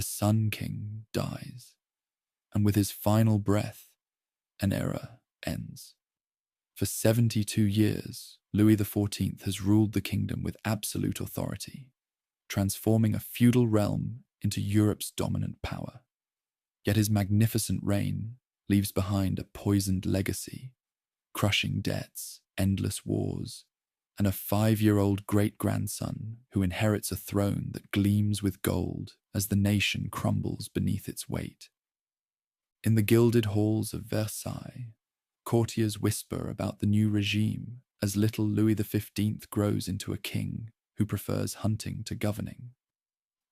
a Sun King dies, and with his final breath, an era ends. For 72 years, Louis XIV has ruled the kingdom with absolute authority, transforming a feudal realm into Europe's dominant power. Yet his magnificent reign leaves behind a poisoned legacy, crushing debts, endless wars, and a 5-year-old great-grandson who inherits a throne that gleams with gold as the nation crumbles beneath its weight. In the gilded halls of Versailles, courtiers whisper about the new regime as little Louis XV grows into a king who prefers hunting to governing.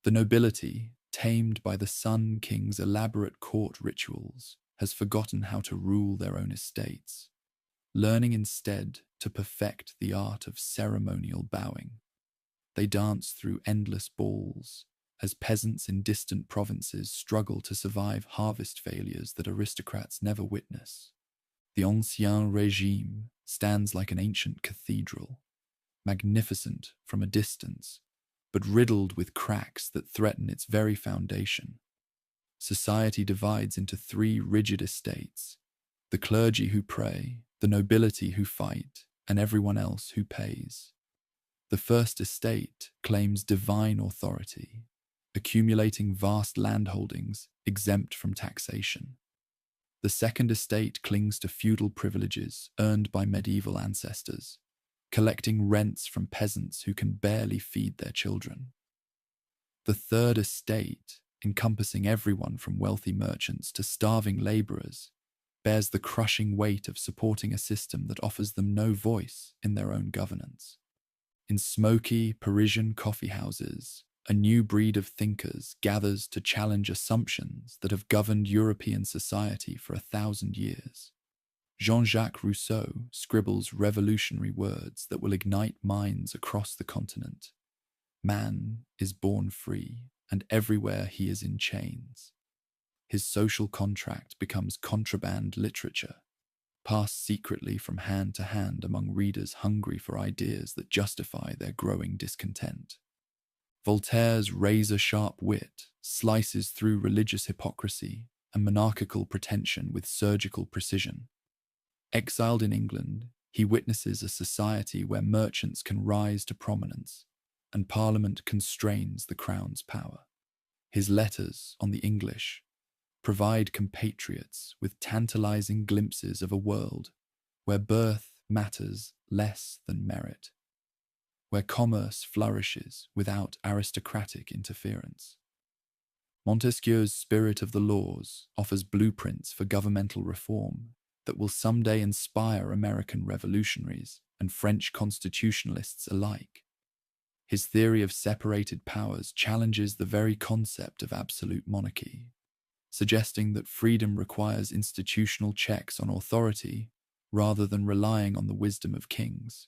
The nobility, tamed by the Sun King's elaborate court rituals, has forgotten how to rule their own estates, learning instead to perfect the art of ceremonial bowing. They dance through endless balls as peasants in distant provinces struggle to survive harvest failures that aristocrats never witness. The Ancien Régime stands like an ancient cathedral, magnificent from a distance, but riddled with cracks that threaten its very foundation. Society divides into 3 rigid estates: the clergy who pray, the nobility who fight, and everyone else who pays. The first estate claims divine authority, accumulating vast landholdings exempt from taxation. The second estate clings to feudal privileges earned by medieval ancestors, collecting rents from peasants who can barely feed their children. The third estate, encompassing everyone from wealthy merchants to starving labourers, bears the crushing weight of supporting a system that offers them no voice in their own governance. In smoky Parisian coffeehouses, a new breed of thinkers gathers to challenge assumptions that have governed European society for 1,000 years. Jean-Jacques Rousseau scribbles revolutionary words that will ignite minds across the continent. Man is born free, and everywhere he is in chains. His social contract becomes contraband literature, passed secretly from hand to hand among readers hungry for ideas that justify their growing discontent. Voltaire's razor-sharp wit slices through religious hypocrisy and monarchical pretension with surgical precision. Exiled in England, he witnesses a society where merchants can rise to prominence, and Parliament constrains the Crown's power. His letters on the English provide compatriots with tantalizing glimpses of a world where birth matters less than merit, where commerce flourishes without aristocratic interference. Montesquieu's Spirit of the Laws offers blueprints for governmental reform that will someday inspire American revolutionaries and French constitutionalists alike. His theory of separated powers challenges the very concept of absolute monarchy, suggesting that freedom requires institutional checks on authority rather than relying on the wisdom of kings.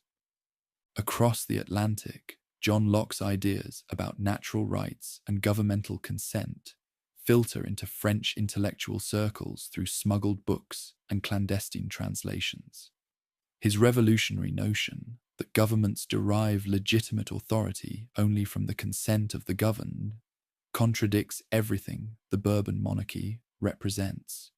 Across the Atlantic, John Locke's ideas about natural rights and governmental consent filter into French intellectual circles through smuggled books and clandestine translations. His revolutionary notion that governments derive legitimate authority only from the consent of the governed contradicts everything the Bourbon monarchy represents.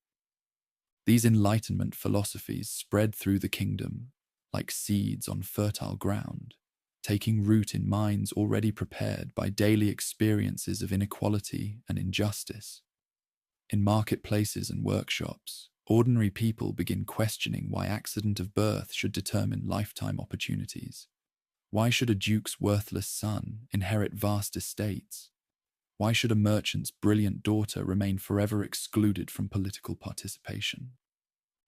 These Enlightenment philosophies spread through the kingdom like seeds on fertile ground, taking root in minds already prepared by daily experiences of inequality and injustice. In marketplaces and workshops, ordinary people begin questioning why accident of birth should determine lifetime opportunities. Why should a duke's worthless son inherit vast estates? Why should a merchant's brilliant daughter remain forever excluded from political participation?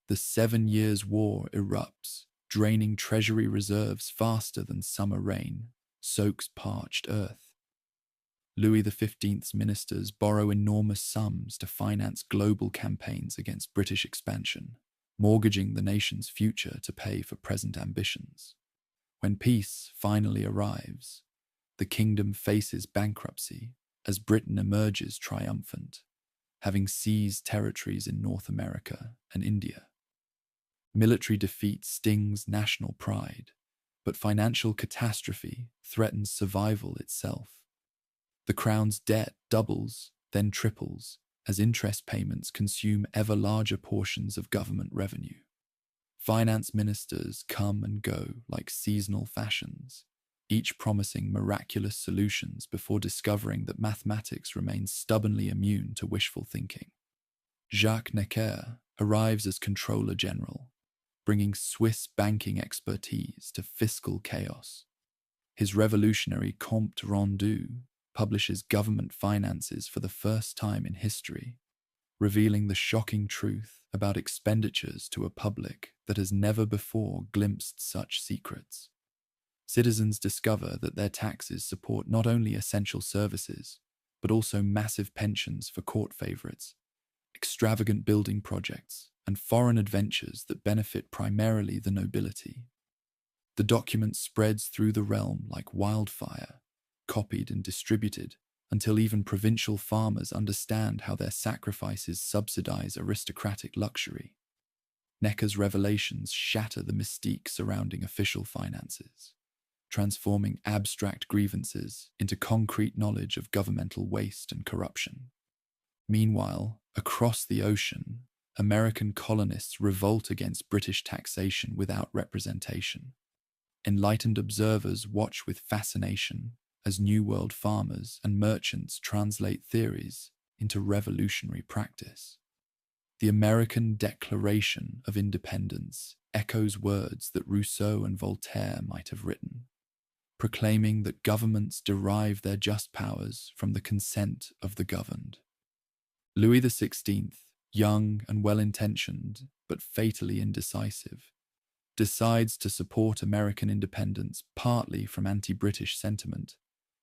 The 7 Years' War erupts, draining treasury reserves faster than summer rain soaks parched earth. Louis XV's ministers borrow enormous sums to finance global campaigns against British expansion, mortgaging the nation's future to pay for present ambitions. When peace finally arrives, the kingdom faces bankruptcy as Britain emerges triumphant, having seized territories in North America and India. Military defeat stings national pride, but financial catastrophe threatens survival itself. The crown's debt doubles then triples as interest payments consume ever larger portions of government revenue. Finance ministers come and go like seasonal fashions, each promising miraculous solutions before discovering that mathematics remains stubbornly immune to wishful thinking. Jacques Necker arrives as Controller General, bringing Swiss banking expertise to fiscal chaos. His revolutionary Compte Rendu publishes government finances for the first time in history, revealing the shocking truth about expenditures to a public that has never before glimpsed such secrets. Citizens discover that their taxes support not only essential services, but also massive pensions for court favorites, extravagant building projects, and foreign adventures that benefit primarily the nobility. The document spreads through the realm like wildfire, copied and distributed until even provincial farmers understand how their sacrifices subsidize aristocratic luxury. Necker's revelations shatter the mystique surrounding official finances, transforming abstract grievances into concrete knowledge of governmental waste and corruption. Meanwhile, across the ocean, American colonists revolt against British taxation without representation. Enlightened observers watch with fascination as New World farmers and merchants translate theories into revolutionary practice. The American Declaration of Independence echoes words that Rousseau and Voltaire might have written, proclaiming that governments derive their just powers from the consent of the governed. Louis XVI, young and well-intentioned but fatally indecisive, decides to support American independence partly from anti-British sentiment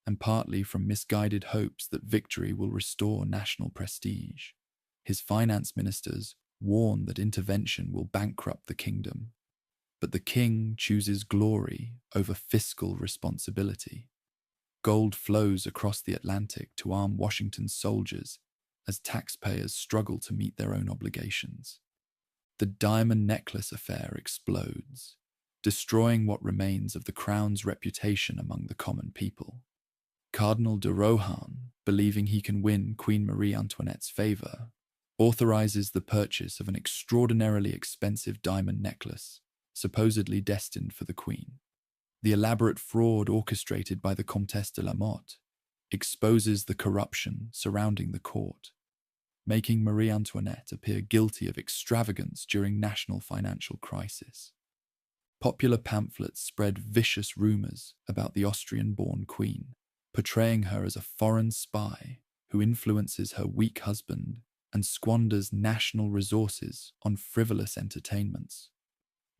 and partly from misguided hopes that victory will restore national prestige. His finance ministers warn that intervention will bankrupt the kingdom, but the king chooses glory over fiscal responsibility. Gold flows across the Atlantic to arm Washington's soldiers as taxpayers struggle to meet their own obligations. The diamond necklace affair explodes, destroying what remains of the crown's reputation among the common people. Cardinal de Rohan, believing he can win Queen Marie Antoinette's favor, authorizes the purchase of an extraordinarily expensive diamond necklace, supposedly destined for the Queen. The elaborate fraud orchestrated by the Comtesse de la Motte exposes the corruption surrounding the court, making Marie Antoinette appear guilty of extravagance during national financial crisis. Popular pamphlets spread vicious rumors about the Austrian-born queen, portraying her as a foreign spy who influences her weak husband and squanders national resources on frivolous entertainments.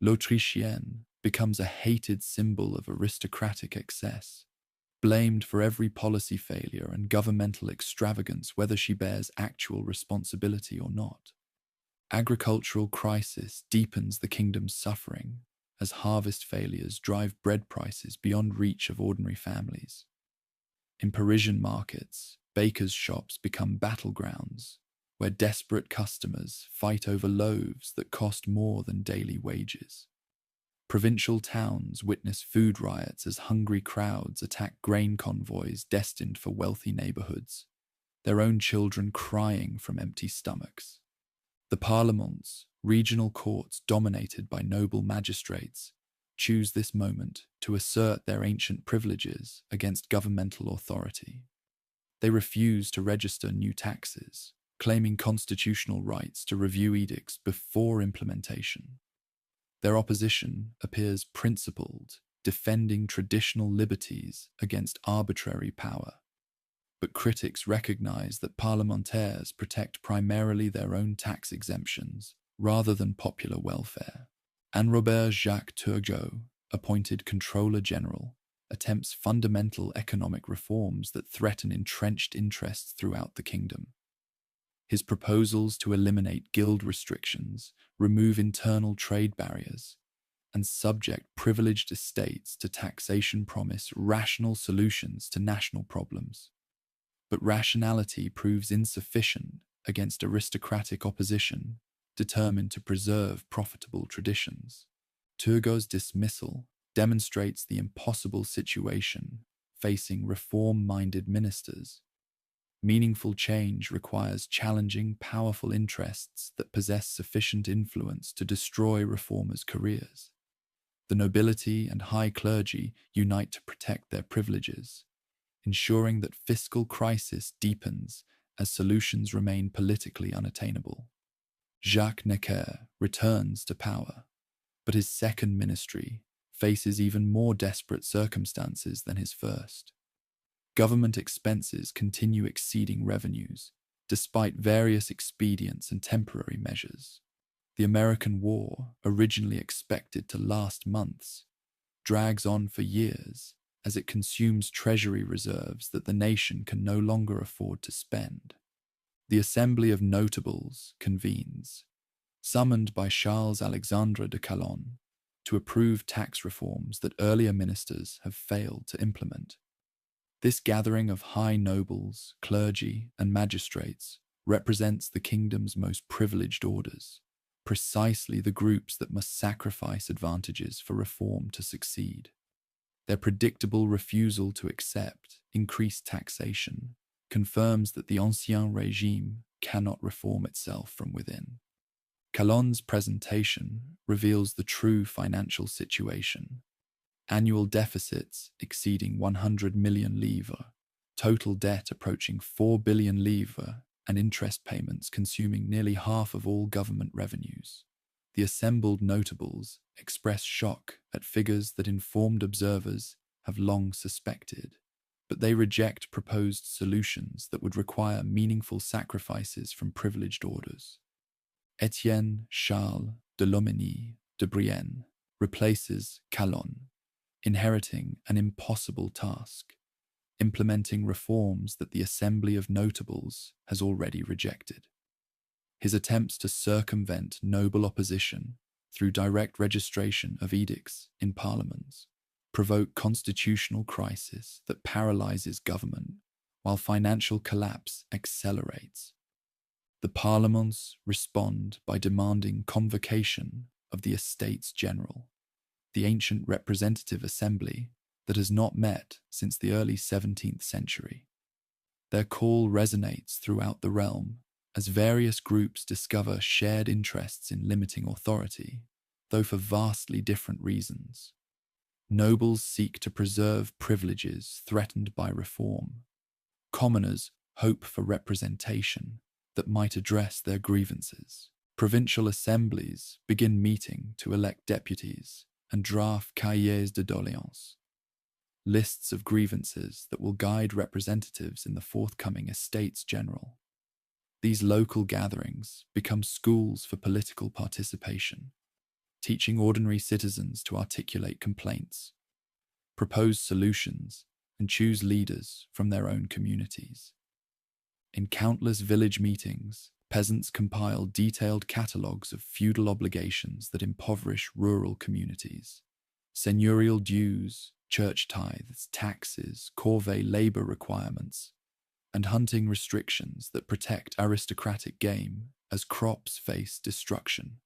L'Autrichienne becomes a hated symbol of aristocratic excess, blamed for every policy failure and governmental extravagance whether she bears actual responsibility or not. Agricultural crisis deepens the kingdom's suffering as harvest failures drive bread prices beyond reach of ordinary families. In Parisian markets, bakers' shops become battlegrounds where desperate customers fight over loaves that cost more than daily wages. Provincial towns witness food riots as hungry crowds attack grain convoys destined for wealthy neighborhoods, their own children crying from empty stomachs. The parlements, regional courts dominated by noble magistrates, choose this moment to assert their ancient privileges against governmental authority. They refuse to register new taxes, claiming constitutional rights to review edicts before implementation. Their opposition appears principled, defending traditional liberties against arbitrary power. But critics recognize that parlementaires protect primarily their own tax exemptions rather than popular welfare. And Robert-Jacques Turgot, appointed Controller General, attempts fundamental economic reforms that threaten entrenched interests throughout the kingdom. His proposals to eliminate guild restrictions, remove internal trade barriers, and subject privileged estates to taxation promise rational solutions to national problems. But rationality proves insufficient against aristocratic opposition determined to preserve profitable traditions. Turgot's dismissal demonstrates the impossible situation facing reform-minded ministers. Meaningful change requires challenging powerful interests that possess sufficient influence to destroy reformers' careers. The nobility and high clergy unite to protect their privileges, ensuring that fiscal crisis deepens as solutions remain politically unattainable. Jacques Necker returns to power, but his second ministry faces even more desperate circumstances than his first. Government expenses continue exceeding revenues, despite various expedients and temporary measures. The American War, originally expected to last months, drags on for years as it consumes treasury reserves that the nation can no longer afford to spend. The Assembly of Notables convenes, summoned by Charles-Alexandre de Calonne, to approve tax reforms that earlier ministers have failed to implement. This gathering of high nobles, clergy, and magistrates represents the kingdom's most privileged orders, precisely the groups that must sacrifice advantages for reform to succeed. Their predictable refusal to accept increased taxation confirms that the ancien régime cannot reform itself from within. Calonne's presentation reveals the true financial situation. Annual deficits exceeding 100 million livres, total debt approaching 4 billion livres, and interest payments consuming nearly half of all government revenues. The assembled notables express shock at figures that informed observers have long suspected, but they reject proposed solutions that would require meaningful sacrifices from privileged orders. Étienne Charles de Lomenie de Brienne replaces Calonne, inheriting an impossible task, implementing reforms that the Assembly of Notables has already rejected. His attempts to circumvent noble opposition through direct registration of edicts in parliaments provoke constitutional crisis that paralyzes government while financial collapse accelerates. The parliaments respond by demanding convocation of the Estates General, the ancient representative assembly that has not met since the early 17th century. Their call resonates throughout the realm as various groups discover shared interests in limiting authority, though for vastly different reasons. Nobles seek to preserve privileges threatened by reform. Commoners hope for representation that might address their grievances. Provincial assemblies begin meeting to elect deputies and draft cahiers de doléances, lists of grievances that will guide representatives in the forthcoming Estates General. These local gatherings become schools for political participation, teaching ordinary citizens to articulate complaints, propose solutions, and choose leaders from their own communities. In countless village meetings, peasants compile detailed catalogues of feudal obligations that impoverish rural communities. Seigneurial dues, church tithes, taxes, corvée labor requirements, and hunting restrictions that protect aristocratic game as crops face destruction.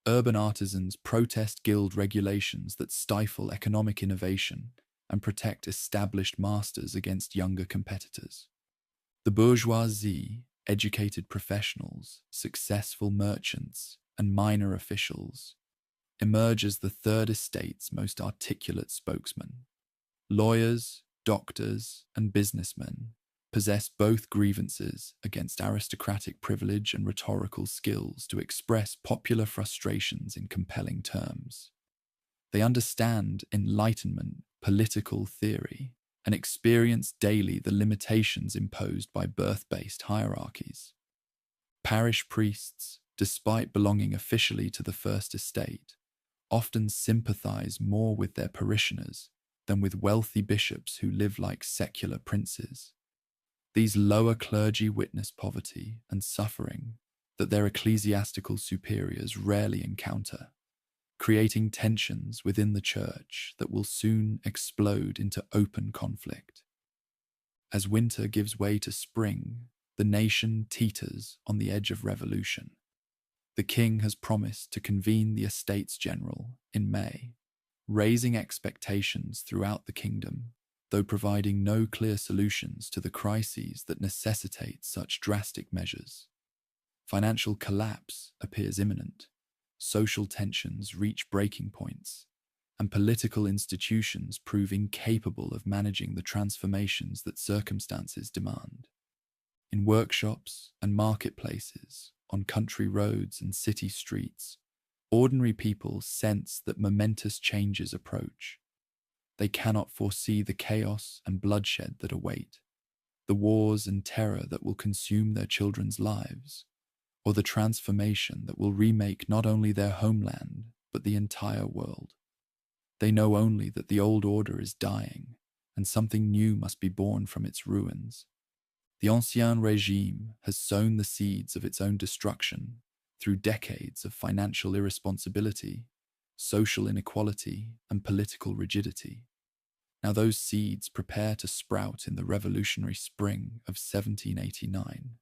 Urban artisans protest guild regulations that stifle economic innovation and protect established masters against younger competitors. The bourgeoisie, educated professionals, successful merchants, and minor officials emerge as the Third Estate's most articulate spokesmen. Lawyers, doctors, and businessmen possess both grievances against aristocratic privilege and rhetorical skills to express popular frustrations in compelling terms. They understand Enlightenment political theory and experience daily the limitations imposed by birth-based hierarchies. Parish priests, despite belonging officially to the First Estate, often sympathize more with their parishioners than with wealthy bishops who live like secular princes. These lower clergy witness poverty and suffering that their ecclesiastical superiors rarely encounter, creating tensions within the church that will soon explode into open conflict. As winter gives way to spring, the nation teeters on the edge of revolution. The king has promised to convene the Estates General in May, raising expectations throughout the kingdom though providing no clear solutions to the crises that necessitate such drastic measures. Financial collapse appears imminent, social tensions reach breaking points, and political institutions prove incapable of managing the transformations that circumstances demand. In workshops and marketplaces, on country roads and city streets, ordinary people sense that momentous changes approach. They cannot foresee the chaos and bloodshed that await, the wars and terror that will consume their children's lives, or the transformation that will remake not only their homeland, but the entire world. They know only that the old order is dying, and something new must be born from its ruins. The Ancien Régime has sown the seeds of its own destruction through decades of financial irresponsibility, social inequality, and political rigidity. Now those seeds prepare to sprout in the revolutionary spring of 1789,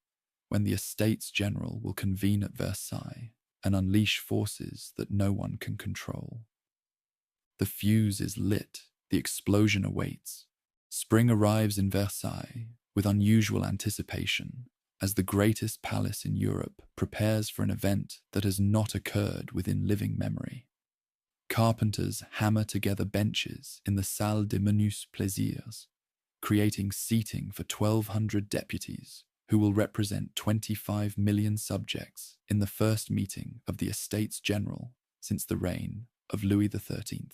when the Estates General will convene at Versailles and unleash forces that no one can control. The fuse is lit, the explosion awaits. Spring arrives in Versailles with unusual anticipation, as the greatest palace in Europe prepares for an event that has not occurred within living memory. Carpenters hammer together benches in the Salle des Menus Plaisirs, creating seating for 1,200 deputies who will represent 25 million subjects in the first meeting of the Estates General since the reign of Louis XIII.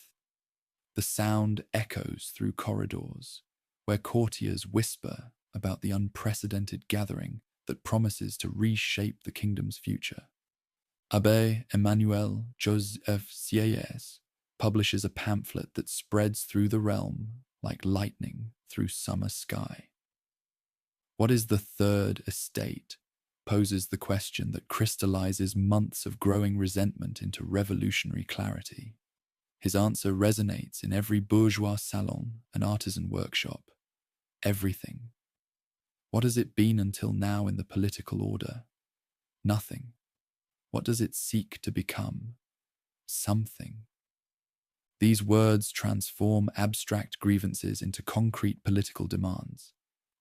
The sound echoes through corridors, where courtiers whisper about the unprecedented gathering that promises to reshape the kingdom's future. Abbé Emmanuel Joseph Sieyès publishes a pamphlet that spreads through the realm like lightning through summer sky. What is the Third Estate? Poses the question that crystallizes months of growing resentment into revolutionary clarity. His answer resonates in every bourgeois salon and artisan workshop. Everything. What has it been until now in the political order? Nothing. What does it seek to become? Something. These words transform abstract grievances into concrete political demands.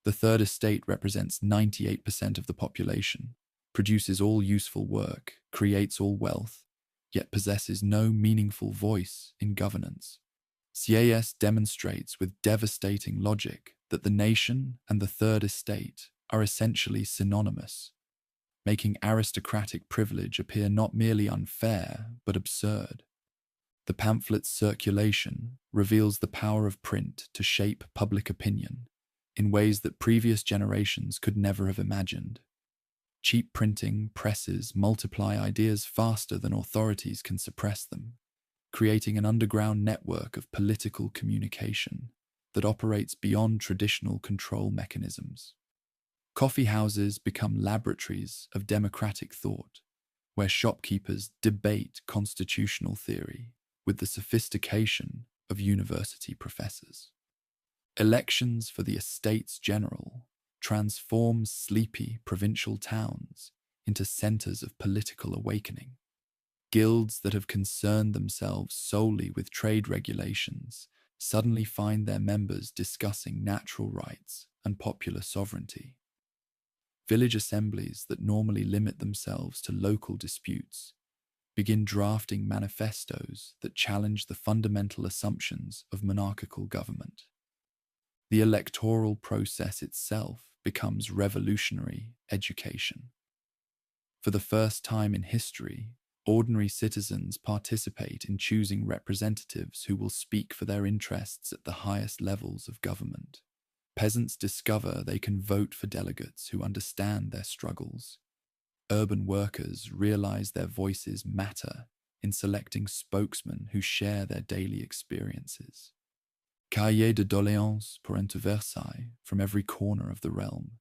The Third Estate represents 98% of the population, produces all useful work, creates all wealth, yet possesses no meaningful voice in governance. Sieyès demonstrates with devastating logic that the nation and the Third Estate are essentially synonymous, making aristocratic privilege appear not merely unfair, but absurd. The pamphlet's circulation reveals the power of print to shape public opinion in ways that previous generations could never have imagined. Cheap printing presses multiply ideas faster than authorities can suppress them, creating an underground network of political communication that operates beyond traditional control mechanisms. Coffee houses become laboratories of democratic thought, where shopkeepers debate constitutional theory with the sophistication of university professors. Elections for the Estates General transform sleepy provincial towns into centers of political awakening. Guilds that have concerned themselves solely with trade regulations suddenly find their members discussing natural rights and popular sovereignty. Village assemblies that normally limit themselves to local disputes begin drafting manifestos that challenge the fundamental assumptions of monarchical government. The electoral process itself becomes revolutionary education. For the first time in history, ordinary citizens participate in choosing representatives who will speak for their interests at the highest levels of government. Peasants discover they can vote for delegates who understand their struggles. Urban workers realize their voices matter in selecting spokesmen who share their daily experiences. Cahiers de doléances pour enter Versailles from every corner of the realm,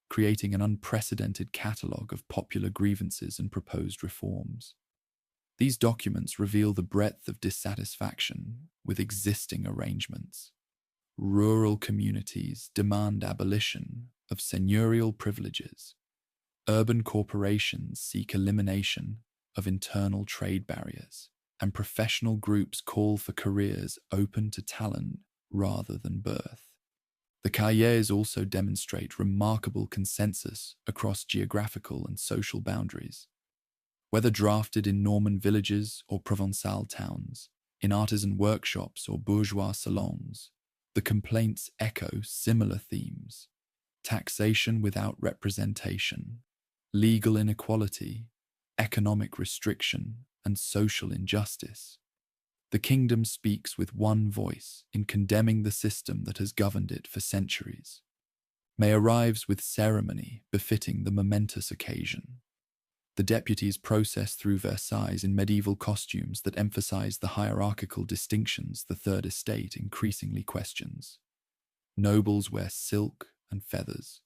creating an unprecedented catalogue of popular grievances and proposed reforms. These documents reveal the breadth of dissatisfaction with existing arrangements. Rural communities demand abolition of seigneurial privileges. Urban corporations seek elimination of internal trade barriers, and professional groups call for careers open to talent rather than birth. The cahiers also demonstrate remarkable consensus across geographical and social boundaries. Whether drafted in Norman villages or Provençal towns, in artisan workshops or bourgeois salons, the complaints echo similar themes: taxation without representation, legal inequality, economic restriction, and social injustice. The kingdom speaks with one voice in condemning the system that has governed it for centuries. May arrives with ceremony befitting the momentous occasion. The deputies process through Versailles in medieval costumes that emphasize the hierarchical distinctions the Third Estate increasingly questions. Nobles wear silk and feathers,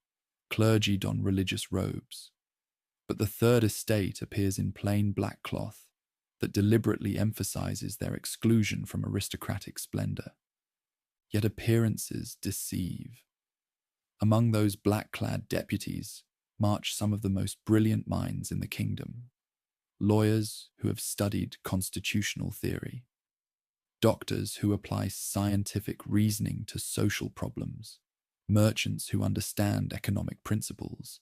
clergy don religious robes, but the Third Estate appears in plain black cloth that deliberately emphasizes their exclusion from aristocratic splendor. Yet appearances deceive. Among those black-clad deputies march some of the most brilliant minds in the kingdom: lawyers who have studied constitutional theory, doctors who apply scientific reasoning to social problems, merchants who understand economic principles,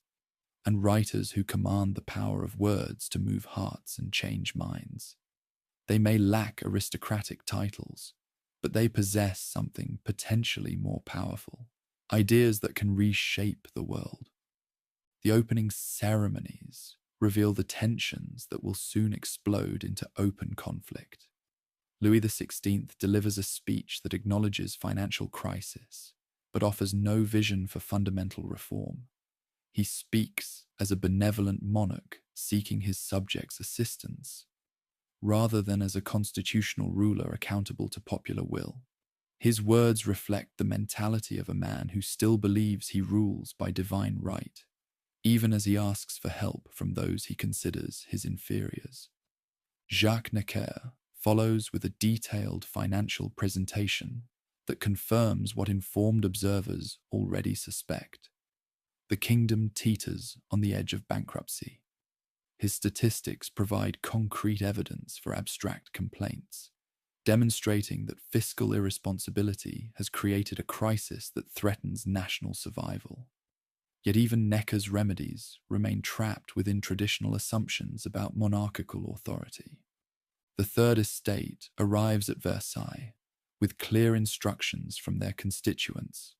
and writers who command the power of words to move hearts and change minds. They may lack aristocratic titles, but they possess something potentially more powerful: ideas that can reshape the world. The opening ceremonies reveal the tensions that will soon explode into open conflict. Louis XVI delivers a speech that acknowledges financial crisis, but offers no vision for fundamental reform. He speaks as a benevolent monarch seeking his subjects' assistance, rather than as a constitutional ruler accountable to popular will. His words reflect the mentality of a man who still believes he rules by divine right, even as he asks for help from those he considers his inferiors. Jacques Necker follows with a detailed financial presentation that confirms what informed observers already suspect. The kingdom teeters on the edge of bankruptcy. His statistics provide concrete evidence for abstract complaints, demonstrating that fiscal irresponsibility has created a crisis that threatens national survival. Yet even Necker's remedies remain trapped within traditional assumptions about monarchical authority. The Third Estate arrives at Versailles with clear instructions from their constituents: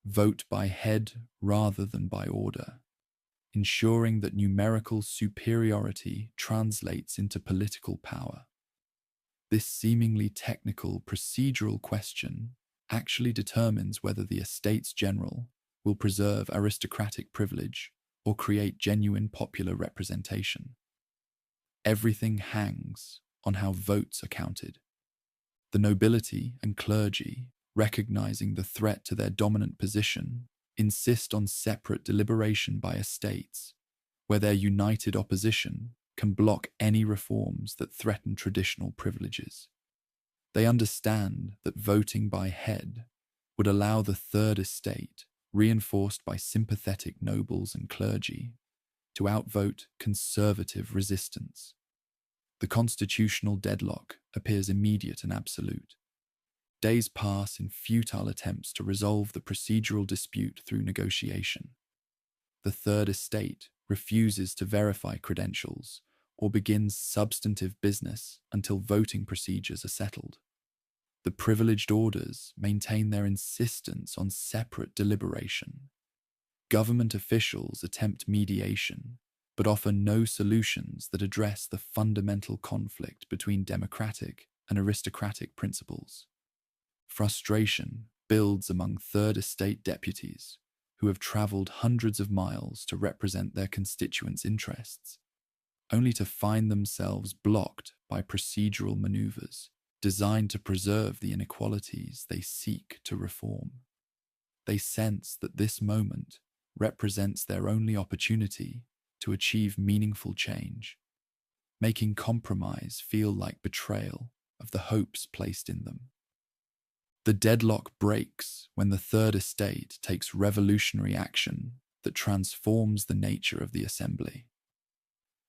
vote by head rather than by order, ensuring that numerical superiority translates into political power. This seemingly technical procedural question actually determines whether the Estates General will preserve aristocratic privilege or create genuine popular representation. Everything hangs on how votes are counted. The nobility and clergy, recognizing the threat to their dominant position, insist on separate deliberation by estates, where their united opposition can block any reforms that threaten traditional privileges. They understand that voting by head would allow the Third Estate, reinforced by sympathetic nobles and clergy, to outvote conservative resistance. The constitutional deadlock appears immediate and absolute. Days pass in futile attempts to resolve the procedural dispute through negotiation. The Third Estate refuses to verify credentials or begins substantive business until voting procedures are settled. The privileged orders maintain their insistence on separate deliberation. Government officials attempt mediation, but offer no solutions that address the fundamental conflict between democratic and aristocratic principles. Frustration builds among Third Estate deputies who have travelled hundreds of miles to represent their constituents' interests, only to find themselves blocked by procedural manoeuvres designed to preserve the inequalities they seek to reform. They sense that this moment represents their only opportunity to achieve meaningful change, making compromise feel like betrayal of the hopes placed in them. The deadlock breaks when the Third Estate takes revolutionary action that transforms the nature of the assembly.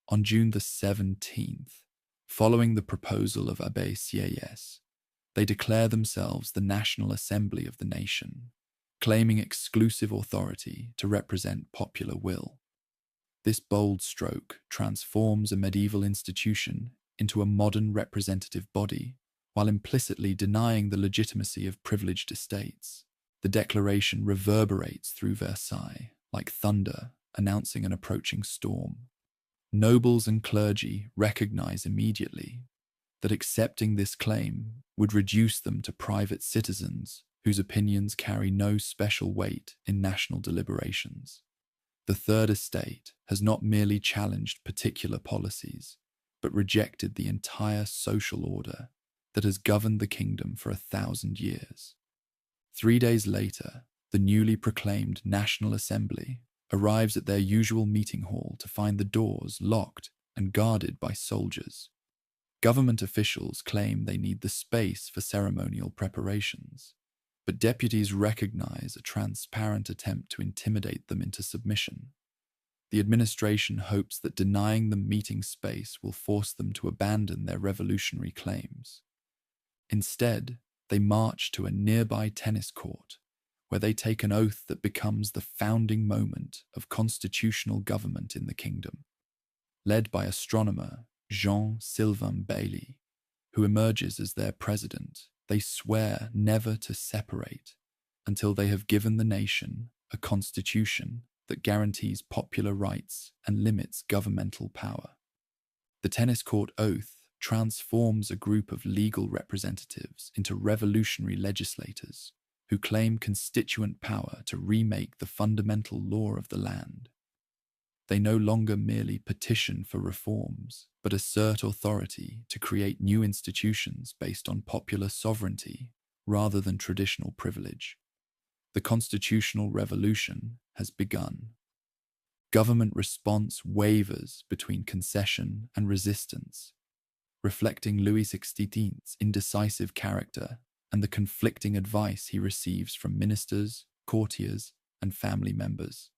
On June the 17th, following the proposal of Abbé Sieyès, they declare themselves the National Assembly of the nation, claiming exclusive authority to represent popular will. This bold stroke transforms a medieval institution into a modern representative body, while implicitly denying the legitimacy of privileged estates. The declaration reverberates through Versailles like thunder announcing an approaching storm. Nobles and clergy recognize immediately that accepting this claim would reduce them to private citizens whose opinions carry no special weight in national deliberations. The Third Estate has not merely challenged particular policies, but rejected the entire social order that has governed the kingdom for 1,000 years. 3 days later, the newly proclaimed National Assembly arrives at their usual meeting hall to find the doors locked and guarded by soldiers. Government officials claim they need the space for ceremonial preparations, but deputies recognize a transparent attempt to intimidate them into submission. The administration hopes that denying them meeting space will force them to abandon their revolutionary claims. Instead, they march to a nearby tennis court, where they take an oath that becomes the founding moment of constitutional government in the kingdom. Led by astronomer Jean-Sylvain Bailly, who emerges as their president, they swear never to separate until they have given the nation a constitution that guarantees popular rights and limits governmental power. The tennis court oath transforms a group of legal representatives into revolutionary legislators who claim constituent power to remake the fundamental law of the land. They no longer merely petition for reforms, but assert authority to create new institutions based on popular sovereignty rather than traditional privilege. The constitutional revolution has begun. Government response wavers between concession and resistance, reflecting Louis XVI's indecisive character and the conflicting advice he receives from ministers, courtiers, and family members.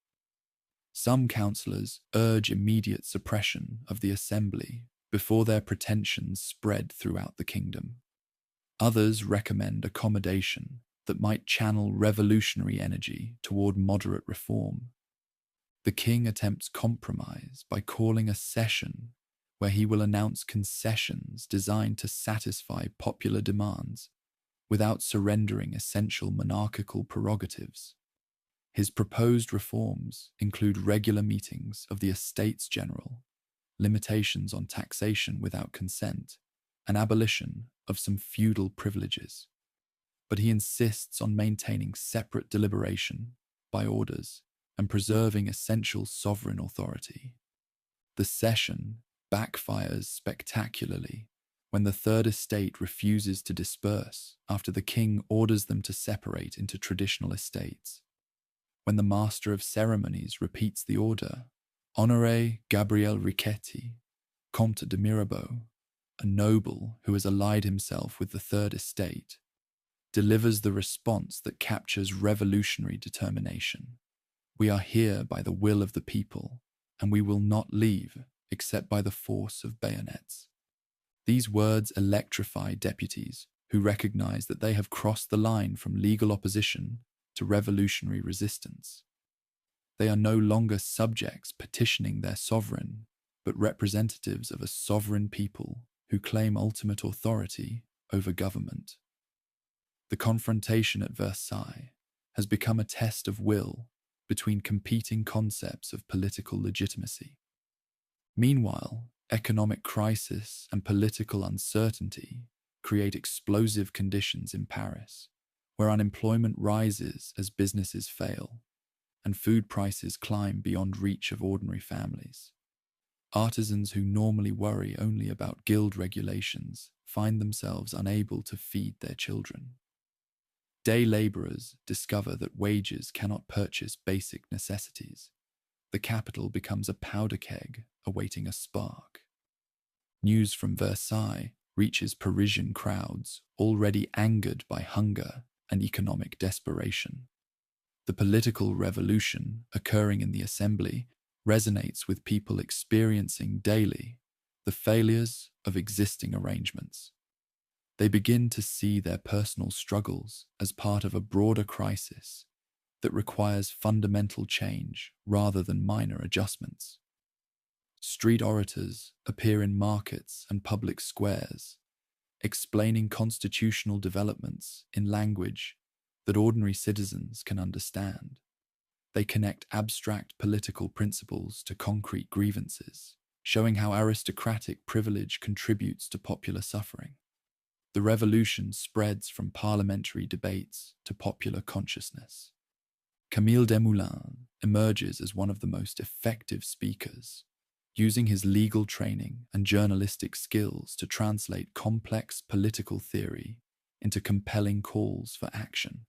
Some councillors urge immediate suppression of the assembly before their pretensions spread throughout the kingdom. Others recommend accommodation that might channel revolutionary energy toward moderate reform. The king attempts compromise by calling a session where he will announce concessions designed to satisfy popular demands without surrendering essential monarchical prerogatives. His proposed reforms include regular meetings of the Estates General, limitations on taxation without consent, and abolition of some feudal privileges. But he insists on maintaining separate deliberation by orders and preserving essential sovereign authority. The session backfires spectacularly when the Third Estate refuses to disperse after the king orders them to separate into traditional estates. When the Master of Ceremonies repeats the order, Honoré Gabriel Riquetti, Comte de Mirabeau, a noble who has allied himself with the Third Estate, delivers the response that captures revolutionary determination. We are here by the will of the people, and we will not leave except by the force of bayonets. These words electrify deputies who recognize that they have crossed the line from legal opposition to revolutionary resistance. They are no longer subjects petitioning their sovereign, but representatives of a sovereign people who claim ultimate authority over government. The confrontation at Versailles has become a test of will between competing concepts of political legitimacy. Meanwhile, economic crisis and political uncertainty create explosive conditions in Paris, where unemployment rises as businesses fail, and food prices climb beyond reach of ordinary families. Artisans who normally worry only about guild regulations find themselves unable to feed their children. Day labourers discover that wages cannot purchase basic necessities. The capital becomes a powder keg awaiting a spark. News from Versailles reaches Parisian crowds already angered by hunger and economic desperation. The political revolution occurring in the assembly resonates with people experiencing daily the failures of existing arrangements. They begin to see their personal struggles as part of a broader crisis that requires fundamental change rather than minor adjustments. Street orators appear in markets and public squares, explaining constitutional developments in language that ordinary citizens can understand. They connect abstract political principles to concrete grievances, showing how aristocratic privilege contributes to popular suffering. The revolution spreads from parliamentary debates to popular consciousness. Camille Desmoulins emerges as one of the most effective speakers, using his legal training and journalistic skills to translate complex political theory into compelling calls for action.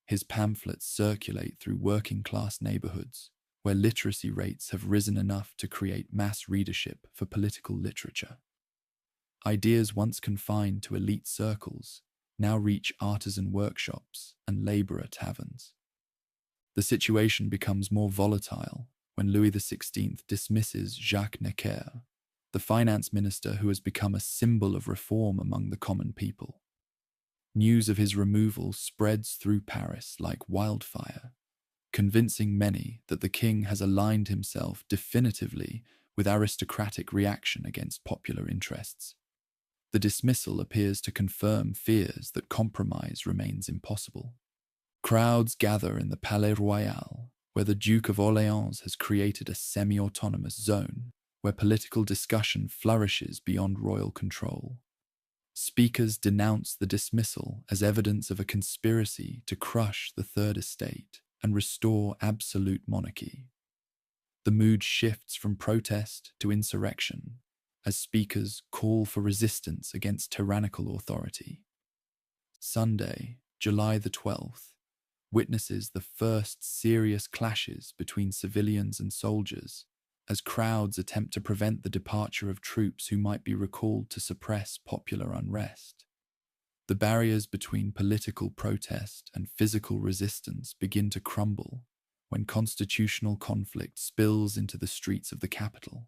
His pamphlets circulate through working-class neighborhoods, where literacy rates have risen enough to create mass readership for political literature. Ideas once confined to elite circles now reach artisan workshops and laborer taverns. The situation becomes more volatile when Louis XVI dismisses Jacques Necker, the finance minister who has become a symbol of reform among the common people. News of his removal spreads through Paris like wildfire, convincing many that the king has aligned himself definitively with aristocratic reaction against popular interests. The dismissal appears to confirm fears that compromise remains impossible. Crowds gather in the Palais Royal, where the Duke of Orléans has created a semi-autonomous zone where political discussion flourishes beyond royal control. Speakers denounce the dismissal as evidence of a conspiracy to crush the Third Estate and restore absolute monarchy. The mood shifts from protest to insurrection as speakers call for resistance against tyrannical authority. Sunday, July the 12th, witnesses the first serious clashes between civilians and soldiers as crowds attempt to prevent the departure of troops who might be recalled to suppress popular unrest. The barriers between political protest and physical resistance begin to crumble when constitutional conflict spills into the streets of the capital.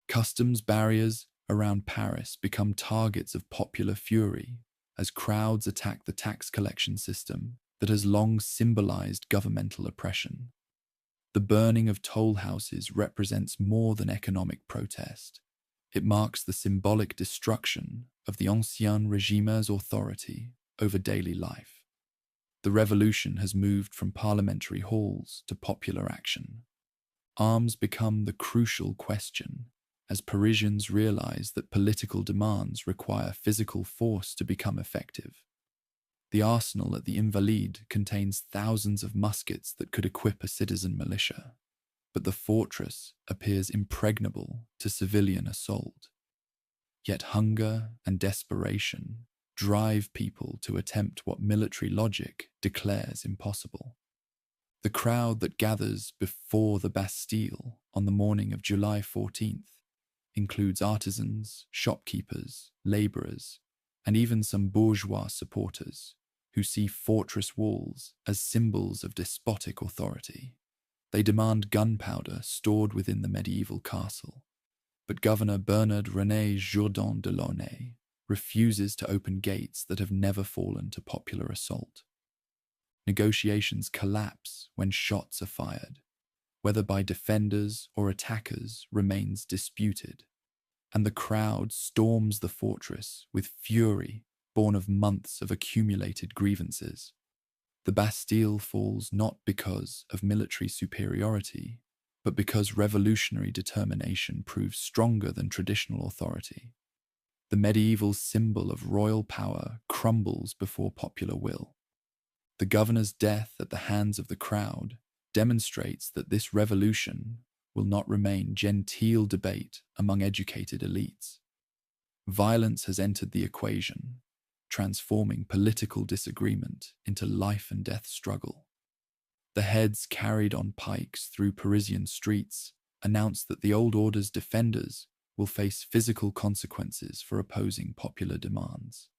Customs barriers around Paris become targets of popular fury as crowds attack the tax collection system that has long symbolized governmental oppression. The burning of toll houses represents more than economic protest. It marks the symbolic destruction of the Ancien Regime's authority over daily life. The revolution has moved from parliamentary halls to popular action. Arms become the crucial question as Parisians realize that political demands require physical force to become effective. The arsenal at the Invalides contains thousands of muskets that could equip a citizen militia, but the fortress appears impregnable to civilian assault. Yet hunger and desperation drive people to attempt what military logic declares impossible. The crowd that gathers before the Bastille on the morning of July 14th includes artisans, shopkeepers, labourers, and even some bourgeois supporters who see fortress walls as symbols of despotic authority. They demand gunpowder stored within the medieval castle, but Governor Bernard-René Jourdan de Launay refuses to open gates that have never fallen to popular assault. Negotiations collapse when shots are fired. Whether by defenders or attackers remains disputed, and the crowd storms the fortress with fury born of months of accumulated grievances. The Bastille falls not because of military superiority, but because revolutionary determination proves stronger than traditional authority. The medieval symbol of royal power crumbles before popular will. The governor's death at the hands of the crowd demonstrates that this revolution will not remain genteel debate among educated elites. Violence has entered the equation, transforming political disagreement into life and death struggle. The heads carried on pikes through Parisian streets announce that the old order's defenders will face physical consequences for opposing popular demands.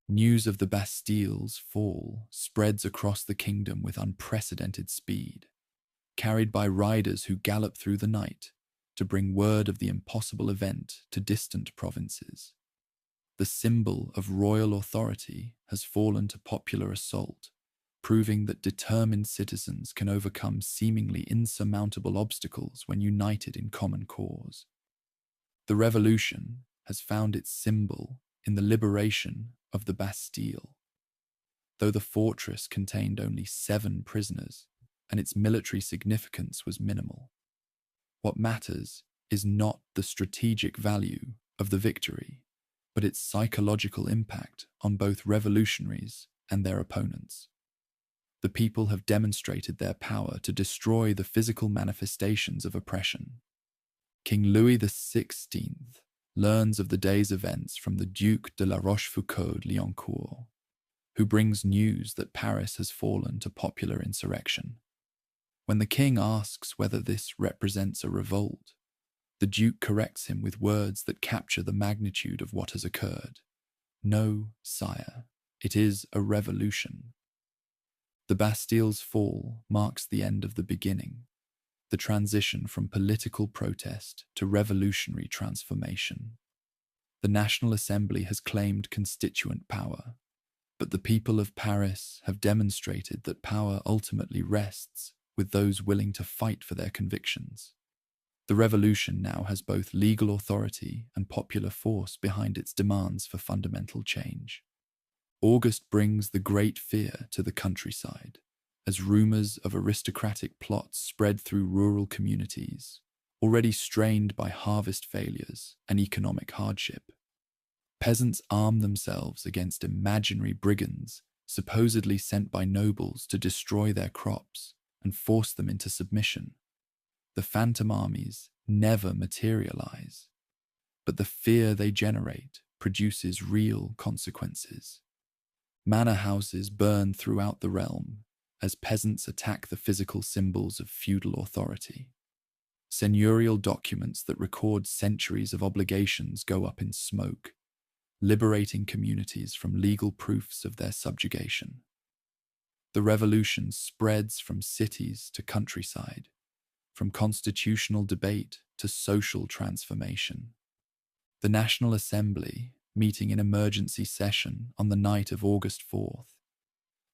News of the Bastille's fall spreads across the kingdom with unprecedented speed, carried by riders who gallop through the night to bring word of the impossible event to distant provinces. The symbol of royal authority has fallen to popular assault, proving that determined citizens can overcome seemingly insurmountable obstacles when united in common cause. The revolution has found its symbol in the liberation of the Bastille. Though the fortress contained only 7 prisoners and its military significance was minimal, what matters is not the strategic value of the victory, but its psychological impact on both revolutionaries and their opponents. The people have demonstrated their power to destroy the physical manifestations of oppression. King Louis XVI learns of the day's events from the Duc de la Rochefoucauld-Liancourt, who brings news that Paris has fallen to popular insurrection. When the king asks whether this represents a revolt, the Duke corrects him with words that capture the magnitude of what has occurred. No, sire, it is a revolution. The Bastille's fall marks the end of the beginning, the transition from political protest to revolutionary transformation. The National Assembly has claimed constituent power, but the people of Paris have demonstrated that power ultimately rests with those willing to fight for their convictions. The revolution now has both legal authority and popular force behind its demands for fundamental change. August brings the great fear to the countryside, as rumors of aristocratic plots spread through rural communities, already strained by harvest failures and economic hardship. Peasants arm themselves against imaginary brigands supposedly sent by nobles to destroy their crops and force them into submission. The phantom armies never materialize, but the fear they generate produces real consequences. Manor houses burn throughout the realm as peasants attack the physical symbols of feudal authority. Seigneurial documents that record centuries of obligations go up in smoke, liberating communities from legal proofs of their subjugation. The revolution spreads from cities to countryside, from constitutional debate to social transformation. The National Assembly, meeting in emergency session on the night of August 4th,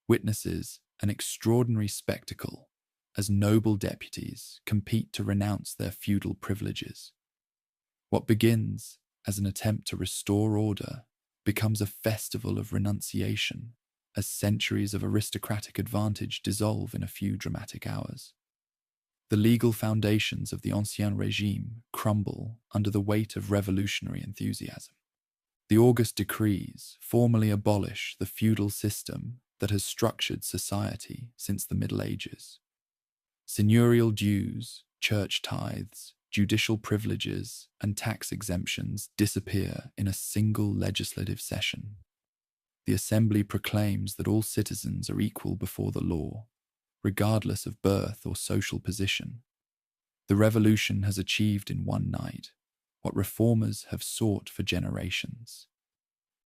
witnesses an extraordinary spectacle as noble deputies compete to renounce their feudal privileges. What begins as an attempt to restore order becomes a festival of renunciation as centuries of aristocratic advantage dissolve in a few dramatic hours. The legal foundations of the Ancien Régime crumble under the weight of revolutionary enthusiasm. The August decrees formally abolish the feudal system that has structured society since the Middle Ages. Seigneurial dues, church tithes, judicial privileges, and tax exemptions disappear in a single legislative session. The Assembly proclaims that all citizens are equal before the law, regardless of birth or social position. The revolution has achieved in one night what reformers have sought for generations.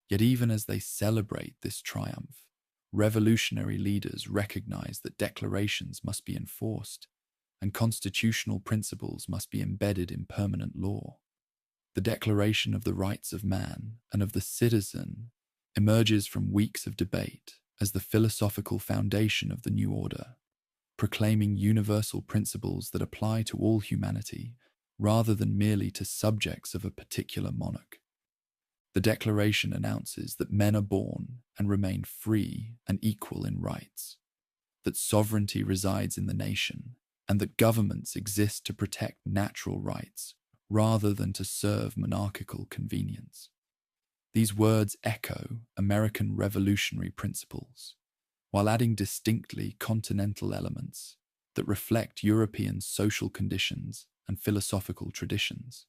Yet even as they celebrate this triumph, revolutionary leaders recognize that declarations must be enforced and constitutional principles must be embedded in permanent law. The Declaration of the Rights of Man and of the Citizen emerges from weeks of debate as the philosophical foundation of the new order, proclaiming universal principles that apply to all humanity rather than merely to subjects of a particular monarch. The Declaration announces that men are born and remain free and equal in rights, that sovereignty resides in the nation, and that governments exist to protect natural rights rather than to serve monarchical convenience. These words echo American revolutionary principles, while adding distinctly continental elements that reflect European social conditions and philosophical traditions.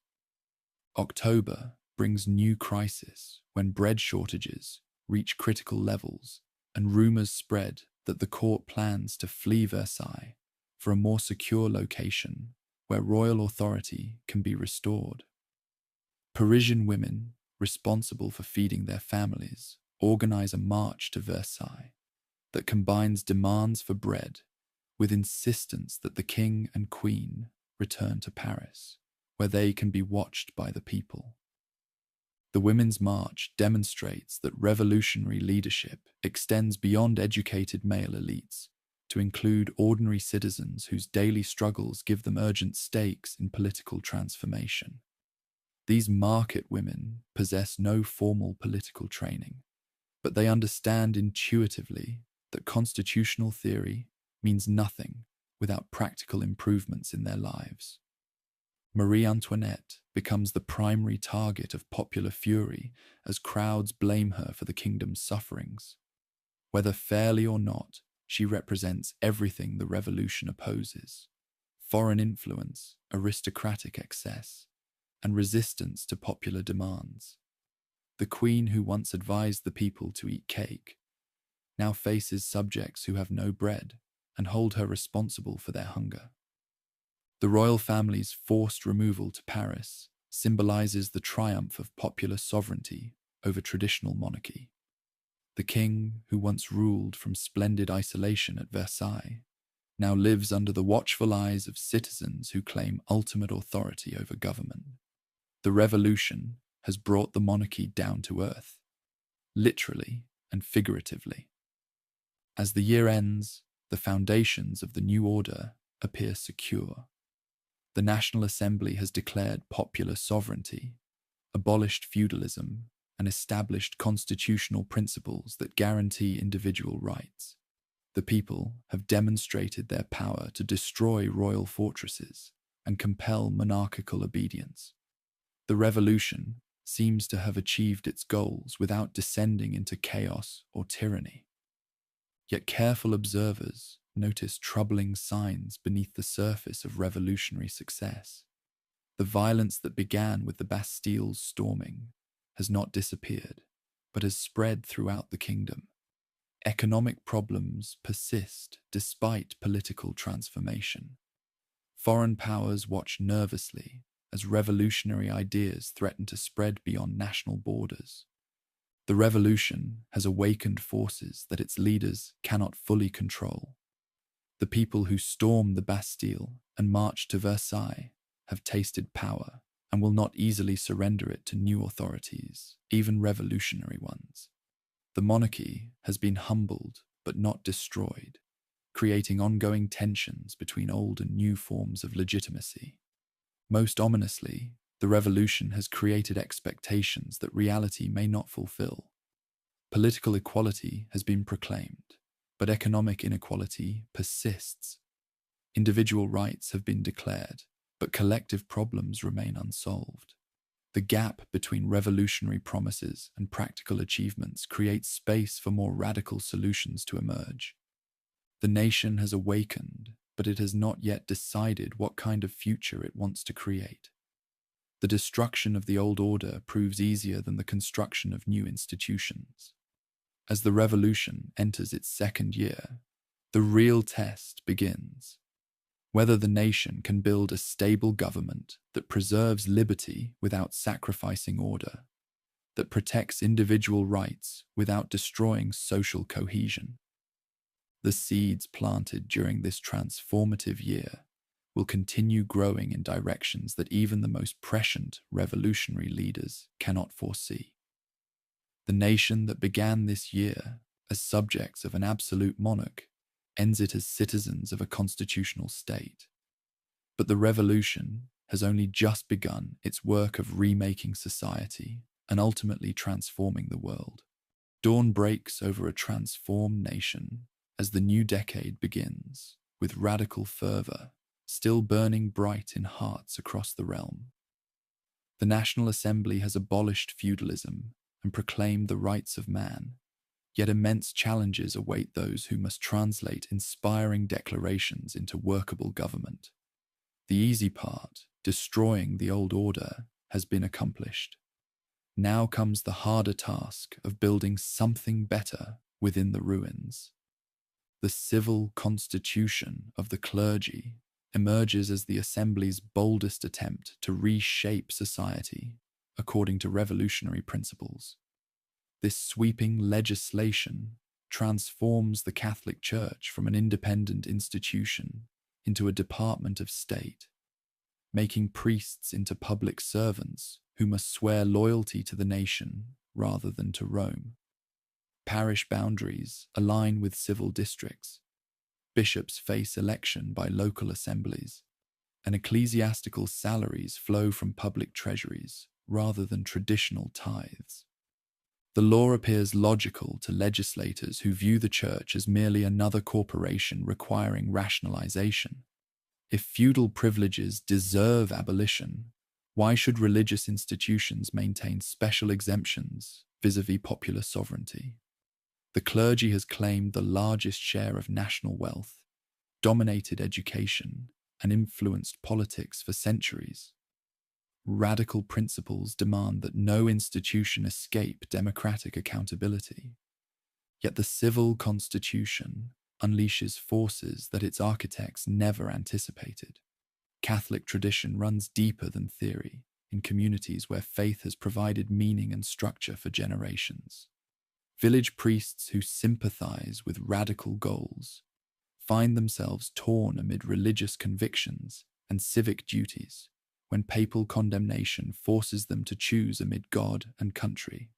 October brings new crisis when bread shortages reach critical levels and rumors spread that the court plans to flee Versailles for a more secure location where royal authority can be restored. Parisian women responsible for feeding their families organize a march to Versailles that combines demands for bread with insistence that the king and queen return to Paris, where they can be watched by the people. The Women's March demonstrates that revolutionary leadership extends beyond educated male elites to include ordinary citizens whose daily struggles give them urgent stakes in political transformation. These market women possess no formal political training, but they understand intuitively that constitutional theory means nothing without practical improvements in their lives. Marie Antoinette becomes the primary target of popular fury as crowds blame her for the kingdom's sufferings. Whether fairly or not, she represents everything the revolution opposes: foreign influence, aristocratic excess, and resistance to popular demands. The queen who once advised the people to eat cake now faces subjects who have no bread and hold her responsible for their hunger. The royal family's forced removal to Paris symbolizes the triumph of popular sovereignty over traditional monarchy. The king, who once ruled from splendid isolation at Versailles, now lives under the watchful eyes of citizens who claim ultimate authority over government. The revolution has brought the monarchy down to earth, literally and figuratively. As the year ends, the foundations of the new order appear secure. The National Assembly has declared popular sovereignty, abolished feudalism, and established constitutional principles that guarantee individual rights. The people have demonstrated their power to destroy royal fortresses and compel monarchical obedience. The revolution seems to have achieved its goals without descending into chaos or tyranny. Yet careful observers notice troubling signs beneath the surface of revolutionary success. The violence that began with the Bastille's storming has not disappeared, but has spread throughout the kingdom. Economic problems persist despite political transformation. Foreign powers watch nervously as revolutionary ideas threaten to spread beyond national borders. The revolution has awakened forces that its leaders cannot fully control. The people who stormed the Bastille and marched to Versailles have tasted power and will not easily surrender it to new authorities, even revolutionary ones. The monarchy has been humbled but not destroyed, creating ongoing tensions between old and new forms of legitimacy. Most ominously, the revolution has created expectations that reality may not fulfill. Political equality has been proclaimed, but economic inequality persists. Individual rights have been declared, but collective problems remain unsolved. The gap between revolutionary promises and practical achievements creates space for more radical solutions to emerge. The nation has awakened, but it has not yet decided what kind of future it wants to create. The destruction of the old order proves easier than the construction of new institutions. As the revolution enters its second year, the real test begins. Whether the nation can build a stable government that preserves liberty without sacrificing order, that protects individual rights without destroying social cohesion. The seeds planted during this transformative year will continue growing in directions that even the most prescient revolutionary leaders cannot foresee. The nation that began this year as subjects of an absolute monarch ends it as citizens of a constitutional state. But the revolution has only just begun its work of remaking society and ultimately transforming the world. Dawn breaks over a transformed nation as the new decade begins, with radical fervor still burning bright in hearts across the realm. The National Assembly has abolished feudalism and proclaimed the rights of man, yet immense challenges await those who must translate inspiring declarations into workable government. The easy part, destroying the old order, has been accomplished. Now comes the harder task of building something better within the ruins. The civil constitution of the clergy emerges as the Assembly's boldest attempt to reshape society according to revolutionary principles. This sweeping legislation transforms the Catholic Church from an independent institution into a department of state, making priests into public servants who must swear loyalty to the nation rather than to Rome. Parish boundaries align with civil districts. Bishops face election by local assemblies, and ecclesiastical salaries flow from public treasuries rather than traditional tithes. The law appears logical to legislators who view the church as merely another corporation requiring rationalization. If feudal privileges deserve abolition, why should religious institutions maintain special exemptions vis-à-vis popular sovereignty? The clergy has claimed the largest share of national wealth, dominated education, and influenced politics for centuries. Radical principles demand that no institution escape democratic accountability. Yet the civil constitution unleashes forces that its architects never anticipated. Catholic tradition runs deeper than theory in communities where faith has provided meaning and structure for generations. Village priests who sympathize with radical goals find themselves torn amid religious convictions and civic duties when papal condemnation forces them to choose amid God and country.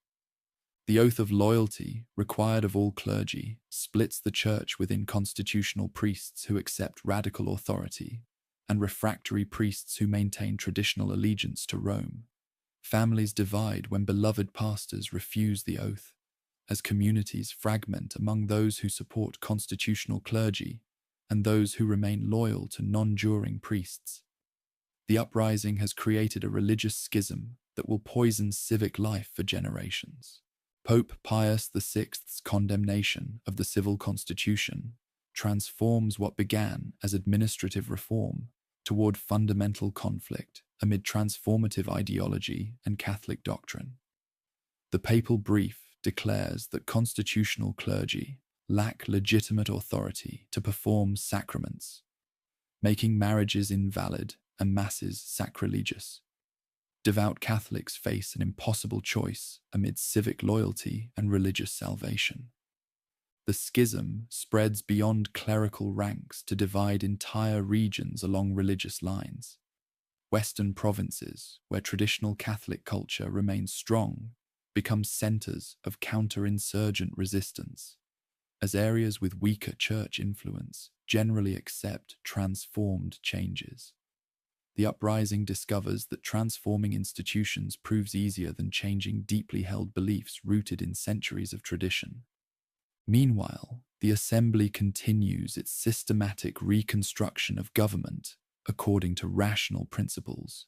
The oath of loyalty, required of all clergy, splits the church within constitutional priests who accept radical authority and refractory priests who maintain traditional allegiance to Rome. Families divide when beloved pastors refuse the oath, as communities fragment among those who support constitutional clergy and those who remain loyal to non-juring priests. The uprising has created a religious schism that will poison civic life for generations. Pope Pius VI's condemnation of the civil constitution transforms what began as administrative reform toward fundamental conflict amid transformative ideology and Catholic doctrine. The papal brief declares that constitutional clergy lack legitimate authority to perform sacraments, making marriages invalid and masses sacrilegious. Devout Catholics face an impossible choice amid civic loyalty and religious salvation. The schism spreads beyond clerical ranks to divide entire regions along religious lines. Western provinces, where traditional Catholic culture remains strong, become centers of counterinsurgent resistance, as areas with weaker church influence generally accept transformed changes. The uprising discovers that transforming institutions proves easier than changing deeply held beliefs rooted in centuries of tradition. Meanwhile, the assembly continues its systematic reconstruction of government according to rational principles.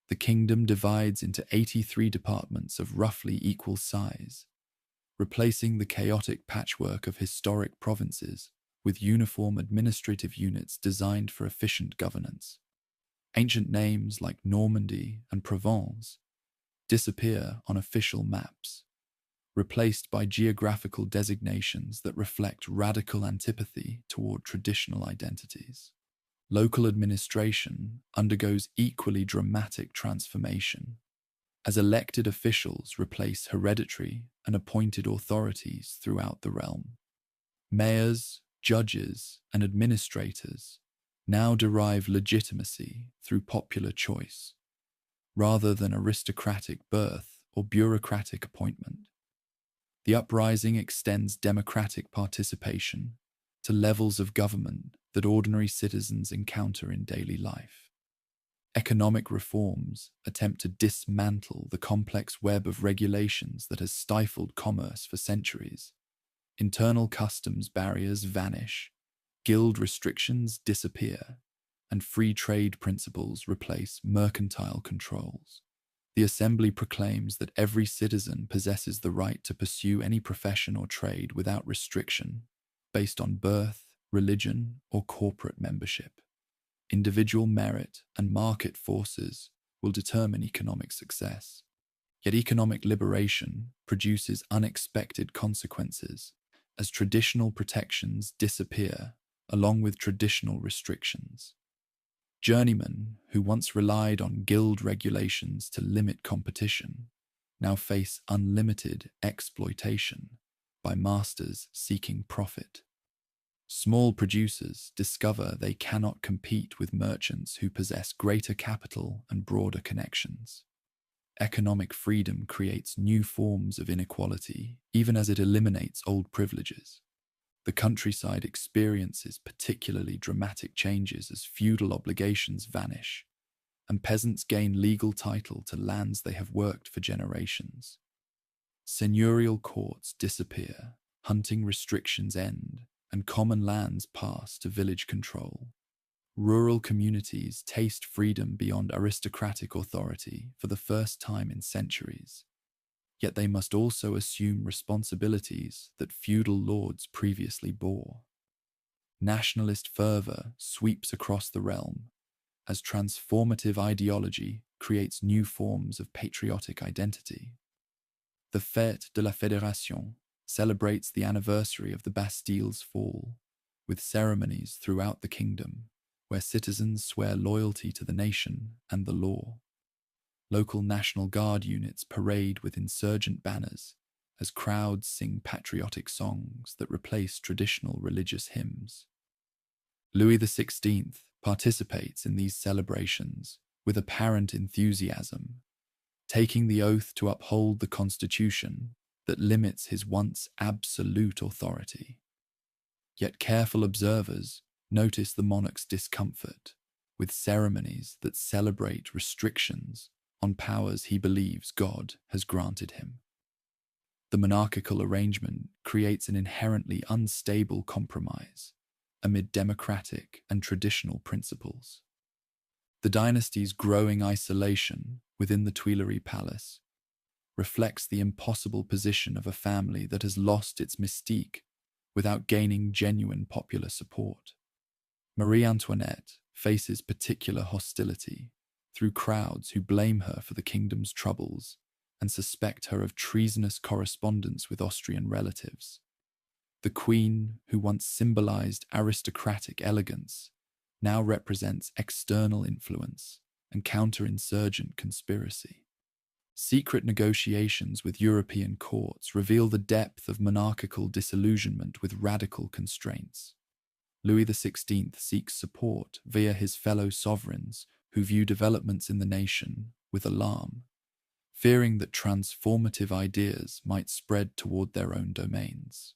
The kingdom divides into 83 departments of roughly equal size, replacing the chaotic patchwork of historic provinces with uniform administrative units designed for efficient governance. Ancient names like Normandy and Provence disappear on official maps, replaced by geographical designations that reflect radical antipathy toward traditional identities. Local administration undergoes equally dramatic transformation, as elected officials replace hereditary and appointed authorities throughout the realm. Mayors, judges, and administrators now derive legitimacy through popular choice, rather than aristocratic birth or bureaucratic appointment. The uprising extends democratic participation to levels of government that ordinary citizens encounter in daily life. Economic reforms attempt to dismantle the complex web of regulations that has stifled commerce for centuries. Internal customs barriers vanish, guild restrictions disappear, and free trade principles replace mercantile controls. The assembly proclaims that every citizen possesses the right to pursue any profession or trade without restriction, based on birth, religion, or corporate membership. Individual merit and market forces will determine economic success. Yet economic liberation produces unexpected consequences as traditional protections disappear along with traditional restrictions. Journeymen who once relied on guild regulations to limit competition now face unlimited exploitation by masters seeking profit. Small producers discover they cannot compete with merchants who possess greater capital and broader connections. Economic freedom creates new forms of inequality, even as it eliminates old privileges. The countryside experiences particularly dramatic changes as feudal obligations vanish, and peasants gain legal title to lands they have worked for generations. Seigneurial courts disappear, hunting restrictions end, and common lands pass to village control. Rural communities taste freedom beyond aristocratic authority for the first time in centuries. Yet they must also assume responsibilities that feudal lords previously bore. Nationalist fervor sweeps across the realm, as transformative ideology creates new forms of patriotic identity. The Fête de la Fédération celebrates the anniversary of the Bastille's fall, with ceremonies throughout the kingdom, where citizens swear loyalty to the nation and the law. Local National Guard units parade with insurgent banners as crowds sing patriotic songs that replace traditional religious hymns. Louis XVI participates in these celebrations with apparent enthusiasm, taking the oath to uphold the constitution that limits his once absolute authority. Yet careful observers notice the monarch's discomfort with ceremonies that celebrate restrictions on powers he believes God has granted him. The monarchical arrangement creates an inherently unstable compromise amid democratic and traditional principles. The dynasty's growing isolation within the Tuileries Palace reflects the impossible position of a family that has lost its mystique without gaining genuine popular support. Marie Antoinette faces particular hostility through crowds who blame her for the kingdom's troubles and suspect her of treasonous correspondence with Austrian relatives. The queen, who once symbolized aristocratic elegance, now represents external influence and counterinsurgent conspiracy. Secret negotiations with European courts reveal the depth of monarchical disillusionment with radical constraints. Louis XVI seeks support via his fellow sovereigns who view developments in the nation with alarm, fearing that transformative ideas might spread toward their own domains.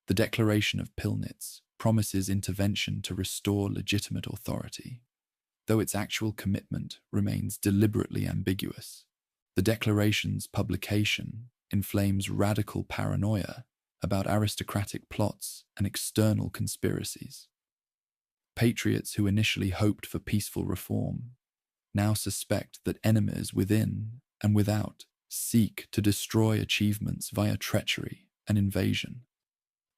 The Declaration of Pillnitz promises intervention to restore legitimate authority, though its actual commitment remains deliberately ambiguous. The Declaration's publication inflames radical paranoia about aristocratic plots and external conspiracies. Patriots who initially hoped for peaceful reform now suspect that enemies within and without seek to destroy achievements via treachery and invasion.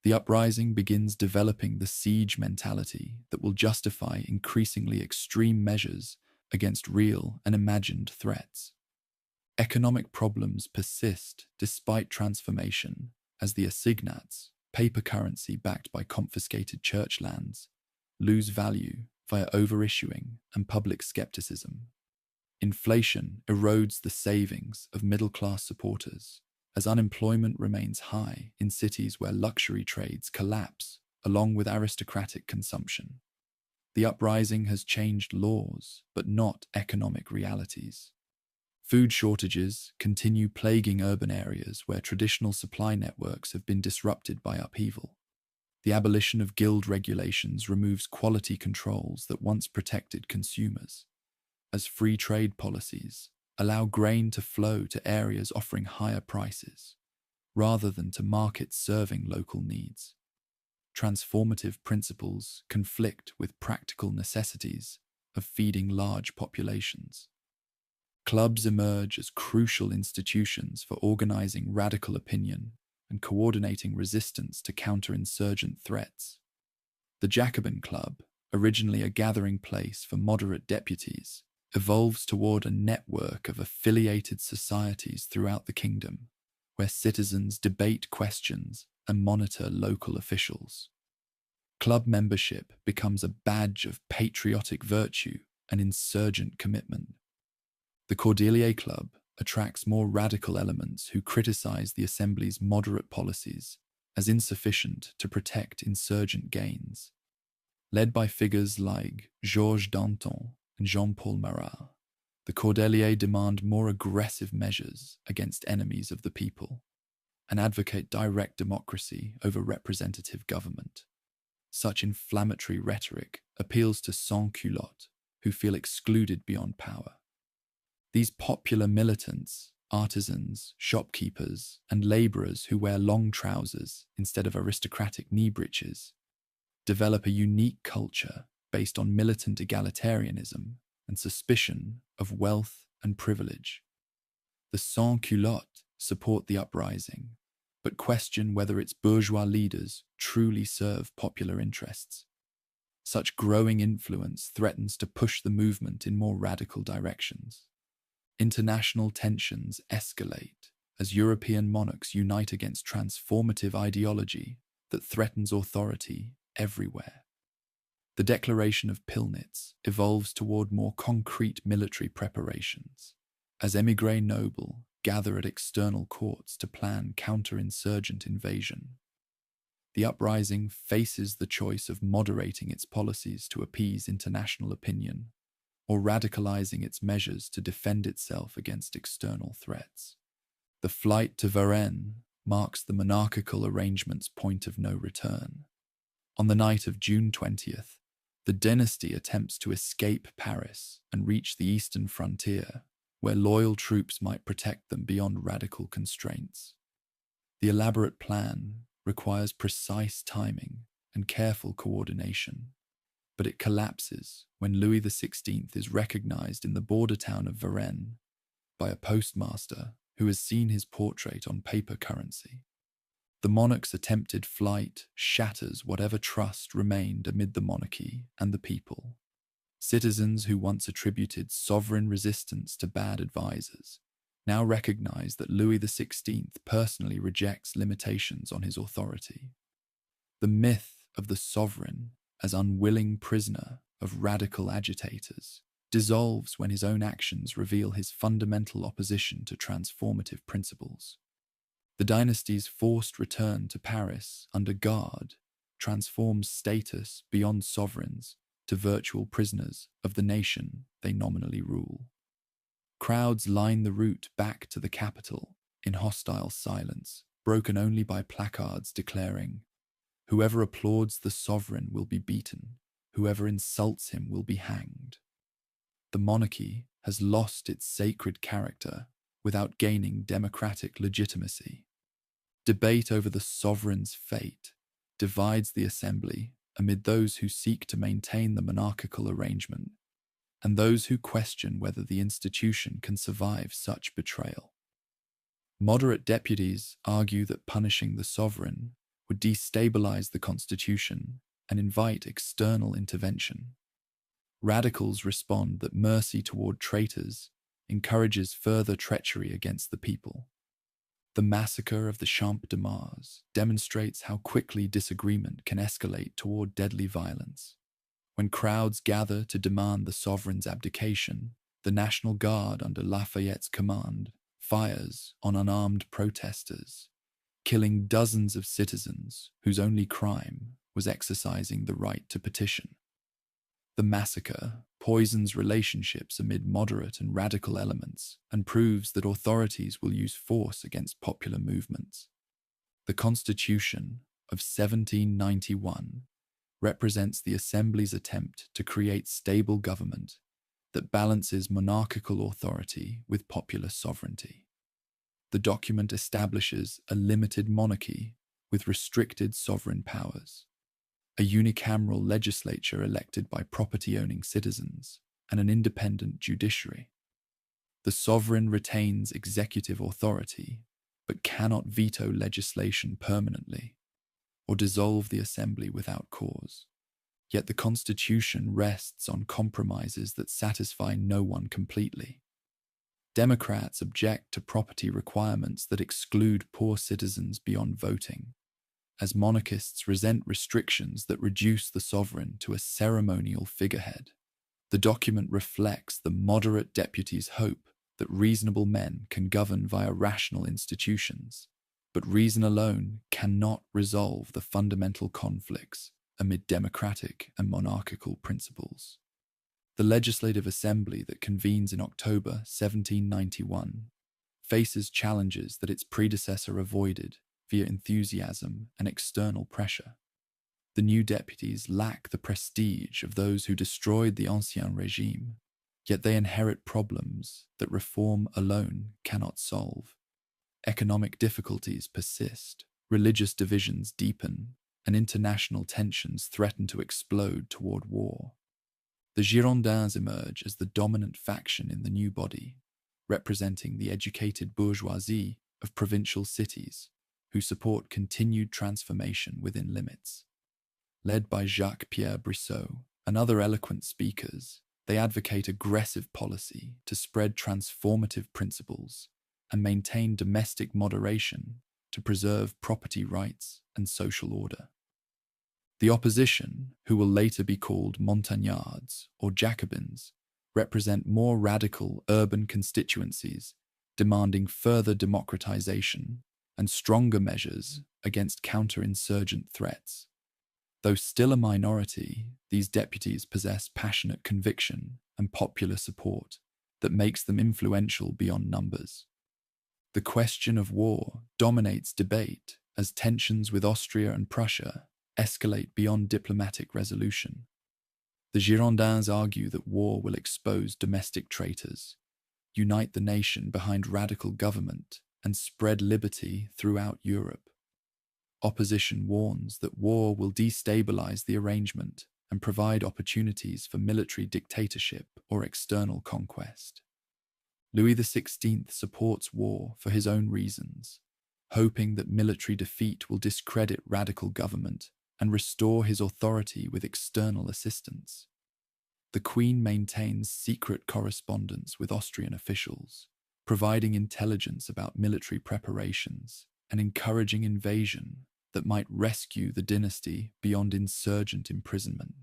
The uprising begins developing the siege mentality that will justify increasingly extreme measures against real and imagined threats. Economic problems persist despite transformation, as the assignats, paper currency backed by confiscated church lands, lose value via overissuing and public skepticism. Inflation erodes the savings of middle-class supporters, as unemployment remains high in cities where luxury trades collapse along with aristocratic consumption. The uprising has changed laws, but not economic realities. Food shortages continue plaguing urban areas where traditional supply networks have been disrupted by upheaval. The abolition of guild regulations removes quality controls that once protected consumers, as free trade policies allow grain to flow to areas offering higher prices, rather than to markets serving local needs. Transformative principles conflict with practical necessities of feeding large populations. Clubs emerge as crucial institutions for organizing radical opinion and coordinating resistance to counterinsurgent threats. The Jacobin Club, originally a gathering place for moderate deputies, evolves toward a network of affiliated societies throughout the kingdom, where citizens debate questions and monitor local officials. Club membership becomes a badge of patriotic virtue and insurgent commitment. The Cordelier Club attracts more radical elements who criticize the Assembly's moderate policies as insufficient to protect insurgent gains. Led by figures like Georges Danton and Jean-Paul Marat, The Cordeliers demand more aggressive measures against enemies of the people and advocate direct democracy over representative government. Such inflammatory rhetoric appeals to sans-culottes who feel excluded beyond power. These popular militants, artisans, shopkeepers, and labourers who wear long trousers instead of aristocratic knee breeches develop a unique culture based on militant egalitarianism and suspicion of wealth and privilege. The sans-culottes support the uprising, but question whether its bourgeois leaders truly serve popular interests. Such growing influence threatens to push the movement in more radical directions. International tensions escalate as European monarchs unite against transformative ideology that threatens authority everywhere. The Declaration of Pillnitz evolves toward more concrete military preparations, as émigré nobles gather at external courts to plan counterinsurgent invasion. The uprising faces the choice of moderating its policies to appease international opinion, or radicalizing its measures to defend itself against external threats. The flight to Varennes marks the monarchical arrangement's point of no return. On the night of June 20th, the dynasty attempts to escape Paris and reach the eastern frontier, where loyal troops might protect them beyond radical constraints. The elaborate plan requires precise timing and careful coordination, but it collapses when Louis XVI is recognized in the border town of Varennes by a postmaster who has seen his portrait on paper currency. The monarch's attempted flight shatters whatever trust remained amid the monarchy and the people. Citizens who once attributed sovereign resistance to bad advisors now recognize that Louis XVI personally rejects limitations on his authority. The myth of the sovereign as unwilling prisoner of radical agitators dissolves when his own actions reveal his fundamental opposition to transformative principles. The dynasty's forced return to Paris under guard transforms status beyond sovereigns to virtual prisoners of the nation they nominally rule. Crowds line the route back to the capital in hostile silence, broken only by placards declaring, "Whoever applauds the sovereign will be beaten, whoever insults him will be hanged." The monarchy has lost its sacred character without gaining democratic legitimacy. Debate over the sovereign's fate divides the assembly amid those who seek to maintain the monarchical arrangement and those who question whether the institution can survive such betrayal. Moderate deputies argue that punishing the sovereign would destabilize the constitution and invite external intervention. Radicals respond that mercy toward traitors encourages further treachery against the people. The massacre of the Champ de Mars demonstrates how quickly disagreement can escalate toward deadly violence. When crowds gather to demand the sovereign's abdication, the National Guard under Lafayette's command fires on unarmed protesters, killing dozens of citizens whose only crime was exercising the right to petition. The massacre poisons relationships amid moderate and radical elements and proves that authorities will use force against popular movements. The Constitution of 1791 represents the Assembly's attempt to create stable government that balances monarchical authority with popular sovereignty. The document establishes a limited monarchy with restricted sovereign powers, a unicameral legislature elected by property-owning citizens, and an independent judiciary. The sovereign retains executive authority, but cannot veto legislation permanently or dissolve the assembly without cause. Yet the Constitution rests on compromises that satisfy no one completely. Democrats object to property requirements that exclude poor citizens beyond voting, as monarchists resent restrictions that reduce the sovereign to a ceremonial figurehead. The document reflects the moderate deputies' hope that reasonable men can govern via rational institutions, but reason alone cannot resolve the fundamental conflicts amid democratic and monarchical principles. The Legislative Assembly that convenes in October 1791 faces challenges that its predecessor avoided via enthusiasm and external pressure. The new deputies lack the prestige of those who destroyed the Ancien Regime, yet they inherit problems that reform alone cannot solve. Economic difficulties persist, religious divisions deepen, and international tensions threaten to explode toward war. The Girondins emerge as the dominant faction in the new body, representing the educated bourgeoisie of provincial cities who support continued transformation within limits. Led by Jacques-Pierre Brissot and other eloquent speakers, they advocate aggressive policy to spread transformative principles and maintain domestic moderation to preserve property rights and social order. The opposition, who will later be called Montagnards or Jacobins, represent more radical urban constituencies demanding further democratization and stronger measures against counter-insurgent threats. Though still a minority, these deputies possess passionate conviction and popular support that makes them influential beyond numbers. The question of war dominates debate as tensions with Austria and Prussia escalate beyond diplomatic resolution. The Girondins argue that war will expose domestic traitors, unite the nation behind radical government, and spread liberty throughout Europe. Opposition warns that war will destabilize the arrangement and provide opportunities for military dictatorship or external conquest. Louis XVI supports war for his own reasons, hoping that military defeat will discredit radical government and restore his authority with external assistance. The Queen maintains secret correspondence with Austrian officials, providing intelligence about military preparations and encouraging invasion that might rescue the dynasty beyond insurgent imprisonment.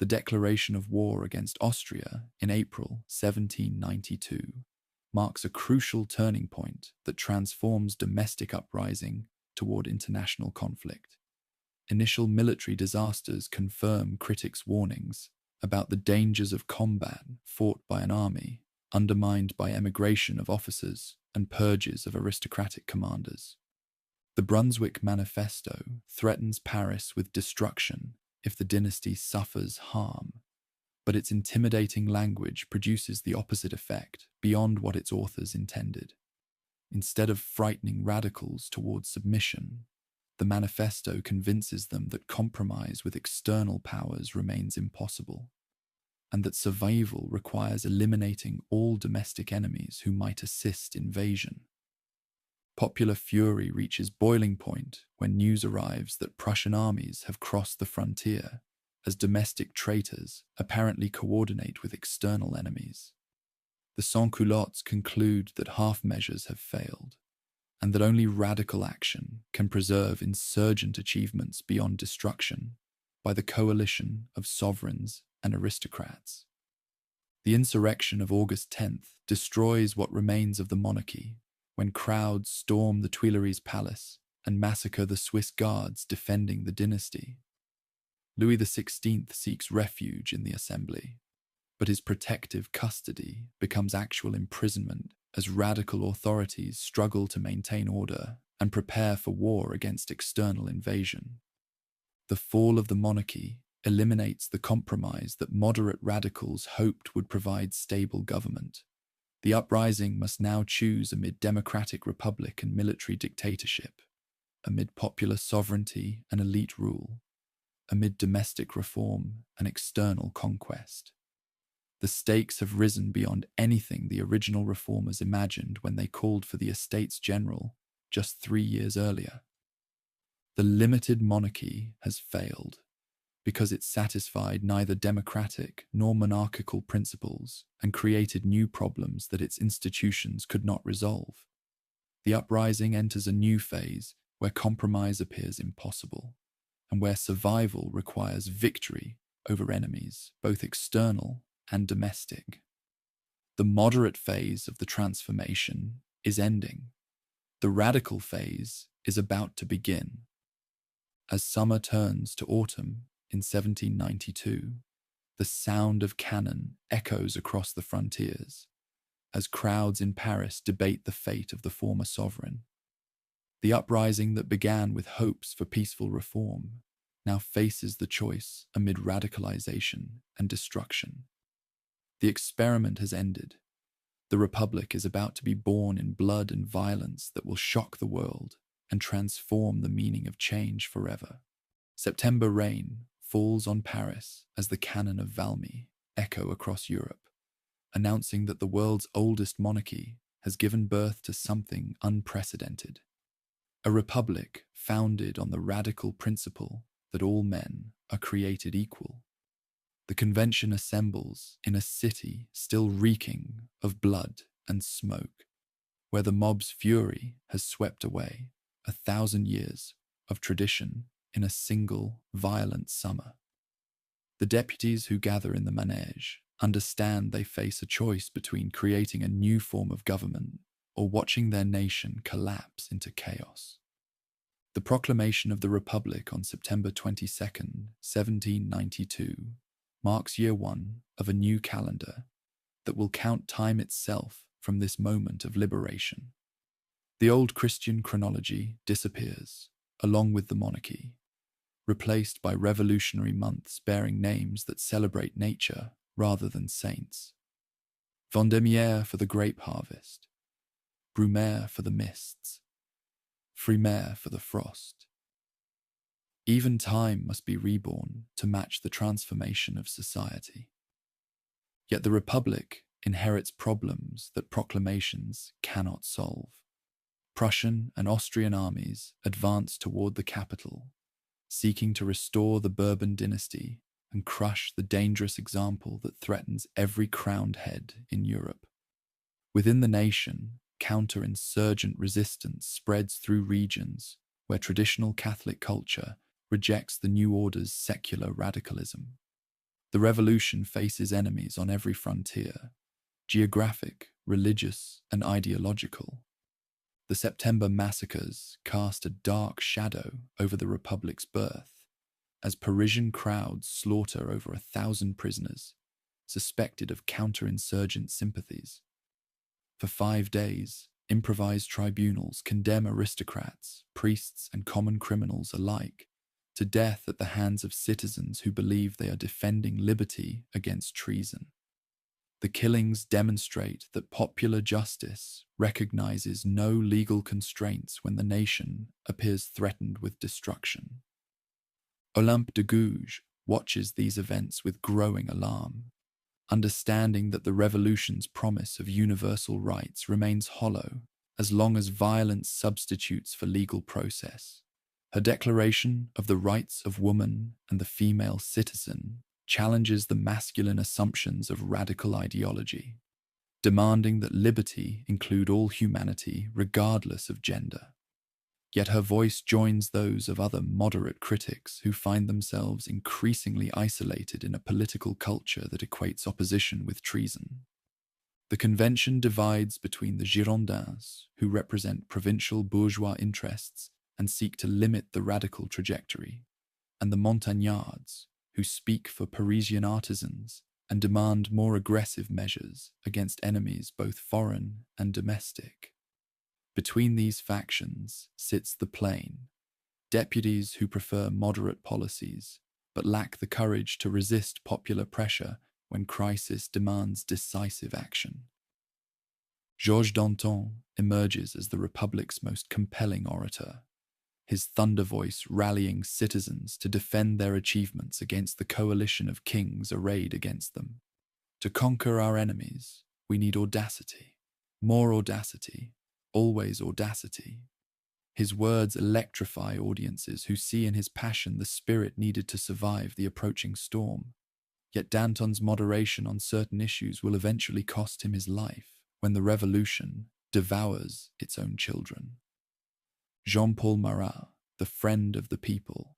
The declaration of war against Austria in April 1792 marks a crucial turning point that transforms domestic uprising toward international conflict. Initial military disasters confirm critics' warnings about the dangers of combat fought by an army, undermined by emigration of officers and purges of aristocratic commanders. The Brunswick Manifesto threatens Paris with destruction if the dynasty suffers harm, but its intimidating language produces the opposite effect beyond what its authors intended. Instead of frightening radicals towards submission, the manifesto convinces them that compromise with external powers remains impossible, and that survival requires eliminating all domestic enemies who might assist invasion. Popular fury reaches boiling point when news arrives that Prussian armies have crossed the frontier, as domestic traitors apparently coordinate with external enemies. The sans-culottes conclude that half measures have failed, and that only radical action can preserve insurgent achievements beyond destruction by the coalition of sovereigns and aristocrats. The insurrection of August 10th destroys what remains of the monarchy when crowds storm the Tuileries Palace and massacre the Swiss guards defending the dynasty. Louis XVI seeks refuge in the assembly, but his protective custody becomes actual imprisonment as radical authorities struggle to maintain order and prepare for war against external invasion. The fall of the monarchy eliminates the compromise that moderate radicals hoped would provide stable government. The uprising must now choose amid democratic republic and military dictatorship, amid popular sovereignty and elite rule, amid domestic reform and external conquest. The stakes have risen beyond anything the original reformers imagined when they called for the Estates General just 3 years earlier. The limited monarchy has failed because it satisfied neither democratic nor monarchical principles and created new problems that its institutions could not resolve. The uprising enters a new phase where compromise appears impossible, and where survival requires victory over enemies, both external and domestic. The moderate phase of the transformation is ending. The radical phase is about to begin. As summer turns to autumn in 1792, The sound of cannon echoes across the frontiers as crowds in Paris debate the fate of the former sovereign. The uprising that began with hopes for peaceful reform now faces the choice amid radicalization and destruction. The experiment has ended. The Republic is about to be born in blood and violence that will shock the world and transform the meaning of change forever. September rain falls on Paris as the cannon of Valmy echo across Europe, announcing that the world's oldest monarchy has given birth to something unprecedented. A republic founded on the radical principle that all men are created equal. The convention assembles in a city still reeking of blood and smoke, where the mob's fury has swept away 1,000 years of tradition in a single violent summer. The deputies who gather in the manège understand they face a choice between creating a new form of government or watching their nation collapse into chaos. The proclamation of the Republic on September 22nd, 1792, marks year one of a new calendar that will count time itself from this moment of liberation. The old Christian chronology disappears, along with the monarchy, replaced by revolutionary months bearing names that celebrate nature rather than saints. Vendémiaire for the grape harvest, Brumaire for the mists, Frimaire for the frost. Even time must be reborn to match the transformation of society. Yet the Republic inherits problems that proclamations cannot solve. Prussian and Austrian armies advance toward the capital, seeking to restore the Bourbon dynasty and crush the dangerous example that threatens every crowned head in Europe. Within the nation, counter-insurgent resistance spreads through regions where traditional Catholic culture rejects the new order's secular radicalism. The revolution faces enemies on every frontier, geographic, religious, and ideological. The September massacres cast a dark shadow over the Republic's birth, as Parisian crowds slaughter over 1,000 prisoners, suspected of counter-insurgent sympathies. For 5 days, improvised tribunals condemn aristocrats, priests, and common criminals alike to death at the hands of citizens who believe they are defending liberty against treason. The killings demonstrate that popular justice recognizes no legal constraints when the nation appears threatened with destruction. Olympe de Gouges watches these events with growing alarm, understanding that the revolution's promise of universal rights remains hollow as long as violence substitutes for legal process. Her declaration of the rights of woman and the female citizen challenges the masculine assumptions of radical ideology, demanding that liberty include all humanity regardless of gender. Yet her voice joins those of other moderate critics who find themselves increasingly isolated in a political culture that equates opposition with treason. The convention divides between the Girondins, who represent provincial bourgeois interests and seek to limit the radical trajectory, and the Montagnards, who speak for Parisian artisans and demand more aggressive measures against enemies both foreign and domestic. Between these factions sits the plain, deputies who prefer moderate policies but lack the courage to resist popular pressure when crisis demands decisive action. Georges Danton emerges as the Republic's most compelling orator, his thunder voice rallying citizens to defend their achievements against the coalition of kings arrayed against them. To conquer our enemies, we need audacity, more audacity, always audacity. His words electrify audiences who see in his passion the spirit needed to survive the approaching storm. Yet Danton's moderation on certain issues will eventually cost him his life when the revolution devours its own children. Jean-Paul Marat, the friend of the people,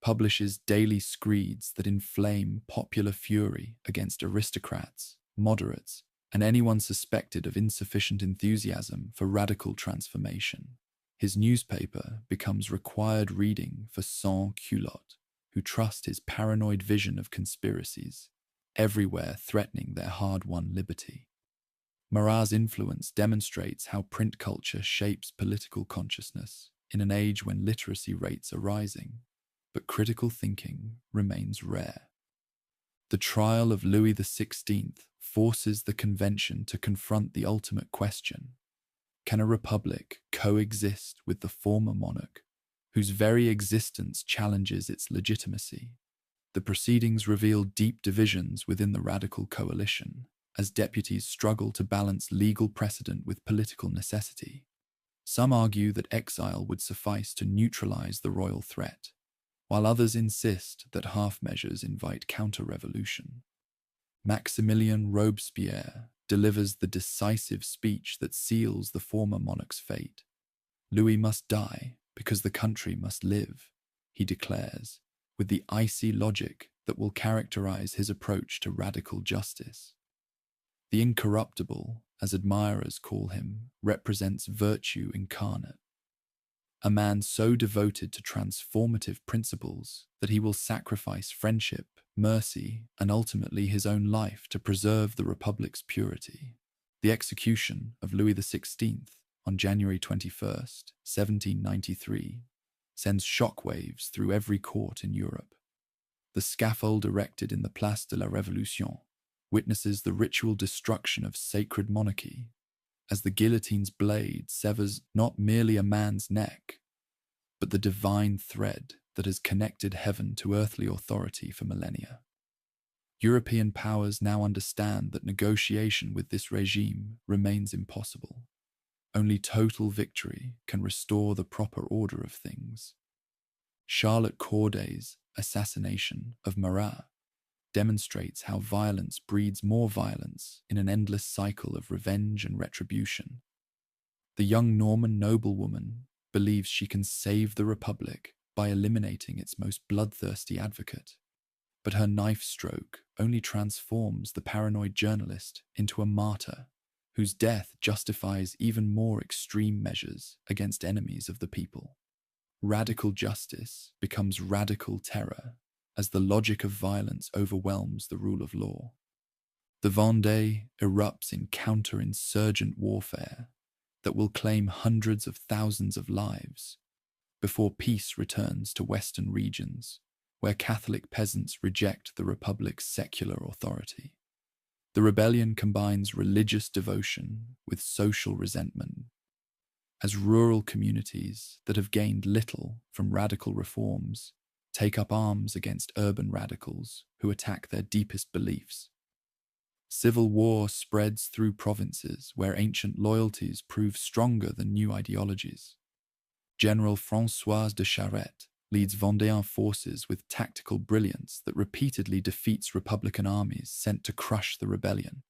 publishes daily screeds that inflame popular fury against aristocrats, moderates, and anyone suspected of insufficient enthusiasm for radical transformation. His newspaper becomes required reading for sans-culottes, who trust his paranoid vision of conspiracies. everywhere threatening their hard-won liberty. Marat's influence demonstrates how print culture shapes political consciousness in an age when literacy rates are rising, but critical thinking remains rare. The trial of Louis XVI forces the convention to confront the ultimate question: can a republic coexist with the former monarch, whose very existence challenges its legitimacy? The proceedings reveal deep divisions within the radical coalition, as deputies struggle to balance legal precedent with political necessity. Some argue that exile would suffice to neutralize the royal threat, while others insist that half measures invite counter-revolution. Maximilien Robespierre delivers the decisive speech that seals the former monarch's fate. Louis must die because the country must live, he declares, with the icy logic that will characterize his approach to radical justice. The incorruptible, as admirers call him, represents virtue incarnate. A man so devoted to transformative principles that he will sacrifice friendship, mercy, and ultimately his own life to preserve the Republic's purity. The execution of Louis XVI on January 21st, 1793, sends shockwaves through every court in Europe. The scaffold erected in the Place de la Révolution witnesses the ritual destruction of sacred monarchy, as the guillotine's blade severs not merely a man's neck, but the divine thread that has connected heaven to earthly authority for millennia. European powers now understand that negotiation with this regime remains impossible. Only total victory can restore the proper order of things. Charlotte Corday's assassination of Marat demonstrates how violence breeds more violence in an endless cycle of revenge and retribution. The young Norman noblewoman believes she can save the Republic by eliminating its most bloodthirsty advocate, but her knife stroke only transforms the paranoid journalist into a martyr whose death justifies even more extreme measures against enemies of the people. Radical justice becomes radical terror as the logic of violence overwhelms the rule of law. The Vendée erupts in counter-insurgent warfare that will claim hundreds of thousands of lives before peace returns to western regions where Catholic peasants reject the Republic's secular authority. The rebellion combines religious devotion with social resentment, as rural communities that have gained little from radical reforms take up arms against urban radicals who attack their deepest beliefs. Civil war spreads through provinces where ancient loyalties prove stronger than new ideologies. General François de Charette leads Vendéen forces with tactical brilliance that repeatedly defeats Republican armies sent to crush the rebellion.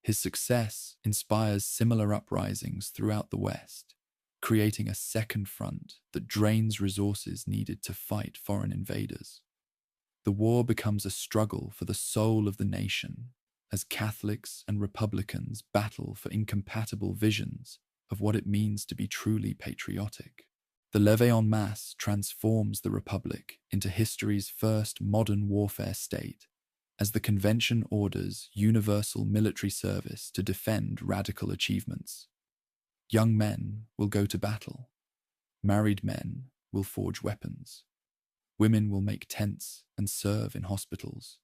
His success inspires similar uprisings throughout the West, creating a second front that drains resources needed to fight foreign invaders. The war becomes a struggle for the soul of the nation, as Catholics and Republicans battle for incompatible visions of what it means to be truly patriotic. The levée en masse transforms the Republic into history's first modern warfare state, as the Convention orders universal military service to defend radical achievements. Young men will go to battle. Married men will forge weapons. Women will make tents and serve in hospitals.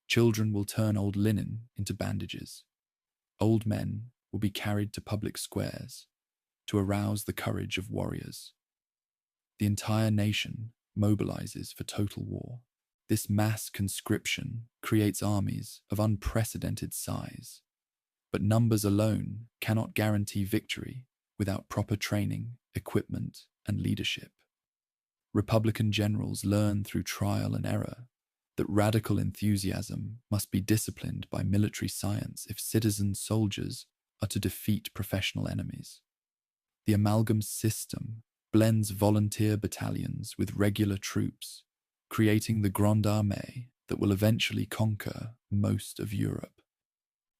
Children will turn old linen into bandages. Old men will be carried to public squares to arouse the courage of warriors. The entire nation mobilizes for total war. This mass conscription creates armies of unprecedented size, but numbers alone cannot guarantee victory without proper training, equipment, and leadership. Republican generals learn through trial and error that radical enthusiasm must be disciplined by military science if citizen soldiers are to defeat professional enemies. The amalgam system blends volunteer battalions with regular troops, creating the Grande Armée that will eventually conquer most of Europe.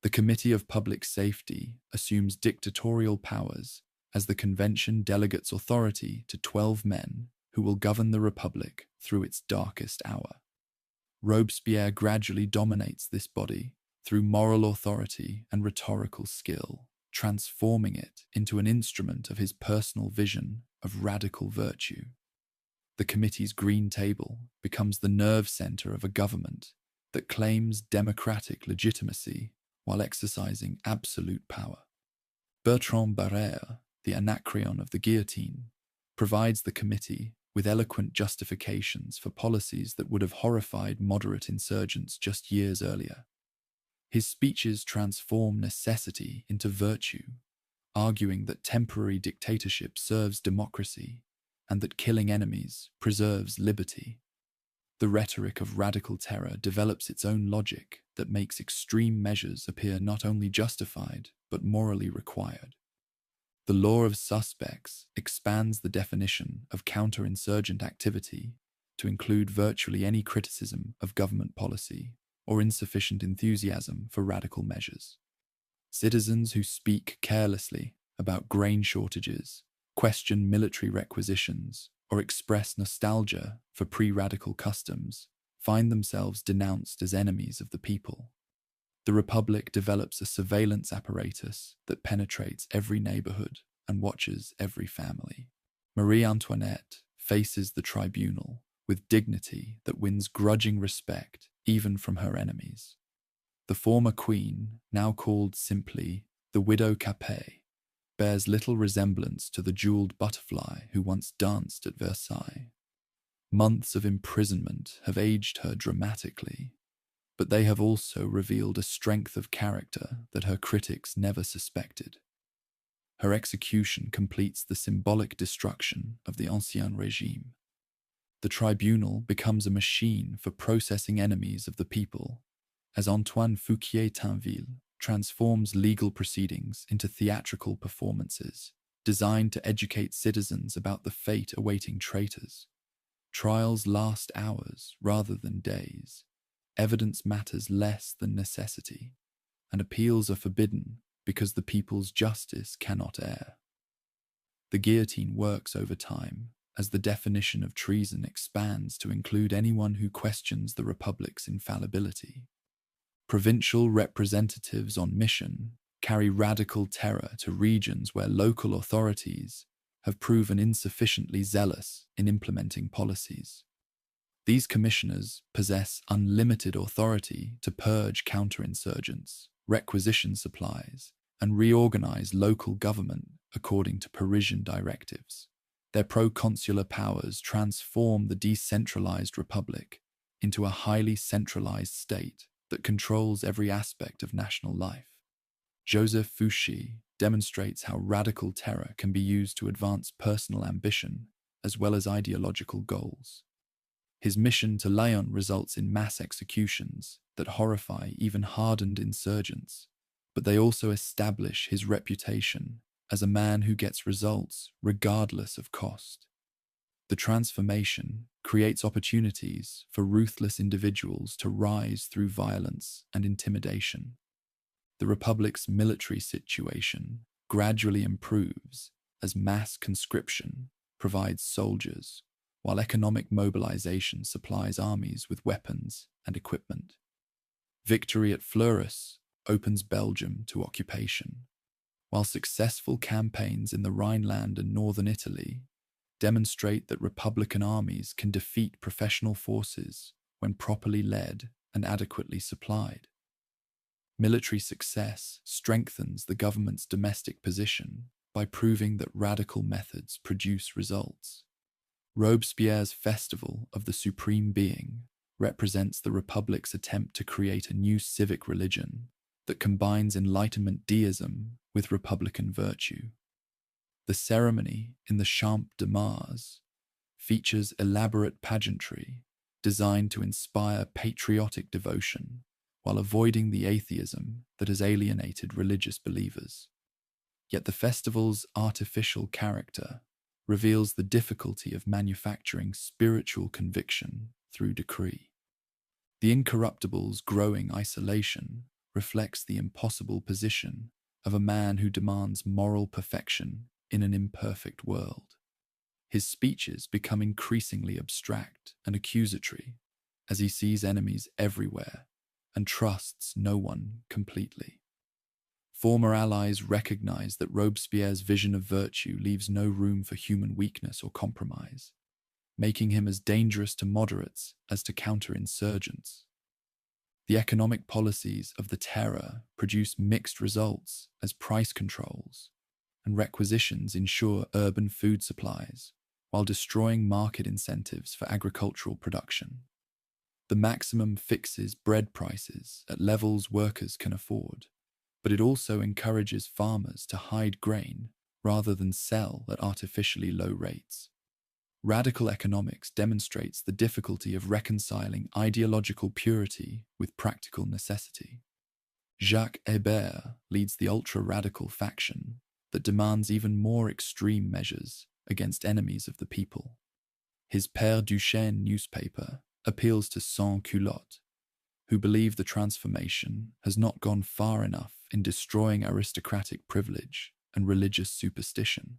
The Committee of Public Safety assumes dictatorial powers as the Convention delegates authority to 12 men who will govern the Republic through its darkest hour. Robespierre gradually dominates this body through moral authority and rhetorical skill, transforming it into an instrument of his personal vision of radical virtue. The committee's green table becomes the nerve center of a government that claims democratic legitimacy while exercising absolute power. Bertrand Barrère, the Anacreon of the guillotine, provides the committee with eloquent justifications for policies that would have horrified moderate insurgents just years earlier. His speeches transform necessity into virtue, arguing that temporary dictatorship serves democracy and that killing enemies preserves liberty. The rhetoric of radical terror develops its own logic that makes extreme measures appear not only justified but morally required. The law of suspects expands the definition of counterinsurgent activity to include virtually any criticism of government policy or insufficient enthusiasm for radical measures. Citizens who speak carelessly about grain shortages, question military requisitions, or express nostalgia for pre-radical customs find themselves denounced as enemies of the people. The Republic develops a surveillance apparatus that penetrates every neighborhood and watches every family. Marie Antoinette faces the tribunal with dignity that wins grudging respect even from her enemies. The former queen, now called simply the Widow Capet, bears little resemblance to the jeweled butterfly who once danced at Versailles. Months of imprisonment have aged her dramatically, but they have also revealed a strength of character that her critics never suspected. Her execution completes the symbolic destruction of the Ancien Régime. The tribunal becomes a machine for processing enemies of the people, as Antoine Fouquier-Tinville transforms legal proceedings into theatrical performances designed to educate citizens about the fate awaiting traitors. Trials last hours rather than days. Evidence matters less than necessity, and appeals are forbidden because the people's justice cannot err. The guillotine works over time as the definition of treason expands to include anyone who questions the Republic's infallibility. Provincial representatives on mission carry radical terror to regions where local authorities have proven insufficiently zealous in implementing policies. These commissioners possess unlimited authority to purge counterinsurgents, requisition supplies, and reorganize local government according to Parisian directives. Their proconsular powers transform the decentralized republic into a highly centralized state that controls every aspect of national life. Joseph Fouché demonstrates how radical terror can be used to advance personal ambition as well as ideological goals. His mission to Lyon results in mass executions that horrify even hardened insurgents, but they also establish his reputation as a man who gets results regardless of cost. The transformation creates opportunities for ruthless individuals to rise through violence and intimidation. The Republic's military situation gradually improves as mass conscription provides soldiers, while economic mobilization supplies armies with weapons and equipment. Victory at Fleurus opens Belgium to occupation, while successful campaigns in the Rhineland and northern Italy demonstrate that Republican armies can defeat professional forces when properly led and adequately supplied. Military success strengthens the government's domestic position by proving that radical methods produce results. Robespierre's Festival of the Supreme Being represents the Republic's attempt to create a new civic religion that combines Enlightenment deism with Republican virtue. The ceremony in the Champ de Mars features elaborate pageantry designed to inspire patriotic devotion while avoiding the atheism that has alienated religious believers. Yet the festival's artificial character reveals the difficulty of manufacturing spiritual conviction through decree. The Incorruptible's growing isolation reflects the impossible position of a man who demands moral perfection in an imperfect world. His speeches become increasingly abstract and accusatory as he sees enemies everywhere and trusts no one completely. Former allies recognize that Robespierre's vision of virtue leaves no room for human weakness or compromise, making him as dangerous to moderates as to counterinsurgents. The economic policies of the Terror produce mixed results as price controls and requisitions ensure urban food supplies while destroying market incentives for agricultural production. The maximum fixes bread prices at levels workers can afford, but it also encourages farmers to hide grain rather than sell at artificially low rates. Radical economics demonstrates the difficulty of reconciling ideological purity with practical necessity. Jacques Hébert leads the ultra-radical faction that demands even more extreme measures against enemies of the people. His Père Duchesne newspaper appeals to sans-culottes, who believe the transformation has not gone far enough in destroying aristocratic privilege and religious superstition.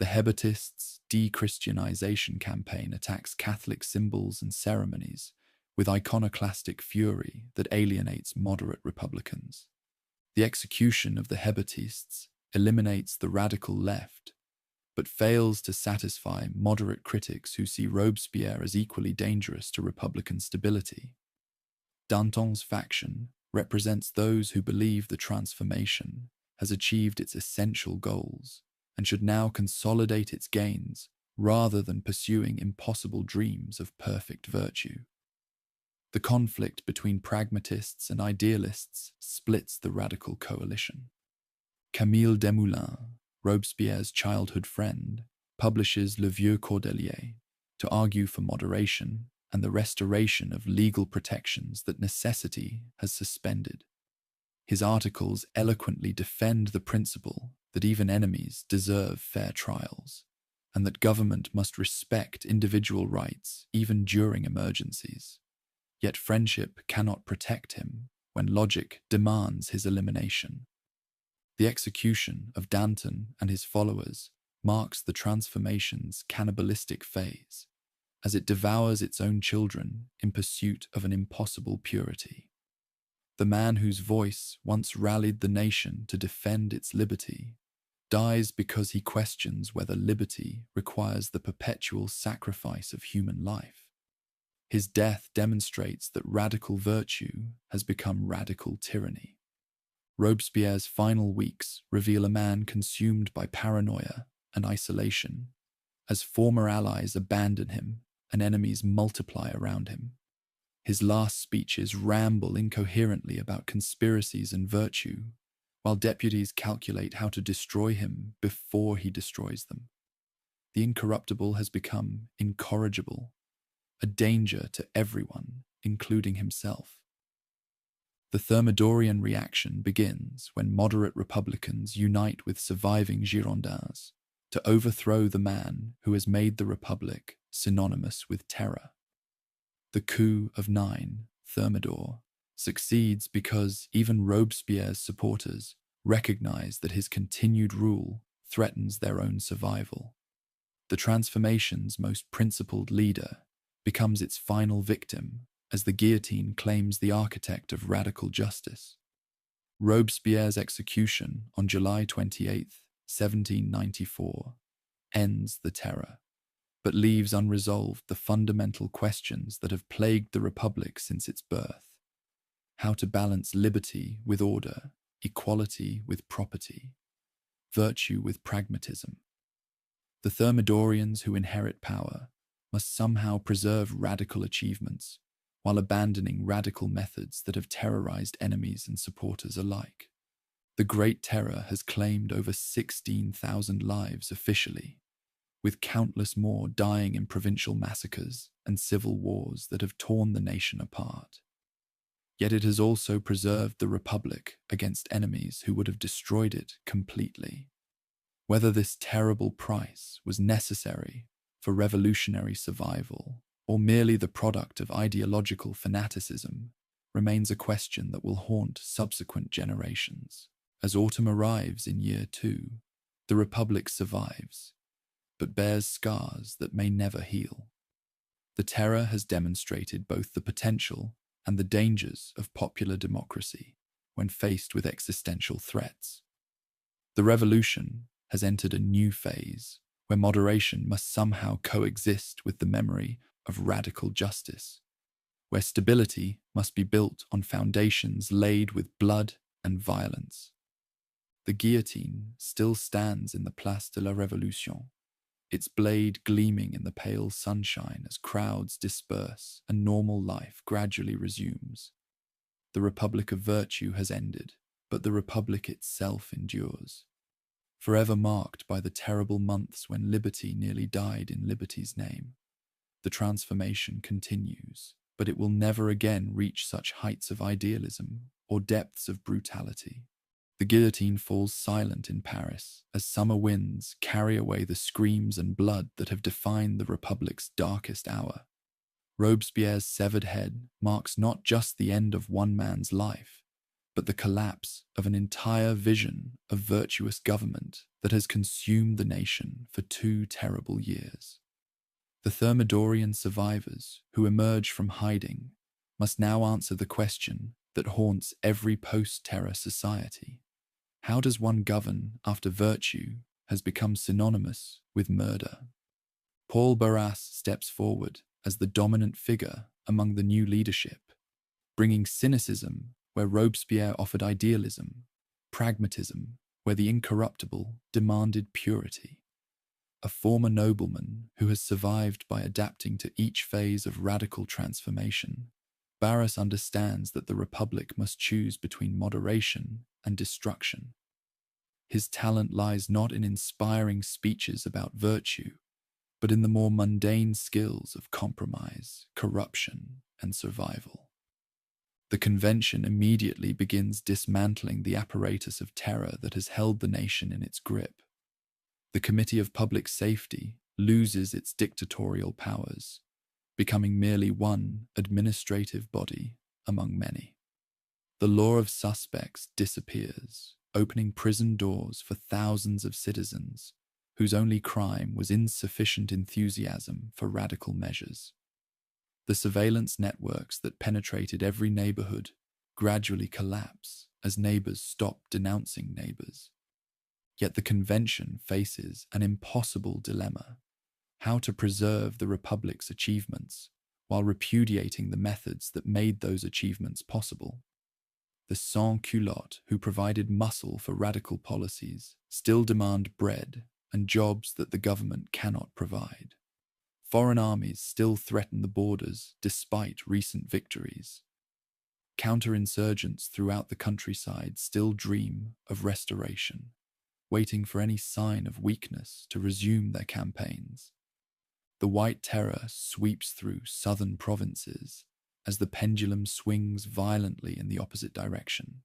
The Hébétists' de-Christianization campaign attacks Catholic symbols and ceremonies with iconoclastic fury that alienates moderate Republicans. The execution of the Hébétists eliminates the radical left, but fails to satisfy moderate critics who see Robespierre as equally dangerous to Republican stability. Danton's faction represents those who believe the transformation has achieved its essential goals and should now consolidate its gains rather than pursuing impossible dreams of perfect virtue. The conflict between pragmatists and idealists splits the radical coalition. Camille Desmoulins, Robespierre's childhood friend, publishes Le Vieux Cordelier to argue for moderation and the restoration of legal protections that necessity has suspended. His articles eloquently defend the principle that even enemies deserve fair trials, and that government must respect individual rights even during emergencies. Yet friendship cannot protect him when logic demands his elimination. The execution of Danton and his followers marks the transformation's cannibalistic phase, as it devours its own children in pursuit of an impossible purity. The man whose voice once rallied the nation to defend its liberty dies because he questions whether liberty requires the perpetual sacrifice of human life. His death demonstrates that radical virtue has become radical tyranny. Robespierre's final weeks reveal a man consumed by paranoia and isolation, as former allies abandon him and enemies multiply around him. His last speeches ramble incoherently about conspiracies and virtue, while deputies calculate how to destroy him before he destroys them. The incorruptible has become incorrigible, a danger to everyone, including himself. The Thermidorian reaction begins when moderate Republicans unite with surviving Girondins to overthrow the man who has made the Republic synonymous with terror. The coup of 9, Thermidor, succeeds because even Robespierre's supporters recognize that his continued rule threatens their own survival. The transformation's most principled leader becomes its final victim as the guillotine claims the architect of radical justice. Robespierre's execution on July 28, 1794, ends the terror, but leaves unresolved the fundamental questions that have plagued the Republic since its birth: how to balance liberty with order, equality with property, virtue with pragmatism. The Thermidorians who inherit power must somehow preserve radical achievements while abandoning radical methods that have terrorized enemies and supporters alike. The Great Terror has claimed over 16,000 lives officially, with countless more dying in provincial massacres and civil wars that have torn the nation apart. Yet it has also preserved the Republic against enemies who would have destroyed it completely. Whether this terrible price was necessary for revolutionary survival or merely the product of ideological fanaticism remains a question that will haunt subsequent generations. As autumn arrives in year 2, the Republic survives, but bears scars that may never heal. The Terror has demonstrated both the potential and the dangers of popular democracy when faced with existential threats. The revolution has entered a new phase where moderation must somehow coexist with the memory of radical justice, where stability must be built on foundations laid with blood and violence. The guillotine still stands in the Place de la Révolution, its blade gleaming in the pale sunshine as crowds disperse and normal life gradually resumes. The Republic of Virtue has ended, but the Republic itself endures, forever marked by the terrible months when liberty nearly died in liberty's name. The transformation continues, but it will never again reach such heights of idealism or depths of brutality. The guillotine falls silent in Paris as summer winds carry away the screams and blood that have defined the Republic's darkest hour. Robespierre's severed head marks not just the end of one man's life, but the collapse of an entire vision of virtuous government that has consumed the nation for 2 terrible years. The Thermidorian survivors who emerge from hiding must now answer the question that haunts every post-terror society. How does one govern after virtue has become synonymous with murder? Paul Barras steps forward as the dominant figure among the new leadership, bringing cynicism where Robespierre offered idealism, pragmatism where the incorruptible demanded purity. A former nobleman who has survived by adapting to each phase of radical transformation, Barras understands that the Republic must choose between moderation and destruction. His talent lies not in inspiring speeches about virtue, but in the more mundane skills of compromise, corruption, and survival. The convention immediately begins dismantling the apparatus of terror that has held the nation in its grip. The Committee of Public Safety loses its dictatorial powers, becoming merely one administrative body among many. The law of suspects disappears, opening prison doors for thousands of citizens whose only crime was insufficient enthusiasm for radical measures. The surveillance networks that penetrated every neighborhood gradually collapse as neighbors stop denouncing neighbors. Yet the convention faces an impossible dilemma: how to preserve the Republic's achievements while repudiating the methods that made those achievements possible. The sans-culottes who provided muscle for radical policies still demand bread and jobs that the government cannot provide. Foreign armies still threaten the borders despite recent victories. Counterinsurgents throughout the countryside still dream of restoration, waiting for any sign of weakness to resume their campaigns. The White Terror sweeps through southern provinces as the pendulum swings violently in the opposite direction.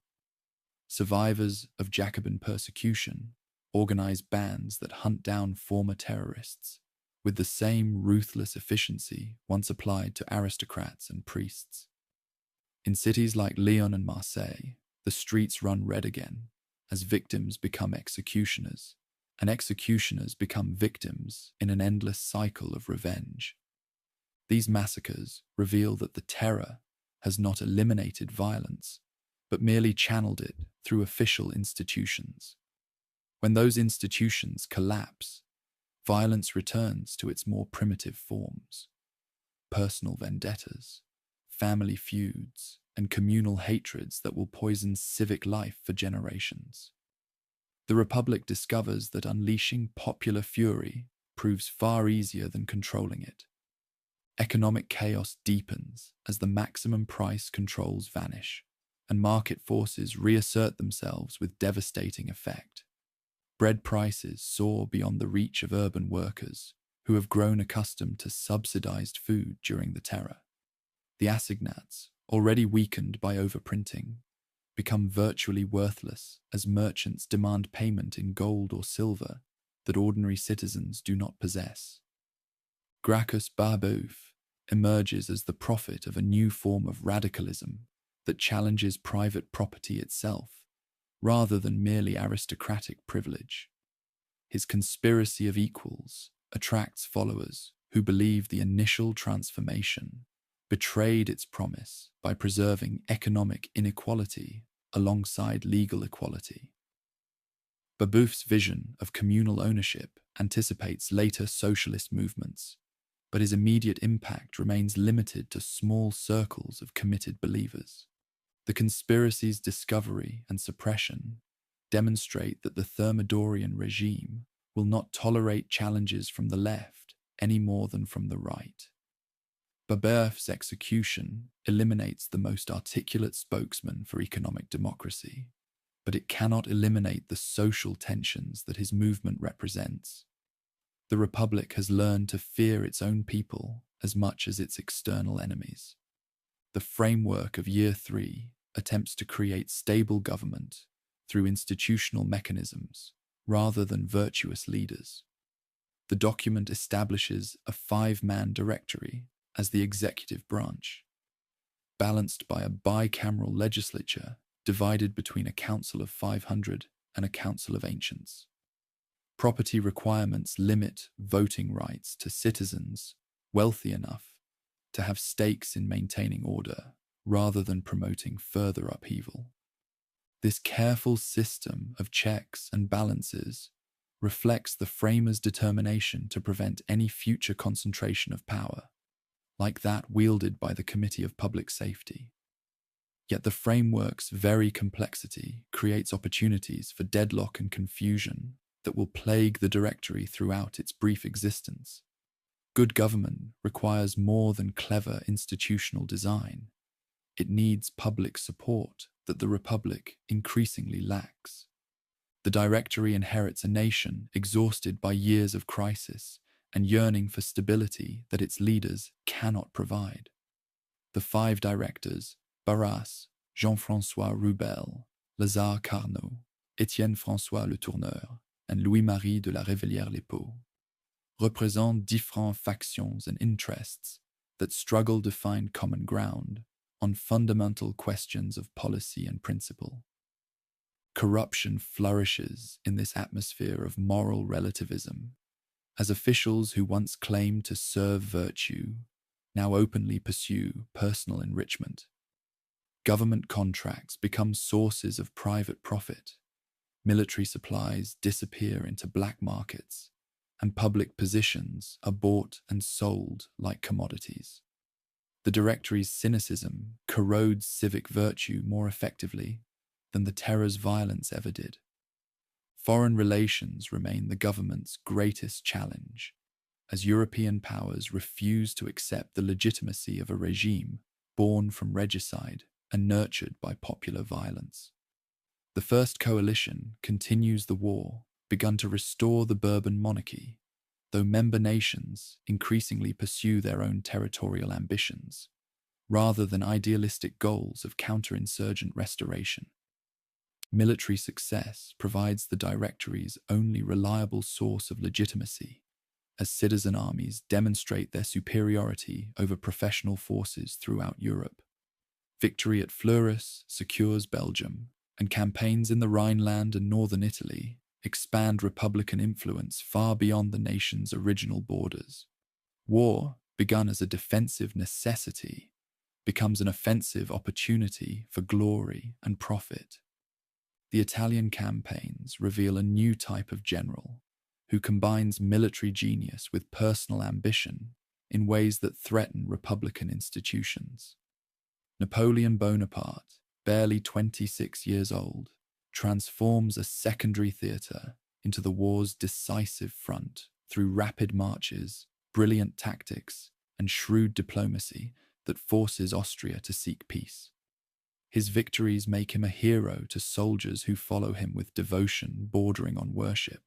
Survivors of Jacobin persecution organize bands that hunt down former terrorists with the same ruthless efficiency once applied to aristocrats and priests. In cities like Lyon and Marseille, the streets run red again as victims become executioners, and executioners become victims in an endless cycle of revenge. These massacres reveal that the terror has not eliminated violence, but merely channeled it through official institutions. When those institutions collapse, violence returns to its more primitive forms: personal vendettas, family feuds, and communal hatreds that will poison civic life for generations. The Republic discovers that unleashing popular fury proves far easier than controlling it. Economic chaos deepens as the maximum price controls vanish, and market forces reassert themselves with devastating effect. Bread prices soar beyond the reach of urban workers who have grown accustomed to subsidized food during the terror. The assignats, already weakened by overprinting, become virtually worthless as merchants demand payment in gold or silver that ordinary citizens do not possess. Gracchus Barbeuf emerges as the prophet of a new form of radicalism that challenges private property itself, rather than merely aristocratic privilege. His conspiracy of equals attracts followers who believe the initial transformation betrayed its promise by preserving economic inequality alongside legal equality. Babeuf's vision of communal ownership anticipates later socialist movements, but his immediate impact remains limited to small circles of committed believers. The conspiracy's discovery and suppression demonstrate that the Thermidorian regime will not tolerate challenges from the left any more than from the right. Babeuf's execution eliminates the most articulate spokesman for economic democracy, but it cannot eliminate the social tensions that his movement represents. The Republic has learned to fear its own people as much as its external enemies. The framework of Year 3 attempts to create stable government through institutional mechanisms rather than virtuous leaders. The document establishes a 5-man directory as the executive branch, balanced by a bicameral legislature divided between a council of 500 and a council of ancients. Property requirements limit voting rights to citizens wealthy enough to have stakes in maintaining order rather than promoting further upheaval. This careful system of checks and balances reflects the framers' determination to prevent any future concentration of power, like that wielded by the Committee of Public Safety. Yet the framework's very complexity creates opportunities for deadlock and confusion that will plague the directory throughout its brief existence. Good government requires more than clever institutional design. It needs public support that the Republic increasingly lacks. The Directory inherits a nation exhausted by years of crisis and yearning for stability that its leaders cannot provide. The 5 directors, Barras, Jean-François Rubel, Lazare Carnot, Étienne-François Le Tourneur, and Louis-Marie de la Révellière-les-Paux, represent different factions and interests that struggle to find common ground on fundamental questions of policy and principle. Corruption flourishes in this atmosphere of moral relativism, as officials who once claimed to serve virtue now openly pursue personal enrichment. Government contracts become sources of private profit, military supplies disappear into black markets, and public positions are bought and sold like commodities. The Directory's cynicism corrodes civic virtue more effectively than the terror's violence ever did. Foreign relations remain the government's greatest challenge, as European powers refuse to accept the legitimacy of a regime born from regicide and nurtured by popular violence. The First Coalition continues the war begun to restore the Bourbon monarchy, though member nations increasingly pursue their own territorial ambitions, rather than idealistic goals of counterinsurgent restoration. Military success provides the Directory's only reliable source of legitimacy, as citizen armies demonstrate their superiority over professional forces throughout Europe. Victory at Fleurus secures Belgium, and campaigns in the Rhineland and northern Italy expand Republican influence far beyond the nation's original borders. War, begun as a defensive necessity, becomes an offensive opportunity for glory and profit. The Italian campaigns reveal a new type of general who combines military genius with personal ambition in ways that threaten Republican institutions. Napoleon Bonaparte, barely 26 years old, transforms a secondary theatre into the war's decisive front through rapid marches, brilliant tactics, and shrewd diplomacy that forces Austria to seek peace. His victories make him a hero to soldiers who follow him with devotion bordering on worship.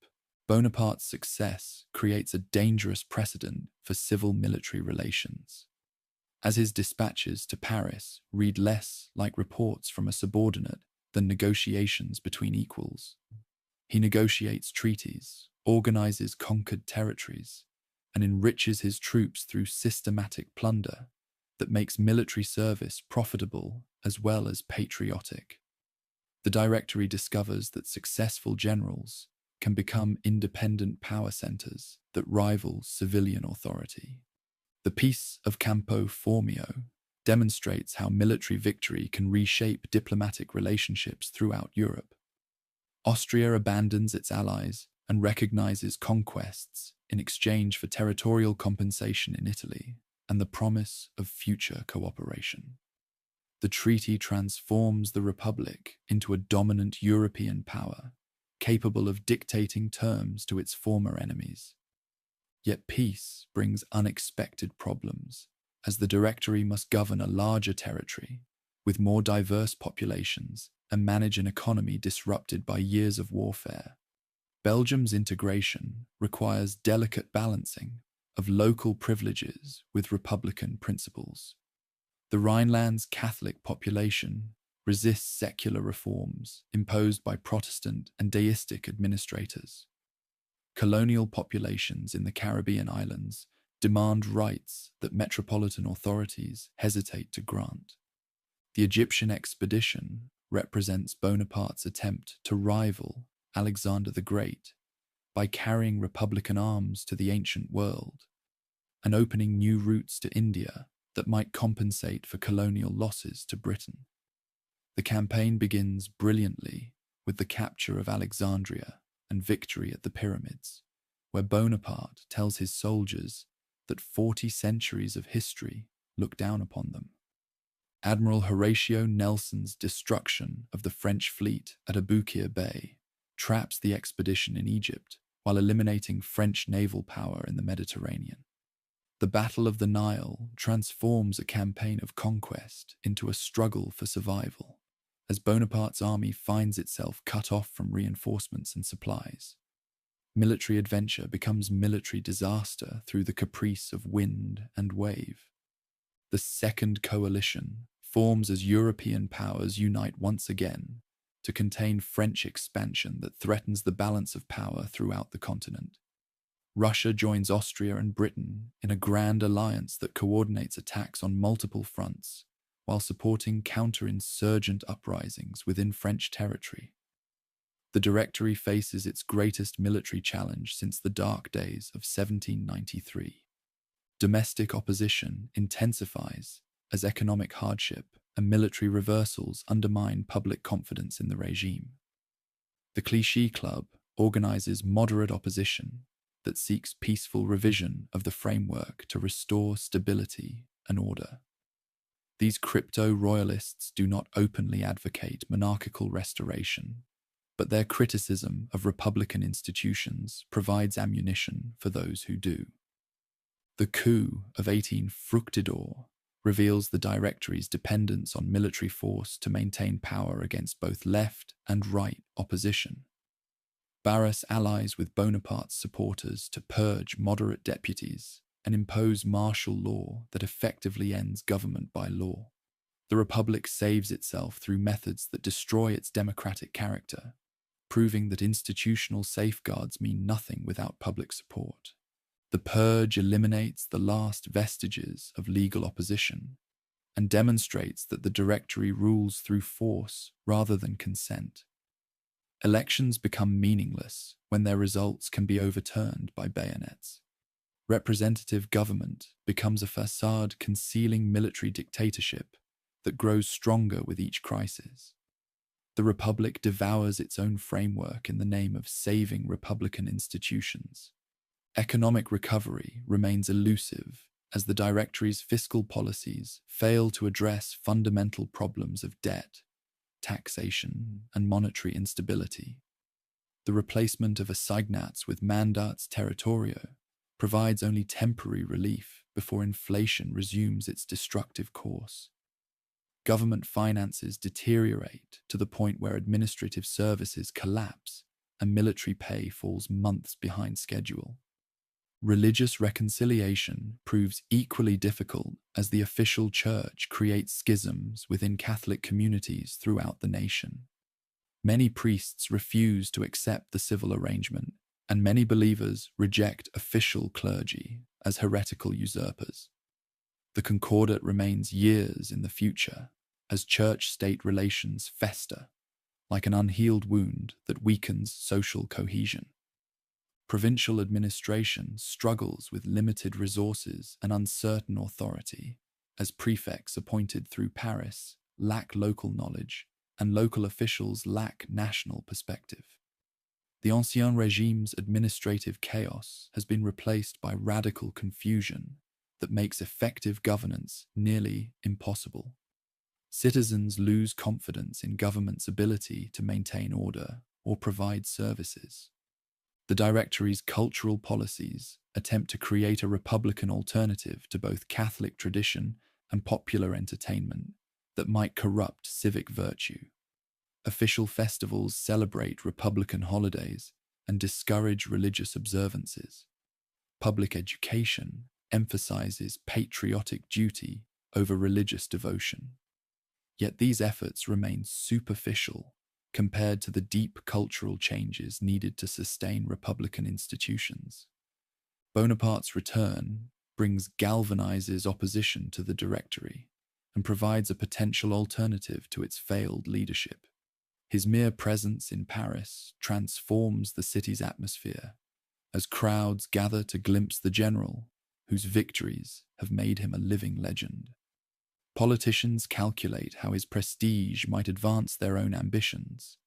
Bonaparte's success creates a dangerous precedent for civil-military relations, as his dispatches to Paris read less like reports from a subordinate than negotiations between equals. He negotiates treaties, organizes conquered territories, and enriches his troops through systematic plunder that makes military service profitable as well as patriotic. The Directory discovers that successful generals can become independent power centers that rival civilian authority. The Peace of Campo Formio demonstrates how military victory can reshape diplomatic relationships throughout Europe. Austria abandons its allies and recognizes conquests in exchange for territorial compensation in Italy and the promise of future cooperation. The treaty transforms the Republic into a dominant European power, capable of dictating terms to its former enemies. Yet peace brings unexpected problems, as the Directory must govern a larger territory, with more diverse populations, and manage an economy disrupted by years of warfare. Belgium's integration requires delicate balancing of local privileges with republican principles. The Rhineland's Catholic population resists secular reforms imposed by Protestant and deistic administrators. Colonial populations in the Caribbean islands demand rights that metropolitan authorities hesitate to grant. The Egyptian expedition represents Bonaparte's attempt to rival Alexander the Great by carrying republican arms to the ancient world and opening new routes to India that might compensate for colonial losses to Britain. The campaign begins brilliantly with the capture of Alexandria and victory at the pyramids, where Bonaparte tells his soldiers that 40 centuries of history look down upon them. Admiral Horatio Nelson's destruction of the French fleet at Aboukir Bay traps the expedition in Egypt while eliminating French naval power in the Mediterranean. The Battle of the Nile transforms a campaign of conquest into a struggle for survival, as Bonaparte's army finds itself cut off from reinforcements and supplies. Military adventure becomes military disaster through the caprice of wind and wave. The Second Coalition forms as European powers unite once again to contain French expansion that threatens the balance of power throughout the continent. Russia joins Austria and Britain in a grand alliance that coordinates attacks on multiple fronts while supporting counter-insurgent uprisings within French territory. The Directory faces its greatest military challenge since the dark days of 1793. Domestic opposition intensifies as economic hardship and military reversals undermine public confidence in the regime. The Clichy Club organizes moderate opposition that seeks peaceful revision of the framework to restore stability and order. These crypto-royalists do not openly advocate monarchical restoration, but their criticism of republican institutions provides ammunition for those who do. The coup of 18 Fructidor reveals the Directory's dependence on military force to maintain power against both left and right opposition. Barras allies with Bonaparte's supporters to purge moderate deputies and impose martial law that effectively ends government by law. The Republic saves itself through methods that destroy its democratic character, proving that institutional safeguards mean nothing without public support. The purge eliminates the last vestiges of legal opposition and demonstrates that the Directory rules through force rather than consent. Elections become meaningless when their results can be overturned by bayonets. Representative government becomes a facade concealing military dictatorship that grows stronger with each crisis. The Republic devours its own framework in the name of saving republican institutions. Economic recovery remains elusive as the Directory's fiscal policies fail to address fundamental problems of debt, taxation, and monetary instability. The replacement of assignats with mandats territoriaux provides only temporary relief before inflation resumes its destructive course. Government finances deteriorate to the point where administrative services collapse and military pay falls months behind schedule. Religious reconciliation proves equally difficult as the official church creates schisms within Catholic communities throughout the nation. Many priests refuse to accept the civil arrangement, and many believers reject official clergy as heretical usurpers. The Concordat remains years in the future as church-state relations fester, like an unhealed wound that weakens social cohesion. Provincial administration struggles with limited resources and uncertain authority, as prefects appointed through Paris lack local knowledge and local officials lack national perspective. The Ancien Regime's administrative chaos has been replaced by radical confusion that makes effective governance nearly impossible. Citizens lose confidence in government's ability to maintain order or provide services. The Directory's cultural policies attempt to create a republican alternative to both Catholic tradition and popular entertainment that might corrupt civic virtue. Official festivals celebrate republican holidays and discourage religious observances. Public education emphasizes patriotic duty over religious devotion. Yet these efforts remain superficial compared to the deep cultural changes needed to sustain republican institutions. Bonaparte's return galvanizes opposition to the Directory and provides a potential alternative to its failed leadership. His mere presence in Paris transforms the city's atmosphere as crowds gather to glimpse the general whose victories have made him a living legend. Politicians calculate how his prestige might advance their own ambitions,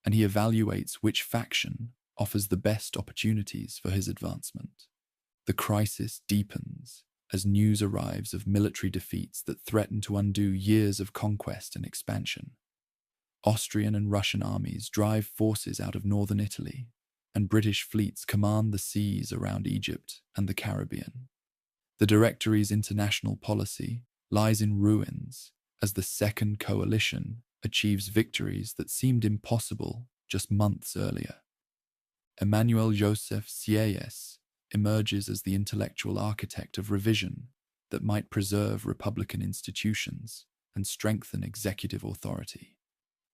and he evaluates which faction offers the best opportunities for his advancement. The crisis deepens as news arrives of military defeats that threaten to undo years of conquest and expansion. Austrian and Russian armies drive forces out of northern Italy, and British fleets command the seas around Egypt and the Caribbean. The Directory's international policy lies in ruins as the Second Coalition achieves victories that seemed impossible just months earlier. Emmanuel Joseph Sieyès emerges as the intellectual architect of revision that might preserve republican institutions and strengthen executive authority.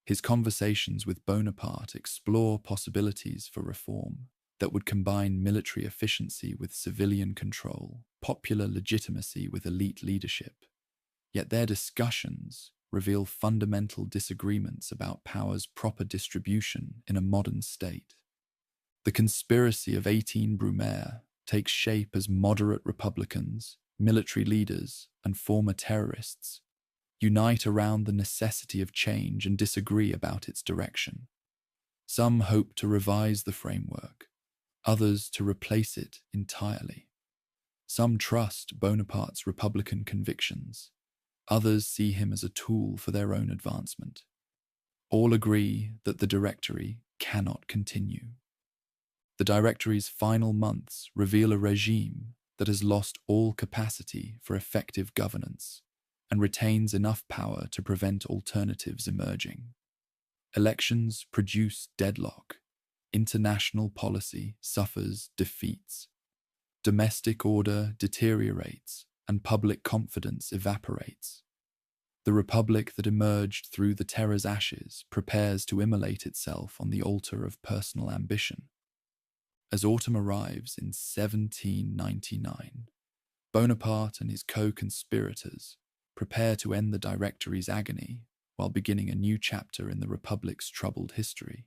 His conversations with Bonaparte explore possibilities for reform that would combine military efficiency with civilian control, popular legitimacy with elite leadership. Yet their discussions reveal fundamental disagreements about power's proper distribution in a modern state. The conspiracy of 18 Brumaire takes shape as moderate republicans, military leaders, and former terrorists unite around the necessity of change and disagree about its direction. Some hope to revise the framework, others to replace it entirely. Some trust Bonaparte's republican convictions, others see him as a tool for their own advancement. All agree that the Directory cannot continue. The Directory's final months reveal a regime that has lost all capacity for effective governance and retains enough power to prevent alternatives emerging. Elections produce deadlock. International policy suffers defeats. Domestic order deteriorates, and public confidence evaporates. The republic that emerged through the terror's ashes prepares to immolate itself on the altar of personal ambition. As autumn arrives in 1799, Bonaparte and his co-conspirators prepare to end the Directory's agony while beginning a new chapter in the Republic's troubled history.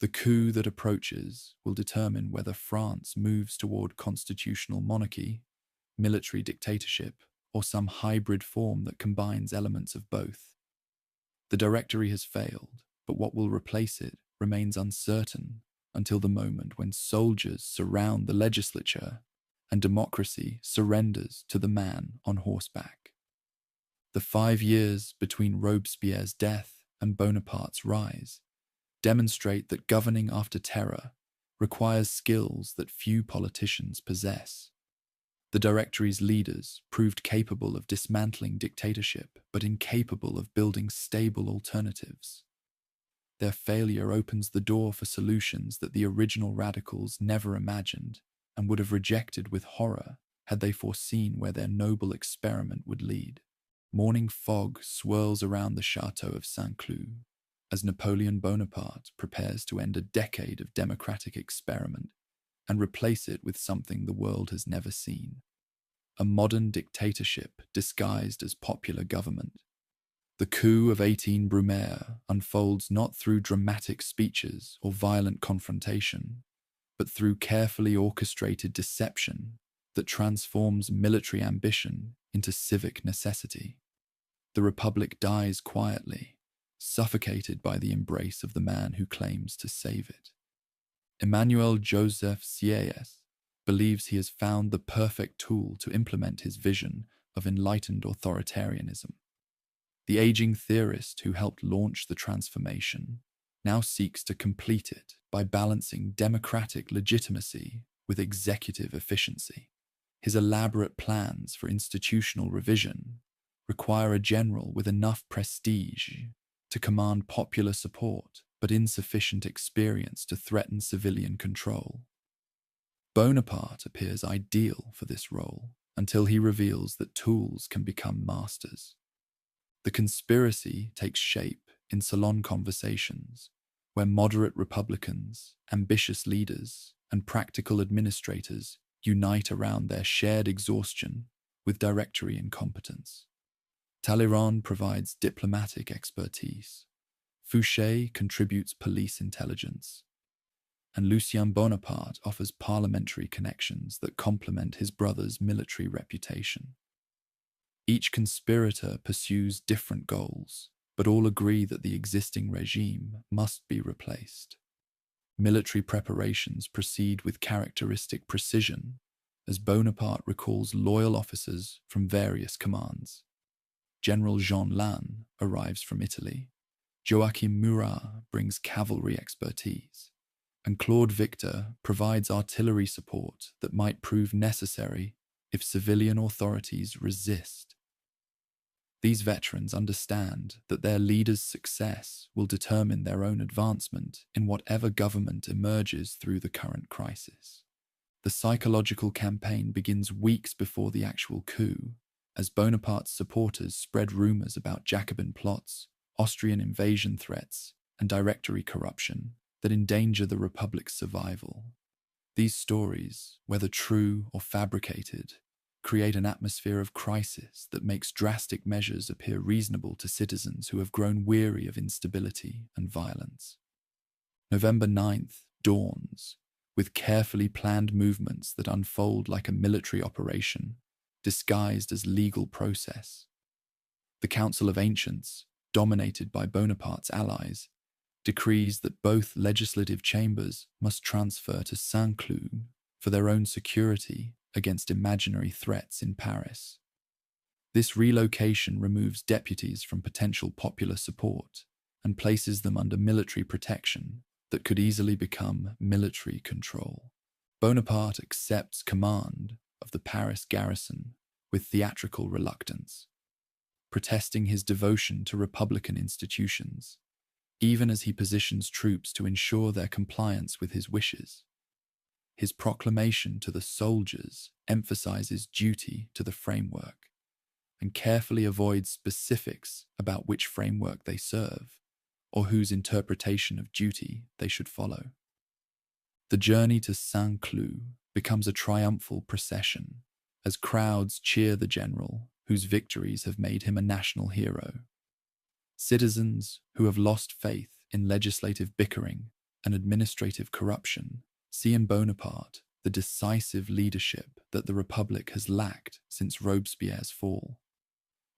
The coup that approaches will determine whether France moves toward constitutional monarchy, military dictatorship, or some hybrid form that combines elements of both. The Directory has failed, but what will replace it remains uncertain until the moment when soldiers surround the legislature and democracy surrenders to the man on horseback. The 5 years between Robespierre's death and Bonaparte's rise demonstrate that governing after terror requires skills that few politicians possess. The Directory's leaders proved capable of dismantling dictatorship, but incapable of building stable alternatives. Their failure opens the door for solutions that the original radicals never imagined and would have rejected with horror had they foreseen where their noble experiment would lead. Morning fog swirls around the chateau of Saint-Cloud as Napoleon Bonaparte prepares to end a decade of democratic experiment and replace it with something the world has never seen: a modern dictatorship disguised as popular government. The coup of 18 Brumaire unfolds not through dramatic speeches or violent confrontation, but through carefully orchestrated deception that transforms military ambition into civic necessity. The Republic dies quietly, suffocated by the embrace of the man who claims to save it. Emmanuel Joseph Sieyès believes he has found the perfect tool to implement his vision of enlightened authoritarianism. The aging theorist who helped launch the transformation now seeks to complete it by balancing democratic legitimacy with executive efficiency. His elaborate plans for institutional revision require a general with enough prestige to command popular support but insufficient experience to threaten civilian control. Bonaparte appears ideal for this role until he reveals that tools can become masters. The conspiracy takes shape in salon conversations, where moderate Republicans, ambitious leaders, and practical administrators unite around their shared exhaustion with directory incompetence. Talleyrand provides diplomatic expertise, Fouché contributes police intelligence, and Lucien Bonaparte offers parliamentary connections that complement his brother's military reputation. Each conspirator pursues different goals, but all agree that the existing regime must be replaced. Military preparations proceed with characteristic precision, as Bonaparte recalls loyal officers from various commands. General Jean Lannes arrives from Italy, Joachim Murat brings cavalry expertise, and Claude Victor provides artillery support that might prove necessary if civilian authorities resist. These veterans understand that their leader's success will determine their own advancement in whatever government emerges through the current crisis. The psychological campaign begins weeks before the actual coup, as Bonaparte's supporters spread rumors about Jacobin plots, Austrian invasion threats, and directory corruption that endanger the Republic's survival. These stories, whether true or fabricated, create an atmosphere of crisis that makes drastic measures appear reasonable to citizens who have grown weary of instability and violence. November 9th dawns, with carefully planned movements that unfold like a military operation, disguised as legal process. The Council of Ancients, dominated by Bonaparte's allies, decrees that both legislative chambers must transfer to Saint-Cloud for their own security against imaginary threats in Paris. This relocation removes deputies from potential popular support and places them under military protection that could easily become military control. Bonaparte accepts command of the Paris garrison with theatrical reluctance, protesting his devotion to republican institutions, even as he positions troops to ensure their compliance with his wishes. His proclamation to the soldiers emphasizes duty to the framework and carefully avoids specifics about which framework they serve or whose interpretation of duty they should follow. The journey to Saint-Cloud becomes a triumphal procession as crowds cheer the general whose victories have made him a national hero. Citizens who have lost faith in legislative bickering and administrative corruption see in Bonaparte the decisive leadership that the Republic has lacked since Robespierre's fall.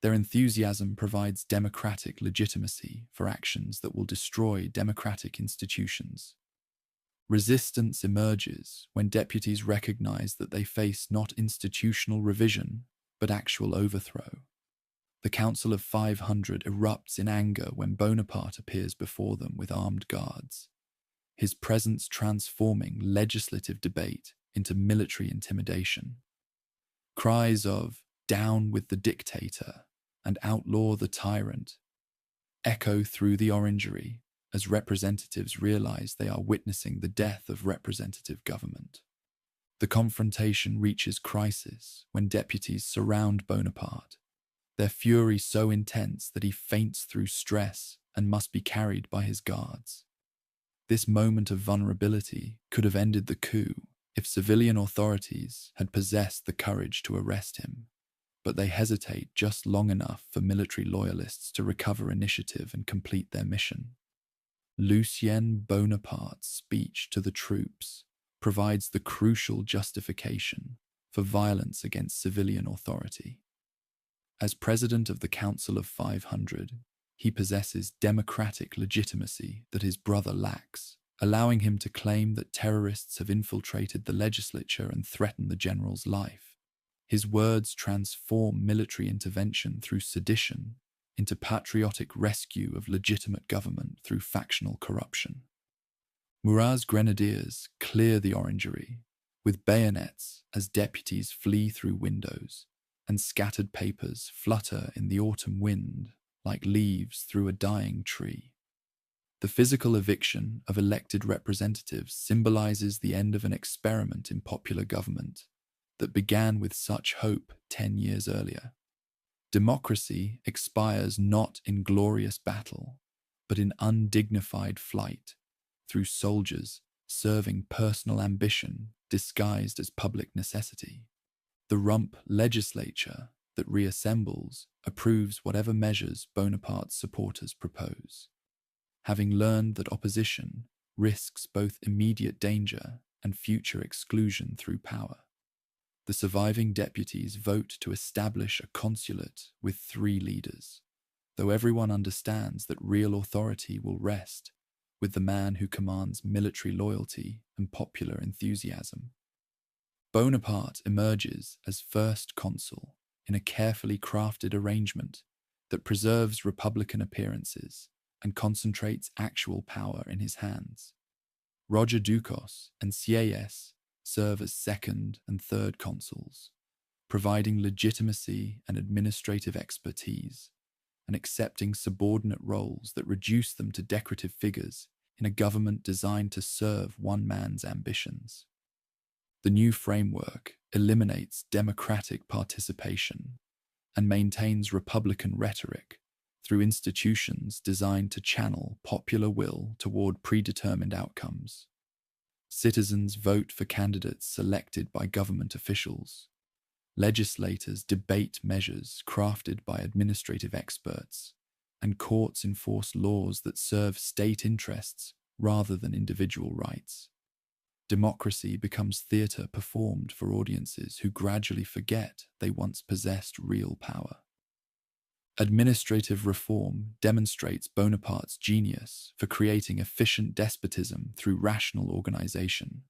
Their enthusiasm provides democratic legitimacy for actions that will destroy democratic institutions. Resistance emerges when deputies recognize that they face not institutional revision, but actual overthrow. The Council of 500 erupts in anger when Bonaparte appears before them with armed guards, his presence transforming legislative debate into military intimidation. Cries of "Down with the dictator" and "Outlaw the tyrant" echo through the Orangery as representatives realize they are witnessing the death of representative government. The confrontation reaches crisis when deputies surround Bonaparte, their fury so intense that he faints through stress and must be carried by his guards. This moment of vulnerability could have ended the coup if civilian authorities had possessed the courage to arrest him. but they hesitate just long enough for military loyalists to recover initiative and complete their mission. Lucien Bonaparte's speech to the troops provides the crucial justification for violence against civilian authority. As president of the Council of 500, he possesses democratic legitimacy that his brother lacks, allowing him to claim that terrorists have infiltrated the legislature and threatened the general's life. His words transform military intervention through sedition into patriotic rescue of legitimate government through factional corruption. Murat's grenadiers clear the orangery, with bayonets as deputies flee through windows, and scattered papers flutter in the autumn wind like leaves through a dying tree. The physical eviction of elected representatives symbolizes the end of an experiment in popular government that began with such hope 10 years earlier. Democracy expires not in glorious battle, but in undignified flight, through soldiers serving personal ambition disguised as public necessity. The rump legislature that reassembles approves whatever measures Bonaparte's supporters propose. Having learned that opposition risks both immediate danger and future exclusion through power, the surviving deputies vote to establish a consulate with 3 leaders, though everyone understands that real authority will rest with the man who commands military loyalty and popular enthusiasm. Bonaparte emerges as first consul in a carefully crafted arrangement that preserves republican appearances and concentrates actual power in his hands. Roger Ducos and Sieyès serve as second and third consuls, providing legitimacy and administrative expertise, and accepting subordinate roles that reduce them to decorative figures in a government designed to serve one man's ambitions. The new framework eliminates democratic participation and maintains republican rhetoric through institutions designed to channel popular will toward predetermined outcomes. Citizens vote for candidates selected by government officials. Legislators debate measures crafted by administrative experts, and courts enforce laws that serve state interests rather than individual rights. Democracy becomes theatre performed for audiences who gradually forget they once possessed real power. Administrative reform demonstrates Bonaparte's genius for creating efficient despotism through rational organization.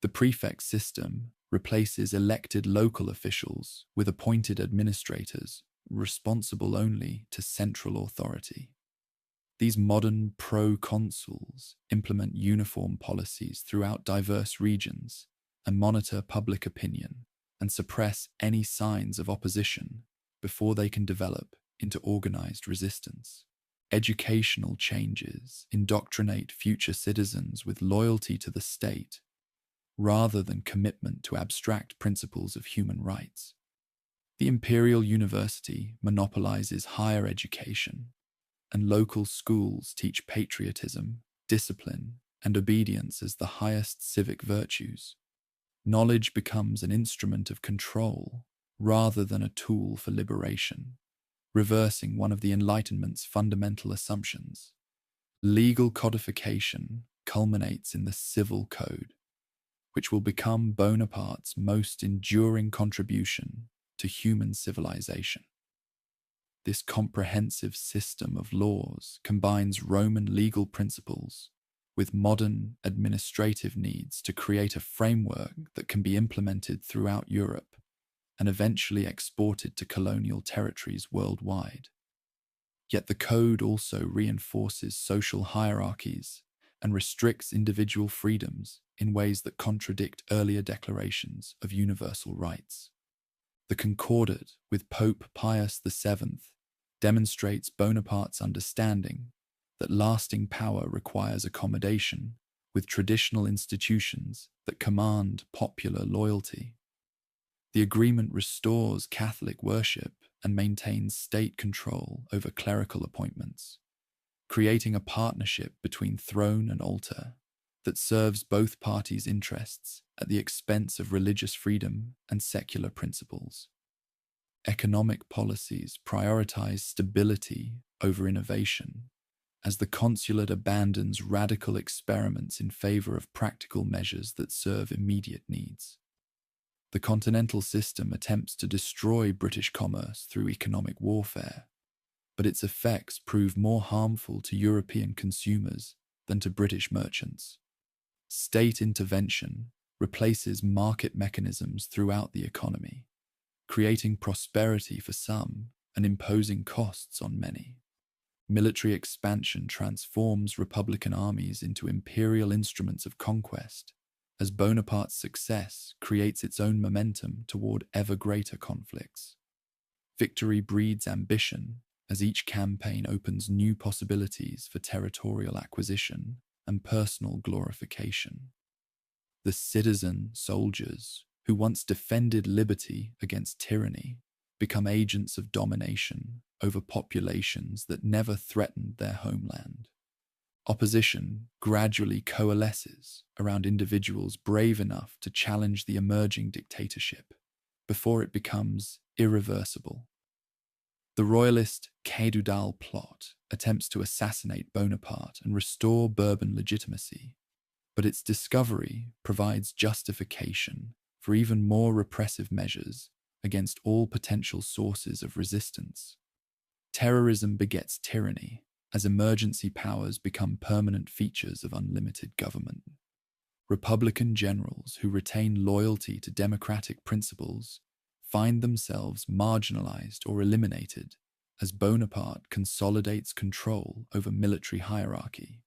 The prefect system replaces elected local officials with appointed administrators responsible only to central authority. These modern proconsuls implement uniform policies throughout diverse regions and monitor public opinion and suppress any signs of opposition before they can develop into organized resistance. Educational changes indoctrinate future citizens with loyalty to the state rather than commitment to abstract principles of human rights. The Imperial University monopolizes higher education, and local schools teach patriotism, discipline, and obedience as the highest civic virtues. Knowledge becomes an instrument of control rather than a tool for liberation, reversing one of the Enlightenment's fundamental assumptions. Legal codification culminates in the Civil Code, which will become Bonaparte's most enduring contribution to human civilization. This comprehensive system of laws combines Roman legal principles with modern administrative needs to create a framework that can be implemented throughout Europe and eventually exported to colonial territories worldwide. Yet the code also reinforces social hierarchies and restricts individual freedoms in ways that contradict earlier declarations of universal rights. The Concordat with Pope Pius VII demonstrates Bonaparte's understanding that lasting power requires accommodation with traditional institutions that command popular loyalty. The agreement restores Catholic worship and maintains state control over clerical appointments, creating a partnership between throne and altar that serves both parties' interests at the expense of religious freedom and secular principles. Economic policies prioritize stability over innovation, as the consulate abandons radical experiments in favor of practical measures that serve immediate needs. The continental system attempts to destroy British commerce through economic warfare, but its effects prove more harmful to European consumers than to British merchants. State intervention replaces market mechanisms throughout the economy, creating prosperity for some and imposing costs on many. Military expansion transforms republican armies into imperial instruments of conquest, as Bonaparte's success creates its own momentum toward ever greater conflicts. Victory breeds ambition, as each campaign opens new possibilities for territorial acquisition and personal glorification. The citizen soldiers, who once defended liberty against tyranny, become agents of domination over populations that never threatened their homeland. Opposition gradually coalesces around individuals brave enough to challenge the emerging dictatorship before it becomes irreversible. The royalist Quai du Dal plot attempts to assassinate Bonaparte and restore Bourbon legitimacy, but its discovery provides justification for even more repressive measures against all potential sources of resistance. Terrorism begets tyranny, as emergency powers become permanent features of unlimited government. Republican generals who retain loyalty to democratic principles find themselves marginalized or eliminated as Bonaparte consolidates control over military hierarchy.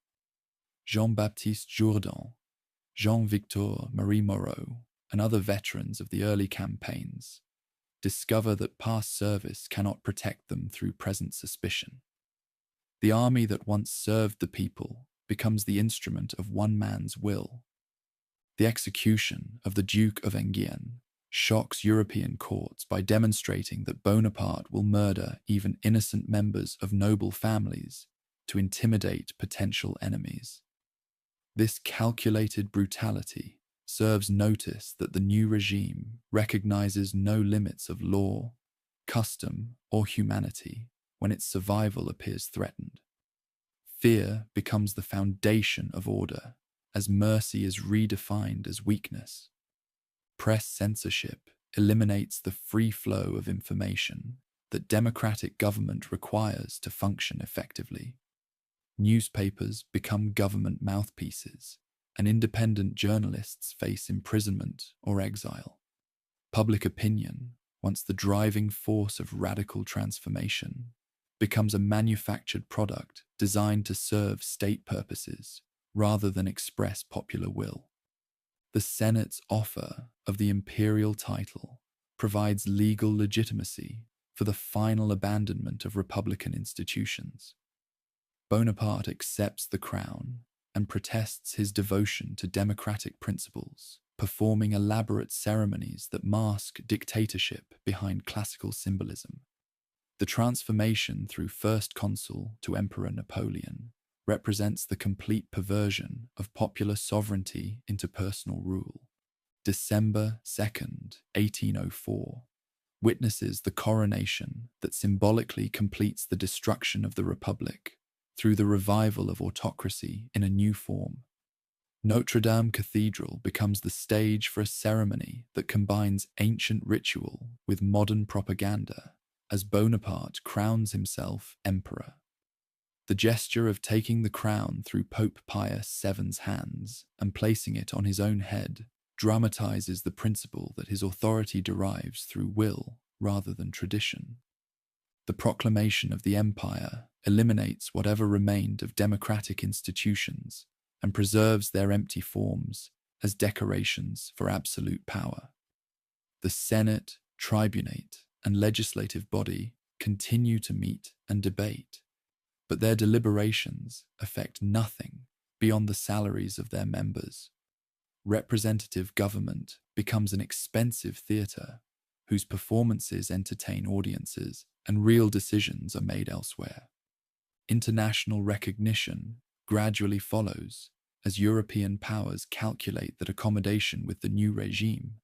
Jean-Baptiste Jourdan, Jean-Victor Marie Moreau, and other veterans of the early campaigns discover that past service cannot protect them through present suspicion. The army that once served the people becomes the instrument of one man's will. The execution of the Duke of Enghien shocks European courts by demonstrating that Bonaparte will murder even innocent members of noble families to intimidate potential enemies. This calculated brutality serves notice that the new regime recognizes no limits of law, custom, or humanity when its survival appears threatened. Fear becomes the foundation of order, as mercy is redefined as weakness. Press censorship eliminates the free flow of information that democratic government requires to function effectively. Newspapers become government mouthpieces, and independent journalists face imprisonment or exile. Public opinion, once the driving force of radical transformation, becomes a manufactured product designed to serve state purposes rather than express popular will. The Senate's offer of the imperial title provides legal legitimacy for the final abandonment of republican institutions. Bonaparte accepts the crown and protests his devotion to democratic principles, performing elaborate ceremonies that mask dictatorship behind classical symbolism. The transformation through first consul to Emperor Napoleon represents the complete perversion of popular sovereignty into personal rule. December 2nd, 1804, witnesses the coronation that symbolically completes the destruction of the Republic through the revival of autocracy in a new form. Notre Dame Cathedral becomes the stage for a ceremony that combines ancient ritual with modern propaganda as Bonaparte crowns himself emperor. The gesture of taking the crown through Pope Pius VII's hands and placing it on his own head dramatizes the principle that his authority derives through will rather than tradition. The proclamation of the empire eliminates whatever remained of democratic institutions and preserves their empty forms as decorations for absolute power. The Senate, tribunate, and legislative body continue to meet and debate, but their deliberations affect nothing beyond the salaries of their members. Representative government becomes an expensive theatre whose performances entertain audiences and real decisions are made elsewhere. International recognition gradually follows as European powers calculate that accommodation with the new regime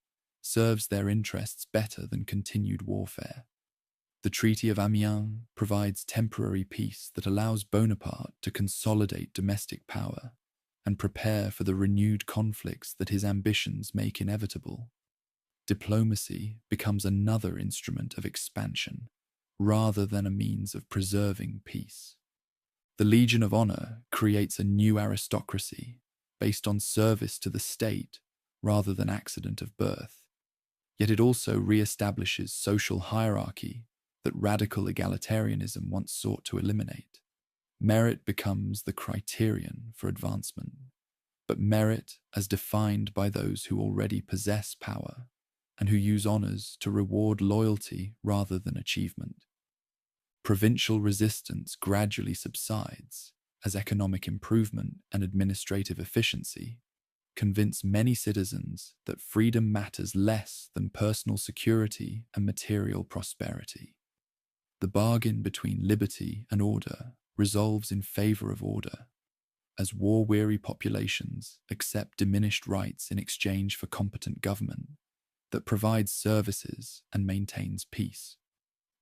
serves their interests better than continued warfare. The Treaty of Amiens provides temporary peace that allows Bonaparte to consolidate domestic power and prepare for the renewed conflicts that his ambitions make inevitable. Diplomacy becomes another instrument of expansion, rather than a means of preserving peace. The Legion of Honor creates a new aristocracy based on service to the state rather than accident of birth. Yet it also re-establishes social hierarchy that radical egalitarianism once sought to eliminate. Merit becomes the criterion for advancement, but merit as defined by those who already possess power and who use honors to reward loyalty rather than achievement. Provincial resistance gradually subsides as economic improvement and administrative efficiency convince many citizens that freedom matters less than personal security and material prosperity. The bargain between liberty and order resolves in favor of order, as war-weary populations accept diminished rights in exchange for competent government that provides services and maintains peace.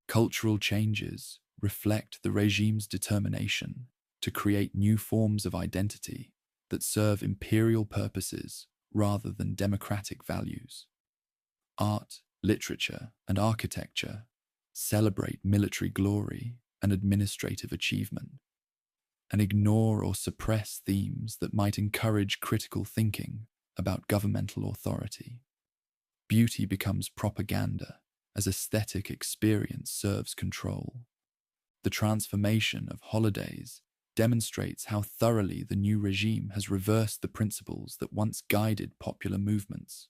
Cultural changes reflect the regime's determination to create new forms of identity that serve imperial purposes rather than democratic values. Art, literature, and architecture celebrate military glory and administrative achievement, and ignore or suppress themes that might encourage critical thinking about governmental authority. Beauty becomes propaganda as aesthetic experience serves control. The transformation of holidays demonstrates how thoroughly the new regime has reversed the principles that once guided popular movements.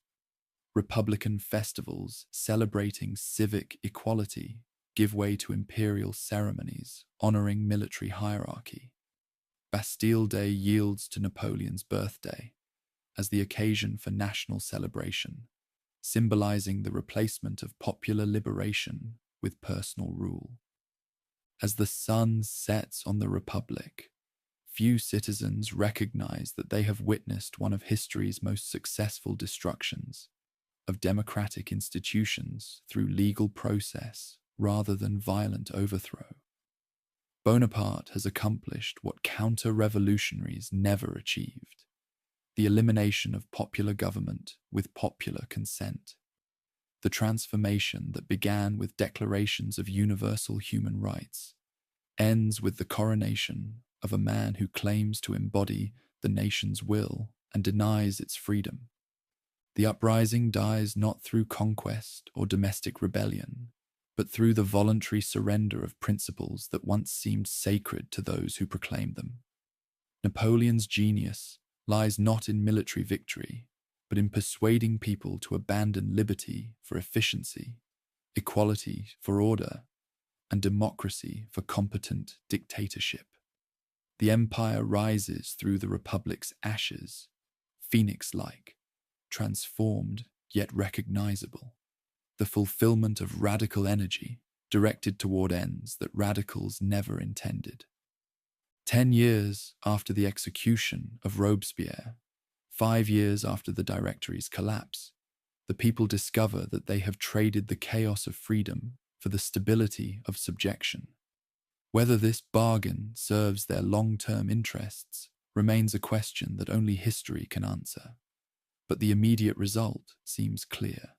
Republican festivals celebrating civic equality give way to imperial ceremonies honoring military hierarchy. Bastille Day yields to Napoleon's birthday as the occasion for national celebration, symbolizing the replacement of popular liberation with personal rule. As the sun sets on the Republic, few citizens recognize that they have witnessed one of history's most successful destructions of democratic institutions through legal process rather than violent overthrow. Bonaparte has accomplished what counter-revolutionaries never achieved: the elimination of popular government with popular consent. The transformation that began with declarations of universal human rights ends with the coronation of a man who claims to embody the nation's will and denies its freedom. The uprising dies not through conquest or domestic rebellion, but through the voluntary surrender of principles that once seemed sacred to those who proclaimed them. Napoleon's genius lies not in military victory, but in persuading people to abandon liberty for efficiency, equality for order, and democracy for competent dictatorship. The empire rises through the republic's ashes, phoenix-like, transformed yet recognizable, the fulfillment of radical energy directed toward ends that radicals never intended. 10 years after the execution of Robespierre, 5 years after the Directory's collapse, the people discover that they have traded the chaos of freedom for the stability of subjection. Whether this bargain serves their long-term interests remains a question that only history can answer, but the immediate result seems clear.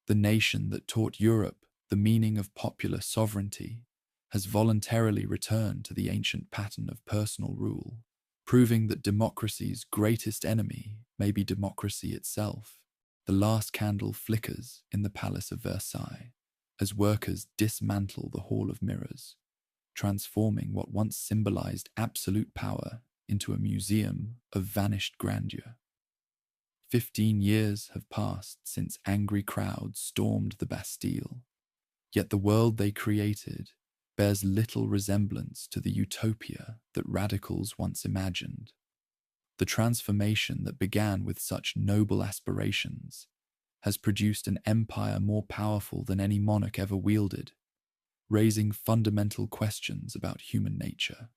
The nation that taught Europe the meaning of popular sovereignty has voluntarily returned to the ancient pattern of personal rule, proving that democracy's greatest enemy may be democracy itself. The last candle flickers in the Palace of Versailles as workers dismantle the Hall of Mirrors, transforming what once symbolized absolute power into a museum of vanished grandeur. 15 years have passed since angry crowds stormed the Bastille, yet the world they created bears little resemblance to the utopia that radicals once imagined. The transformation that began with such noble aspirations has produced an empire more powerful than any monarch ever wielded, raising fundamental questions about human nature,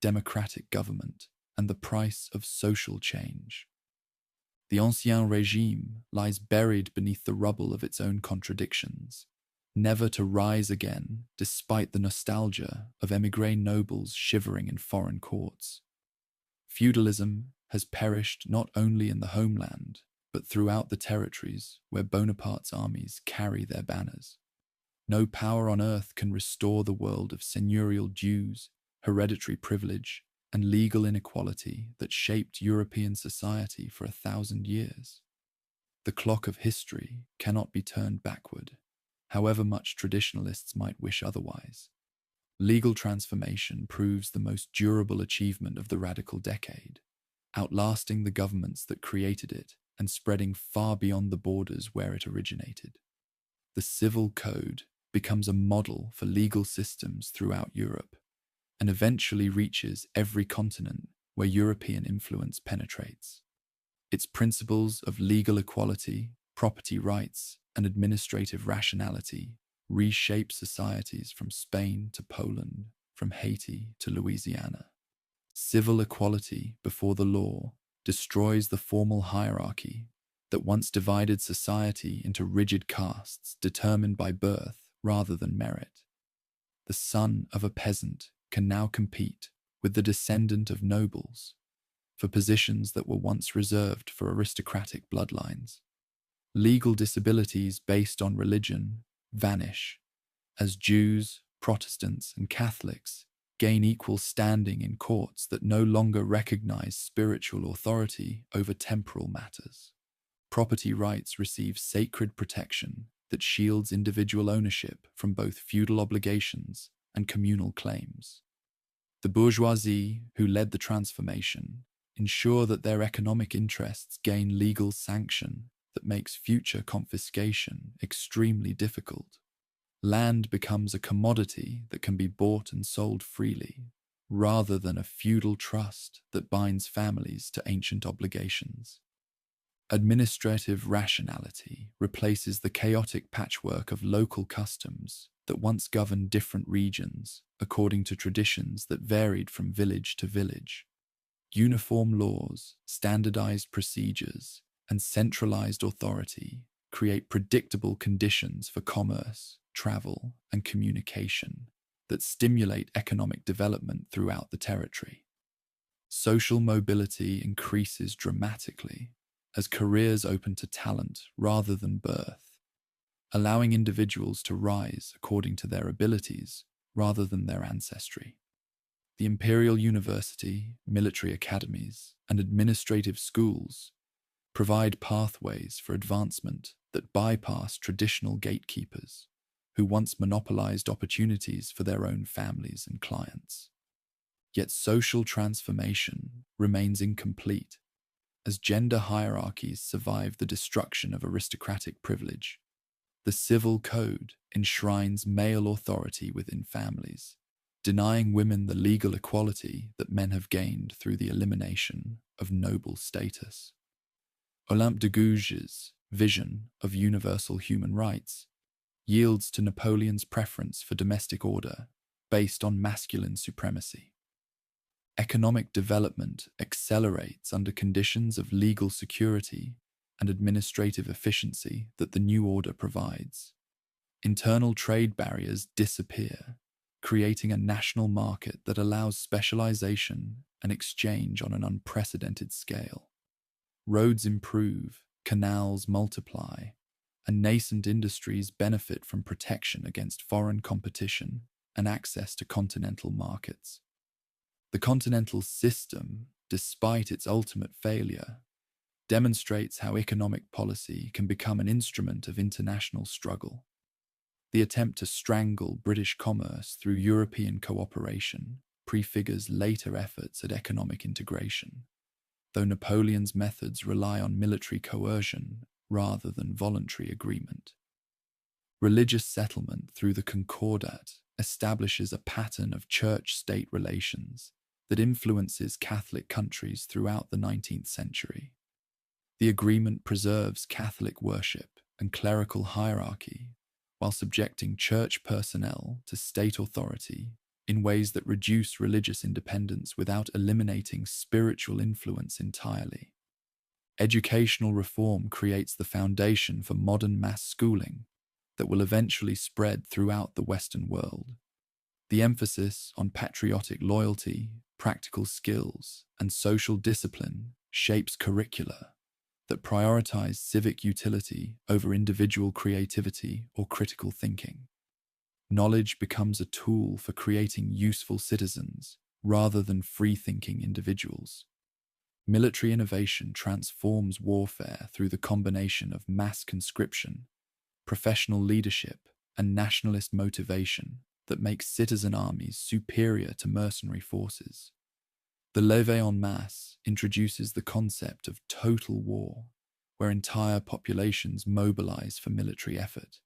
democratic government, and the price of social change. The Ancien Régime lies buried beneath the rubble of its own contradictions, never to rise again despite the nostalgia of émigré nobles shivering in foreign courts. Feudalism has perished not only in the homeland, but throughout the territories where Bonaparte's armies carry their banners. No power on earth can restore the world of seigneurial dues, hereditary privilege, and legal inequality that shaped European society for 1,000 years. The clock of history cannot be turned backward, however much traditionalists might wish otherwise. Legal transformation proves the most durable achievement of the radical decade, outlasting the governments that created it and spreading far beyond the borders where it originated. The civil code becomes a model for legal systems throughout Europe and eventually reaches every continent where European influence penetrates. Its principles of legal equality, property rights, and administrative rationality reshape societies from Spain to Poland, from Haiti to Louisiana. Civil equality before the law destroys the formal hierarchy that once divided society into rigid castes determined by birth rather than merit. The son of a peasant can now compete with the descendant of nobles for positions that were once reserved for aristocratic bloodlines. Legal disabilities based on religion vanish as Jews, Protestants, and Catholics gain equal standing in courts that no longer recognize spiritual authority over temporal matters. Property rights receive sacred protection that shields individual ownership from both feudal obligations and communal claims. The bourgeoisie, who led the transformation, ensure that their economic interests gain legal sanction that makes future confiscation extremely difficult. Land becomes a commodity that can be bought and sold freely, rather than a feudal trust that binds families to ancient obligations. Administrative rationality replaces the chaotic patchwork of local customs that once governed different regions according to traditions that varied from village to village. Uniform laws, standardized procedures, and centralized authority create predictable conditions for commerce, travel, and communication that stimulate economic development throughout the territory. Social mobility increases dramatically as careers open to talent rather than birth, allowing individuals to rise according to their abilities rather than their ancestry. The imperial university, military academies, and administrative schools provide pathways for advancement that bypass traditional gatekeepers who once monopolized opportunities for their own families and clients. Yet social transformation remains incomplete as gender hierarchies survive the destruction of aristocratic privilege. The civil code enshrines male authority within families, denying women the legal equality that men have gained through the elimination of noble status. Olympe de Gouges' vision of universal human rights yields to Napoleon's preference for domestic order based on masculine supremacy. Economic development accelerates under conditions of legal security and administrative efficiency that the new order provides. Internal trade barriers disappear, creating a national market that allows specialization and exchange on an unprecedented scale. Roads improve, canals multiply, and nascent industries benefit from protection against foreign competition and access to continental markets. The continental system, despite its ultimate failure, demonstrates how economic policy can become an instrument of international struggle. The attempt to strangle British commerce through European cooperation prefigures later efforts at economic integration, though Napoleon's methods rely on military coercion rather than voluntary agreement. Religious settlement through the Concordat establishes a pattern of church-state relations that influences Catholic countries throughout the 19th century. The agreement preserves Catholic worship and clerical hierarchy while subjecting church personnel to state authority in ways that reduce religious independence without eliminating spiritual influence entirely. Educational reform creates the foundation for modern mass schooling, that will eventually spread throughout the Western world. The emphasis on patriotic loyalty, practical skills, and social discipline shapes curricula that prioritize civic utility over individual creativity or critical thinking. Knowledge becomes a tool for creating useful citizens rather than free-thinking individuals. Military innovation transforms warfare through the combination of mass conscription, professional leadership, and nationalist motivation that makes citizen armies superior to mercenary forces. The levée en masse introduces the concept of total war, where entire populations mobilize for military effort,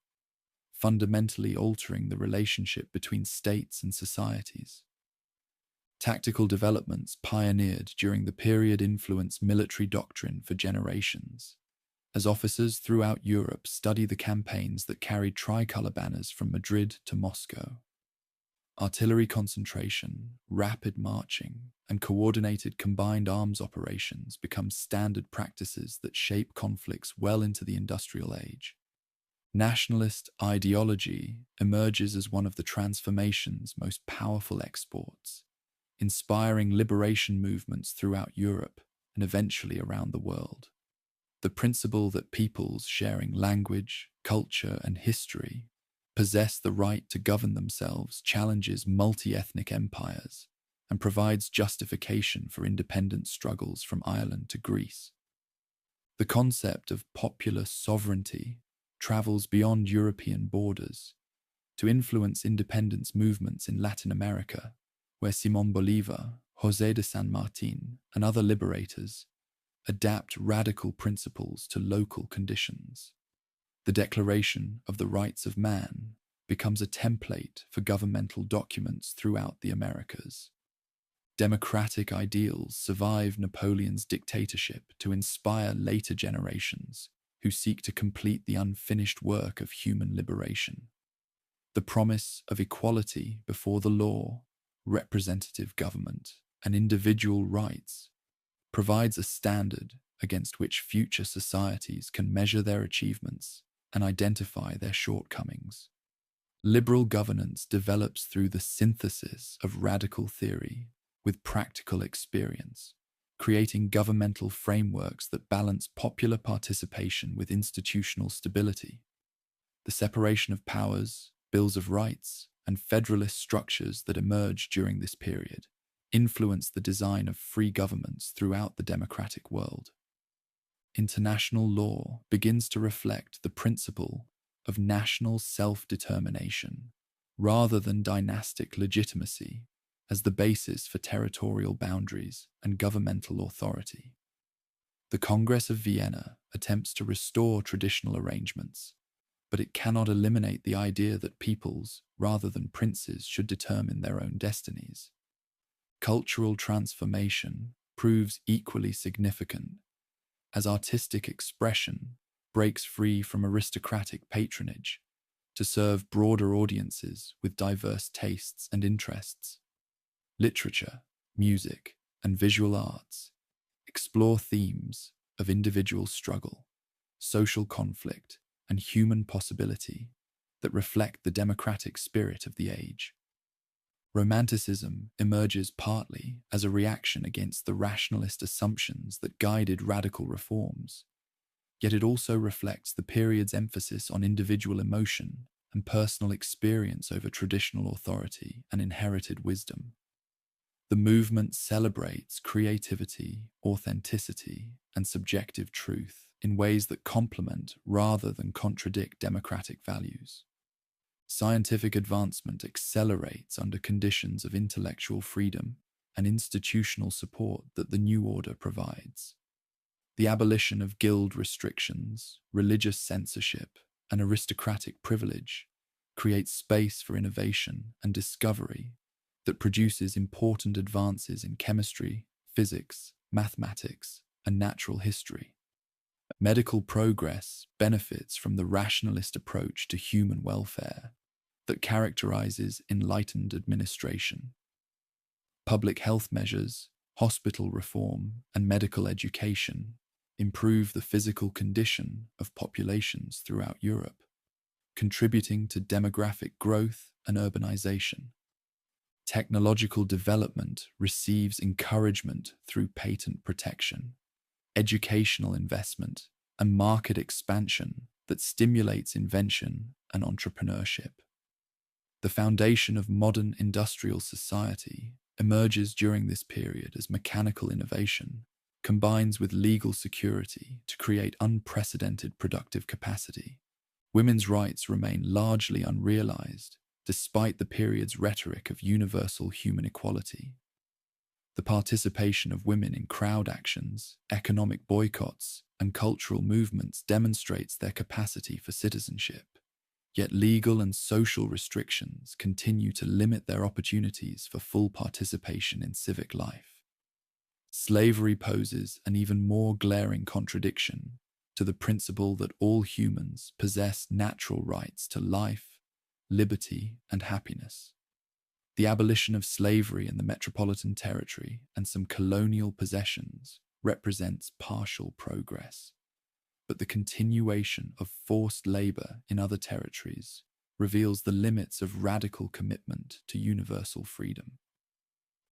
fundamentally altering the relationship between states and societies. Tactical developments pioneered during the period influenced military doctrine for generations, as officers throughout Europe study the campaigns that carried tricolour banners from Madrid to Moscow. Artillery concentration, rapid marching, and coordinated combined arms operations become standard practices that shape conflicts well into the industrial age. Nationalist ideology emerges as one of the transformation's most powerful exports, inspiring liberation movements throughout Europe and eventually around the world. The principle that peoples sharing language, culture, and history possess the right to govern themselves challenges multi-ethnic empires and provides justification for independent struggles from Ireland to Greece. The concept of popular sovereignty travels beyond European borders to influence independence movements in Latin America, where Simón Bolívar, José de San Martín, and other liberators adapt radical principles to local conditions. The Declaration of the Rights of Man becomes a template for governmental documents throughout the Americas. Democratic ideals survive Napoleon's dictatorship to inspire later generations who seek to complete the unfinished work of human liberation. The promise of equality before the law, representative government, and individual rights provides a standard against which future societies can measure their achievements and identify their shortcomings. Liberal governance develops through the synthesis of radical theory with practical experience, creating governmental frameworks that balance popular participation with institutional stability. The separation of powers, bills of rights, and federalist structures that emerge during this period influence the design of free governments throughout the democratic world. International law begins to reflect the principle of national self-determination rather than dynastic legitimacy as the basis for territorial boundaries and governmental authority. The Congress of Vienna attempts to restore traditional arrangements, but it cannot eliminate the idea that peoples, rather than princes, should determine their own destinies. Cultural transformation proves equally significant as artistic expression breaks free from aristocratic patronage to serve broader audiences with diverse tastes and interests. Literature, music, and visual arts explore themes of individual struggle, social conflict, and human possibility that reflect the democratic spirit of the age. Romanticism emerges partly as a reaction against the rationalist assumptions that guided radical reforms, yet it also reflects the period's emphasis on individual emotion and personal experience over traditional authority and inherited wisdom. The movement celebrates creativity, authenticity, and subjective truth in ways that complement rather than contradict democratic values. Scientific advancement accelerates under conditions of intellectual freedom and institutional support that the new order provides. The abolition of guild restrictions, religious censorship, and aristocratic privilege creates space for innovation and discovery that produces important advances in chemistry, physics, mathematics, and natural history. Medical progress benefits from the rationalist approach to human welfare that characterizes enlightened administration. Public health measures, hospital reform, and medical education improve the physical condition of populations throughout Europe. contributing to demographic growth and urbanization. Technological development receives encouragement through patent protection, educational investment, and market expansion that stimulates invention and entrepreneurship. The foundation of modern industrial society emerges during this period as mechanical innovation combines with legal security to create unprecedented productive capacity. Women's rights remain largely unrealized despite the period's rhetoric of universal human equality. The participation of women in crowd actions, economic boycotts, and cultural movements demonstrates their capacity for citizenship. Yet legal and social restrictions continue to limit their opportunities for full participation in civic life. Slavery poses an even more glaring contradiction to the principle that all humans possess natural rights to life, liberty, and happiness. The abolition of slavery in the metropolitan territory and some colonial possessions represents partial progress, but the continuation of forced labor in other territories reveals the limits of radical commitment to universal freedom.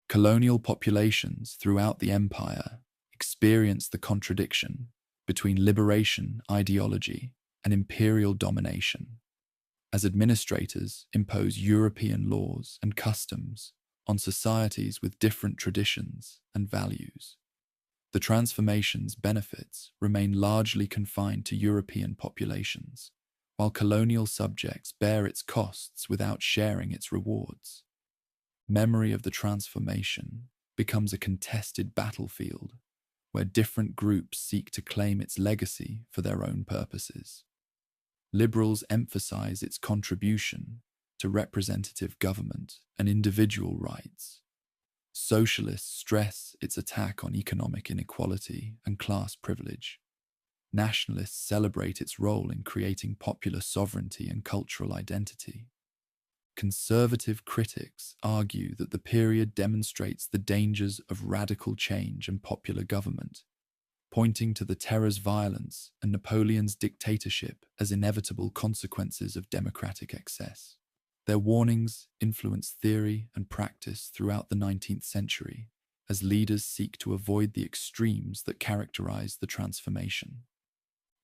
Colonial populations throughout the empire experienced the contradiction between liberation ideology and imperial domination, as administrators impose European laws and customs on societies with different traditions and values. The transformation's benefits remain largely confined to European populations, while colonial subjects bear its costs without sharing its rewards. Memory of the transformation becomes a contested battlefield where different groups seek to claim its legacy for their own purposes. Liberals emphasize its contribution to representative government and individual rights. Socialists stress its attack on economic inequality and class privilege. Nationalists celebrate its role in creating popular sovereignty and cultural identity. Conservative critics argue that the period demonstrates the dangers of radical change and popular government, pointing to the terror's violence and Napoleon's dictatorship as inevitable consequences of democratic excess. Their warnings influence theory and practice throughout the 19th century as leaders seek to avoid the extremes that characterize the transformation.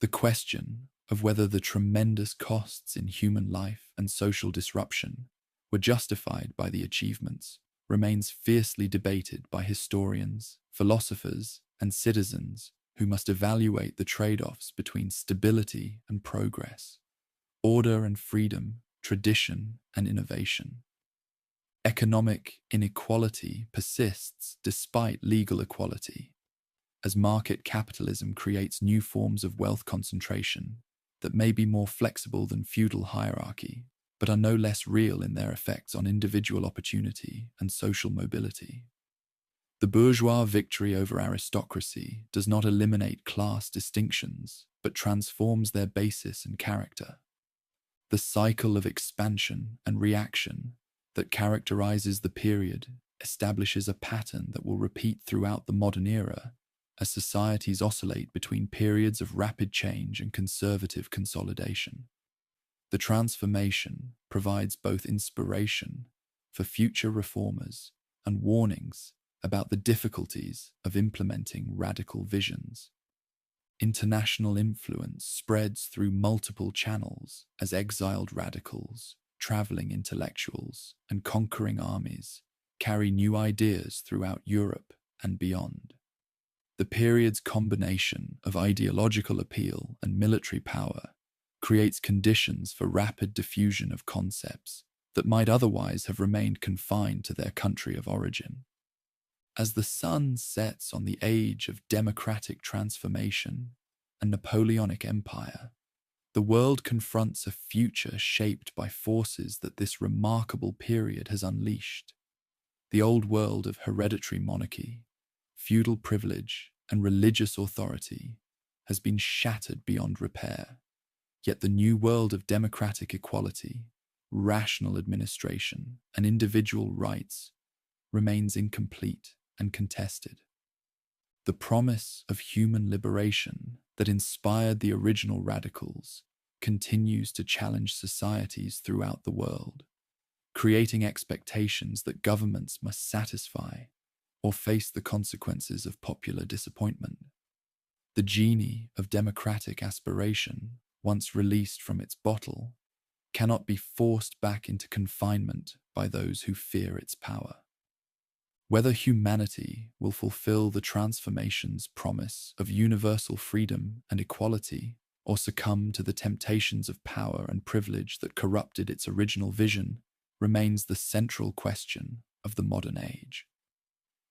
The question of whether the tremendous costs in human life and social disruption were justified by the achievements remains fiercely debated by historians, philosophers, and citizens who must evaluate the trade-offs between stability and progress, order and freedom, tradition and innovation. Economic inequality persists despite legal equality, as market capitalism creates new forms of wealth concentration that may be more flexible than feudal hierarchy, but are no less real in their effects on individual opportunity and social mobility. The bourgeois victory over aristocracy does not eliminate class distinctions, but transforms their basis and character. The cycle of expansion and reaction that characterizes the period establishes a pattern that will repeat throughout the modern era as societies oscillate between periods of rapid change and conservative consolidation. The transformation provides both inspiration for future reformers and warnings about the difficulties of implementing radical visions. International influence spreads through multiple channels as exiled radicals, traveling intellectuals, and conquering armies carry new ideas throughout Europe and beyond. The period's combination of ideological appeal and military power creates conditions for rapid diffusion of concepts that might otherwise have remained confined to their country of origin. As the sun sets on the age of democratic transformation and Napoleonic empire, the world confronts a future shaped by forces that this remarkable period has unleashed. The old world of hereditary monarchy, feudal privilege, and religious authority has been shattered beyond repair. Yet the new world of democratic equality, rational administration, and individual rights remains incomplete and contested. The promise of human liberation that inspired the original radicals continues to challenge societies throughout the world, creating expectations that governments must satisfy or face the consequences of popular disappointment. The genie of democratic aspiration, once released from its bottle, cannot be forced back into confinement by those who fear its power. Whether humanity will fulfill the transformation's promise of universal freedom and equality, or succumb to the temptations of power and privilege that corrupted its original vision, remains the central question of the modern age.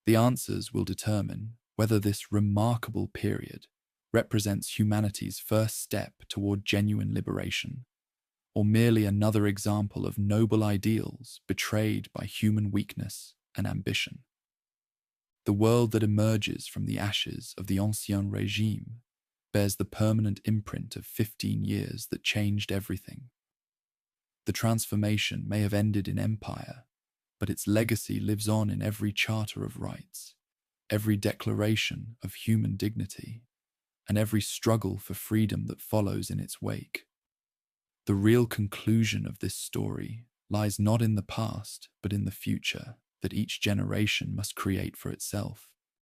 The answers will determine whether this remarkable period represents humanity's first step toward genuine liberation, or merely another example of noble ideals betrayed by human weakness and ambition. The world that emerges from the ashes of the Ancien Régime bears the permanent imprint of 15 years that changed everything. The transformation may have ended in empire, but its legacy lives on in every charter of rights, every declaration of human dignity, and every struggle for freedom that follows in its wake. The real conclusion of this story lies not in the past, but in the future that each generation must create for itself.